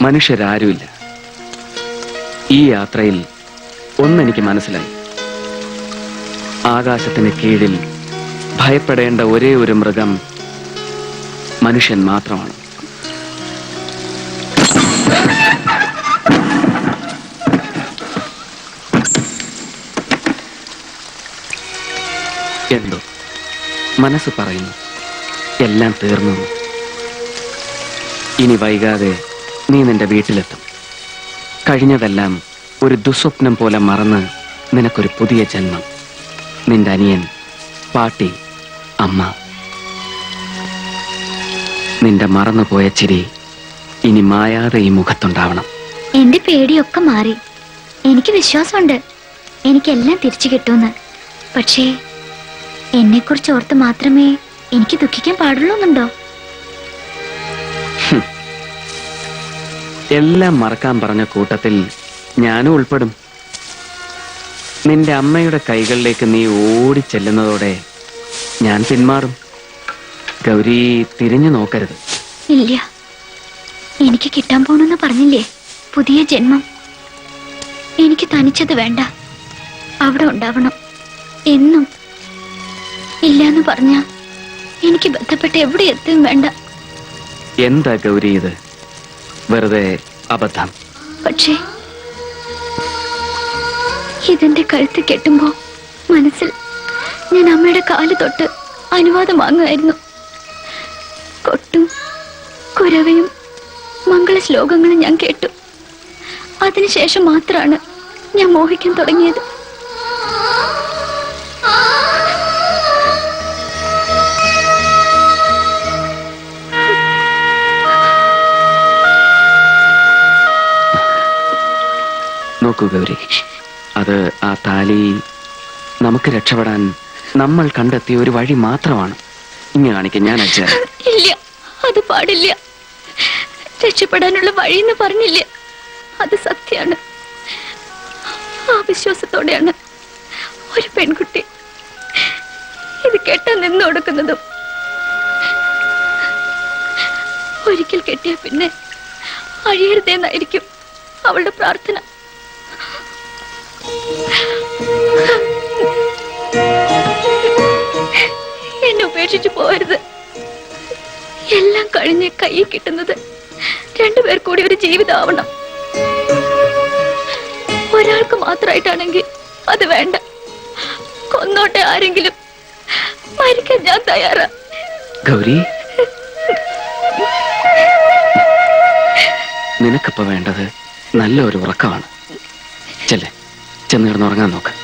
Speaker 4: മനുഷ്യരാരുമില്ല. ഈ യാത്രയിൽ ഒന്നെനിക്ക് മനസ്സിലായി. ആകാശത്തിന് കീഴിൽ ഭയപ്പെടേണ്ട ഒരേ ഒരു മൃഗം മനുഷ്യൻ മാത്രമാണ്. എന്തോ മനസ്സ് പറയുന്നു എല്ലാം തീർന്നു. ഇനി വൈകാതെ നീ നിന്റെ വീട്ടിലെത്തും. കഴിഞ്ഞതെല്ലാം ഒരു ദുസ്വപ്നം പോലെ മറന്ന് നിനക്കൊരു പുതിയ ജന്മം. നിന്റെ അനിയൻ, പാട്ടി, അമ്മ. നിന്റെ മറന്നുപോയ ചിരി ഇനി മായാതെ ഈ മുഖത്തുണ്ടാവണം.
Speaker 7: എന്റെ പേടിയൊക്കെ മാറി. എനിക്ക് വിശ്വാസമുണ്ട് എനിക്കെല്ലാം തിരിച്ചു കിട്ടുമെന്ന്. പക്ഷേ എന്നെക്കുറിച്ച് ഓർത്ത് മാത്രമേ എനിക്ക് ദുഃഖിക്കാൻ പാടുള്ളൂന്നുണ്ടോ?
Speaker 4: എല്ലാം മറക്കാൻ പറഞ്ഞ കൂട്ടത്തിൽ ഞാനും ഉൾപ്പെടും. നിന്റെ അമ്മയുടെ കൈകളിലേക്ക് നീ ഓടിച്ചെല്ലുന്നതോടെ ഞാൻ പിന്മാറും. ഗൗരി, തിരിഞ്ഞു നോക്കരുത്.
Speaker 7: ഇല്ല, എനിക്ക് കിട്ടാൻ പോണെന്ന് പറഞ്ഞില്ലേ പുതിയ ജന്മം. എനിക്ക് തനിച്ചത് വേണ്ട, അവിടെ ഉണ്ടാവണം എന്നും. ഇല്ലാന്ന് പറഞ്ഞ എനിക്ക് ബന്ധപ്പെട്ട് എവിടെ എത്തും വേണ്ട.
Speaker 4: എന്താ ഗൗരി ഇത്? വെറുതെ അബദ്ധം.
Speaker 7: പക്ഷേ ഇതെന്റെ കഴുത്ത് കെട്ടുമ്പോ മനസ്സിൽ ഞാൻ അമ്മയുടെ കാല് തൊട്ട് അനുവാദം വാങ്ങുമായിരുന്നു. കൊട്ടും കുരവയും മംഗള ശ്ലോകങ്ങളും ഞാൻ കേട്ടു. അതിനുശേഷം മാത്രമാണ് ഞാൻ മോഹിക്കാൻ തുടങ്ങിയത്.
Speaker 4: നോക്കൂ ഗൗരി, അത് ആ താലി നമുക്ക് രക്ഷപ്പെടാൻ നമ്മൾ കണ്ടെത്തിയ ഒരു വഴി മാത്രമാണ്. ഇങ്ങനെ കാണിക്കാൻ ഞാൻ അയച്ചാൽ.
Speaker 7: ഇല്ല, അത് പാടില്ല. രക്ഷപ്പെടാനുള്ള വഴിയെന്ന് പറഞ്ഞില്ല, അത് സത്യമാണ്. ആ വിശ്വാസത്തോടെയാണ് ഒരു പെൺകുട്ടി ഇത് കെട്ടാൻ നിന്ന് കൊടുക്കുന്നതും. ഒരിക്കൽ കെട്ടിയ പിന്നെ അഴിയരുതെന്നായിരിക്കും അവളുടെ പ്രാർത്ഥന. എന്നെ ഉപേക്ഷിച്ചു പോകരുത്. എല്ലാം കഴിഞ്ഞ് കയ്യിൽ കിട്ടുന്നത് രണ്ടുപേർ കൂടി ഒരു ജീവിതമാവണം. ഒരാൾക്ക് മാത്രമായിട്ടാണെങ്കിൽ അത് വേണ്ട. കൊന്നോട്ടെ ആരെങ്കിലും, മരിക്കാൻ ഞാൻ തയ്യാറാ.
Speaker 4: ഗൗരി, നിനക്കിപ്പോ വേണ്ടത് നല്ലൊരു ഉറക്കമാണ്. ചെല്ലേ, ചെന്ന് കിടന്നുറങ്ങാൻ നോക്ക്.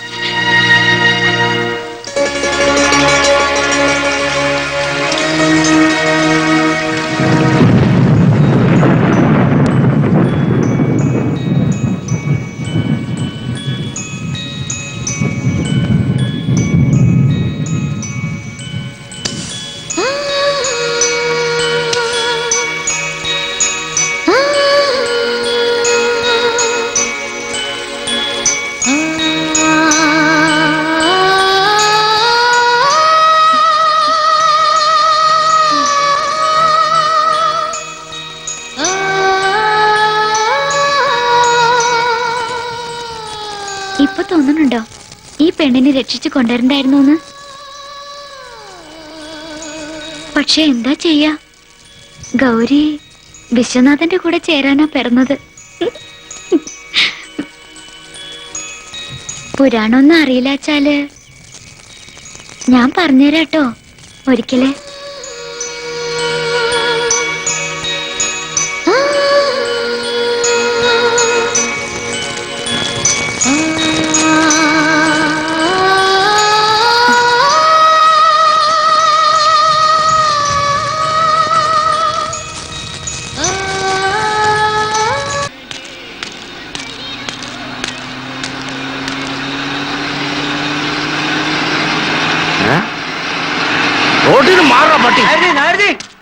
Speaker 7: ഇപ്പൊ തോന്നുന്നുണ്ടോ ഈ പെണ്ണിനെ രക്ഷിച്ചു കൊണ്ടുവരണ്ടായിരുന്നു എന്ന്? പക്ഷെ എന്താ ചെയ്യാ, ഗൗരി വിശ്വനാഥന്റെ കൂടെ ചേരാനാ പിറന്നത്. പുരാണൊന്നും അറിയില്ലാച്ചാല് ഞാൻ പറഞ്ഞുതരാട്ടോ ഒരിക്കലേ.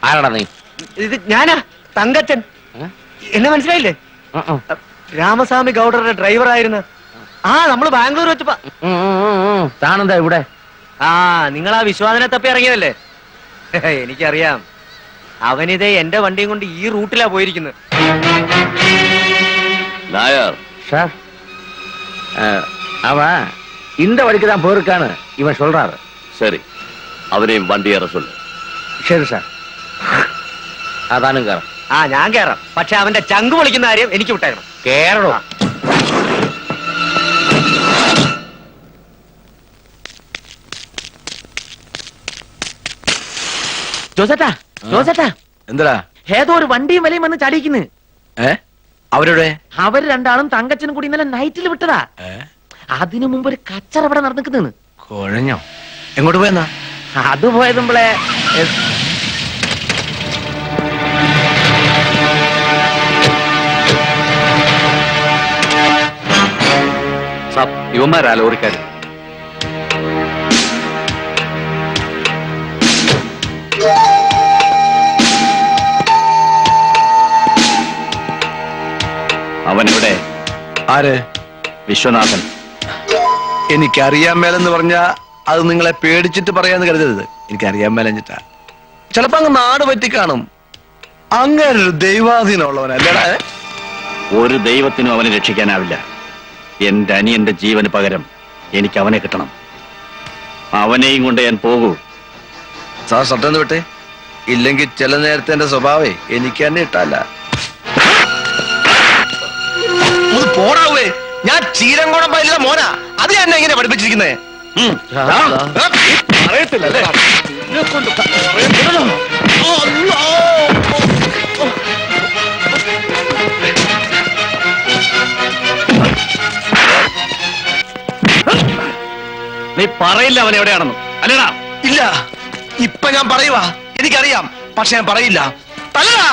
Speaker 12: ആരാടാ നീ? ഇത് ഞാനാ, തങ്കച്ചൻ. എന്നെ മനസ്സിലായില്ലേ? രാമസ്വാമി ഗൗഡറുടെ ഡ്രൈവറായിരുന്നു. ആ, നമ്മള് ബാംഗ്ലൂർ വെച്ചപ്പോ. താനെന്താ ഇവിടെ? ആ, നിങ്ങൾ ആ വിശ്വാസനെ തപ്പി ഇറങ്ങിയതല്ലേ? എനിക്കറിയാം. അവനിതേ എന്റെ വണ്ടിയും കൊണ്ട് ഈ റൂട്ടിലാ പോയിരിക്കുന്നത്.
Speaker 3: நாயர்
Speaker 12: சார் அவன் இந்த வழிக்கு தான் போயிருக்கான்னு இவன் சொல்றாரு.
Speaker 3: சரி, அவரையும் வண்டி ஏற சொல்லு.
Speaker 12: ശരി സാർ.
Speaker 2: അതാനും കയറാം.
Speaker 12: ഞാൻ കയറാം. പക്ഷെ അവന്റെ ചങ്ക് പൊളിക്കുന്ന കാര്യം എനിക്ക് വിട്ടേക്കണം. കേറണോ?
Speaker 2: ജോസേട്ടാ, ജോസേട്ടാ,
Speaker 10: എന്താ
Speaker 2: ഏതോ ഒരു വണ്ടിയും വിലയും വന്ന് ചടിക്കുന്നു.
Speaker 10: അവരുടെ
Speaker 2: അവര് രണ്ടാളും തങ്കച്ചനും കൂടി ഇന്നലെ നൈറ്റിൽ വിട്ടതാ. അതിനു മുമ്പ് ഒരു കച്ചറ ഇവിടെ നടന്നിക്കുന്നു.
Speaker 10: കുഴഞ്ഞോ? എങ്ങോട്ട് പോയെന്നാ?
Speaker 2: അത് പോയതുമ്പളെ
Speaker 5: സാബ്, ഇവന്മാരാ ലോറിക്കാര്. അവനെവിടെ?
Speaker 10: ആര്?
Speaker 5: വിശ്വനാഥൻ.
Speaker 10: എനിക്കറിയാൻ മേലെന്ന് പറഞ്ഞ അത് നിങ്ങളെ പേടിച്ചിട്ട് പറയാന്ന് കരുതരുത്. എനിക്കറിയാൻ മേലഞ്ഞിട്ടാ. ചിലപ്പോ അങ്ങ് നാട് പറ്റി കാണും. അങ്ങനെ ഒരു ദൈവാധീനമുള്ളവനല്ലടാ.
Speaker 5: ഒരു ദൈവത്തിനും അവനെ രക്ഷിക്കാനാവില്ല. എന്റെ അനിയന്റെ ജീവന് പകരം എനിക്ക് അവനെ കിട്ടണം. അവനെയും കൊണ്ട് ഞാൻ പോകൂ.
Speaker 10: സാർ സത്യം വിട്ടെ, ഇല്ലെങ്കിൽ ചില നേരത്തെ എന്റെ സ്വഭാവേ എനിക്ക് തന്നെ ഇട്ടല്ല. പോടാവേ, ഞാൻ ചീരങ്കോണം പൈലിലെ മോനാ. അത് എന്നെ എങ്ങനെ പഠിപ്പിച്ചിരിക്കുന്നേ? അറിയത്തില്ലല്ലേ?
Speaker 5: നീ പറയില്ല അവൻ എവിടെയാണെന്നും, അല്ലടാ?
Speaker 10: ഇല്ല, ഇപ്പൊ ഞാൻ പറയുവാ. എനിക്കറിയാം, പക്ഷെ ഞാൻ പറയില്ല. തല്ലടാ.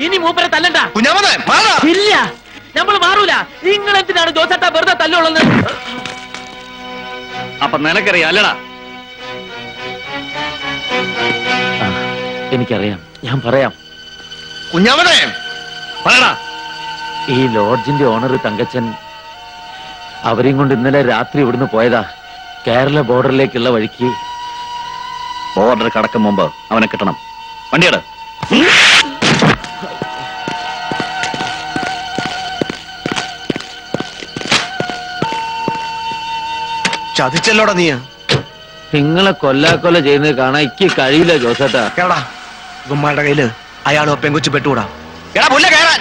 Speaker 2: ഇനി മൂപ്പരെ തല്ലണ്ട.
Speaker 10: കുഞ്ഞാമനെ മാറാ.
Speaker 2: ഇല്ല, നമ്മൾ മാറൂല. നിങ്ങൾ എന്തിനാണ് ജോസേട്ടാ വെറുതെ തല്ലുള്ളത്?
Speaker 5: അപ്പൊ നിനക്കറിയാം അല്ലടാ?
Speaker 11: എനിക്കറിയാം, ഞാൻ പറയാം.
Speaker 10: കുഞ്ഞാമനെ
Speaker 5: പറയടാ.
Speaker 11: ഈ ലോഡ്ജിന്റെ ഓണർ തങ്കച്ചൻ അവരെയും കൊണ്ട് ഇന്നലെ രാത്രി ഇവിടുന്ന് പോയതാ. കേരള ബോർഡറിലേക്കുള്ള വഴിക്ക്.
Speaker 5: ബോർഡർ കടക്കും മുമ്പ് അവനെ കിട്ടണം. വണ്ടിയുടെ
Speaker 10: ചതിച്ചല്ലോടാ നീ.
Speaker 11: നിങ്ങളെ കൊല്ലാക്കൊല്ല ചെയ്യുന്നത് കാണാൻ എനിക്ക് കഴിയില്ല ജോസേട്ടാ.
Speaker 10: കേടാ, ഇവന്മാരുടെ കയ്യില് അയാളോ പെങ്കുച്ചു പെട്ടുകൂടാ. കേടാ പുല്ല കേറാൻ.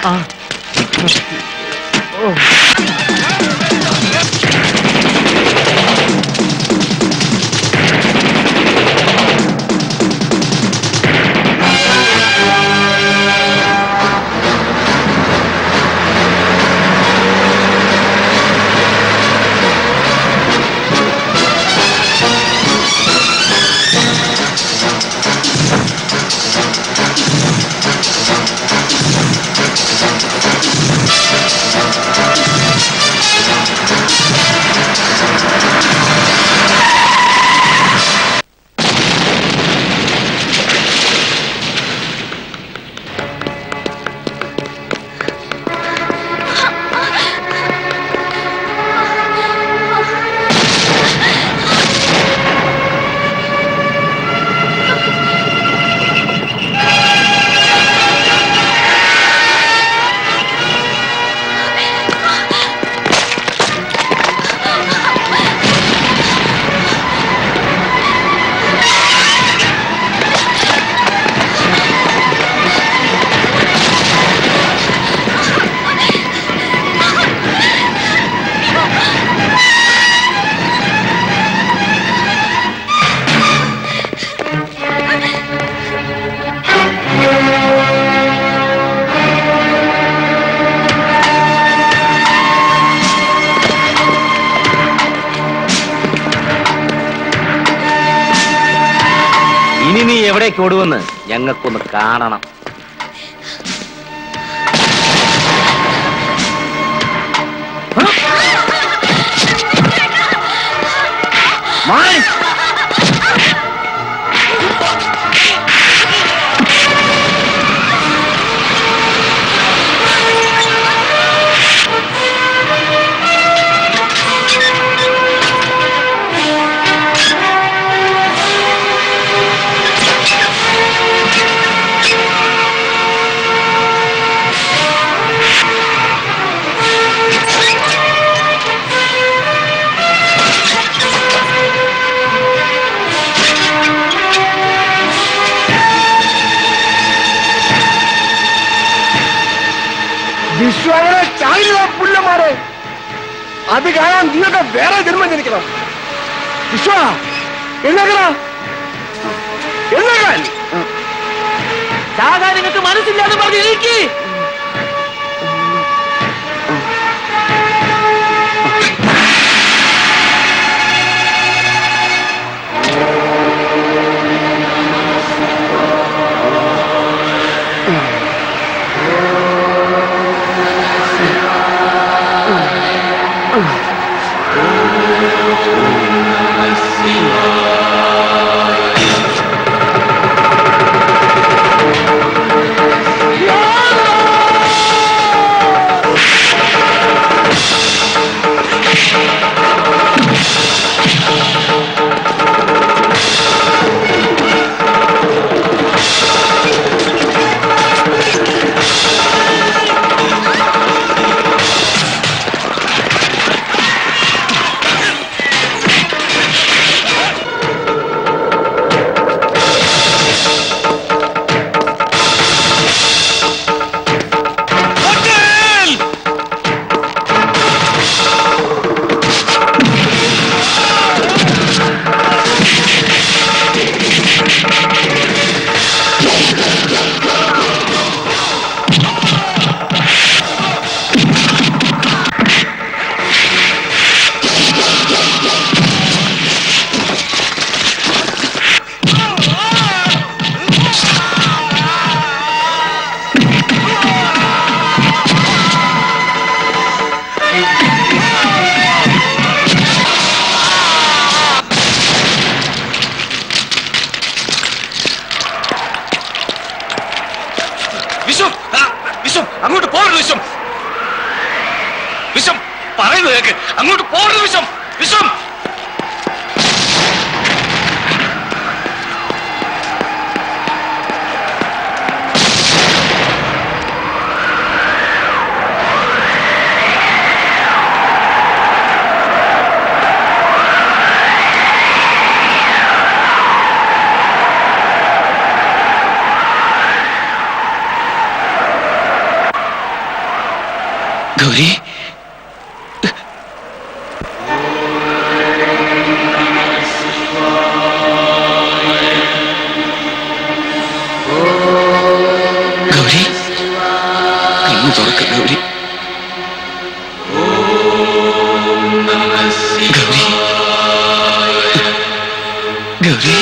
Speaker 2: ഇനി നീ എവിടേക്ക് ഓടുവെന്ന് ഞങ്ങൾക്കൊന്ന് കാണണം.
Speaker 10: അങ്ങനെ ചാടില്ല പുല്ലന്മാരെ. അത് കാണാൻ നിങ്ങൾക്ക് വേറെ ജന്മം ജനിക്കണം. വിശ്വ എഴുന്നേക്കണം, എഴുന്നേക്കാൻ.
Speaker 2: ചാകാൻ നിങ്ങൾക്ക് മനസ്സില്ലാതെ പറഞ്ഞ് എനിക്ക്
Speaker 10: വിശ്വം, വിശ്വം അങ്ങോട്ട് പോകരുത്. വിശ്വം, വിശ്വം പറയുന്നത് കേക്ക്. അങ്ങോട്ട് പോകരുത് വിശ്വം. വിശ്വം,
Speaker 4: ഗൗരി, ഗൗരി, കണ്ണു തുറക്ക ഗൗരി. ഗൗരി, ഗൗരി.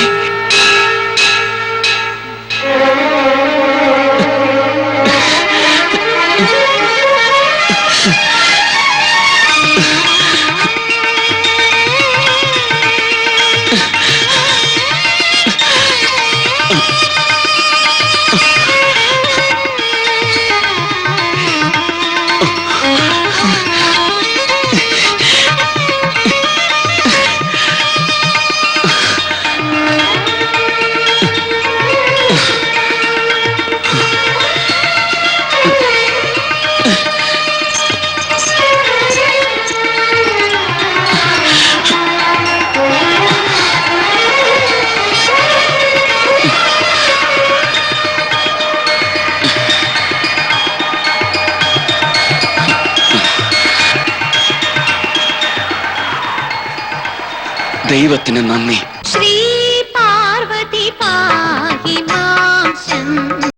Speaker 4: ദൈവത്തിന് നന്ദി.
Speaker 7: ശ്രീ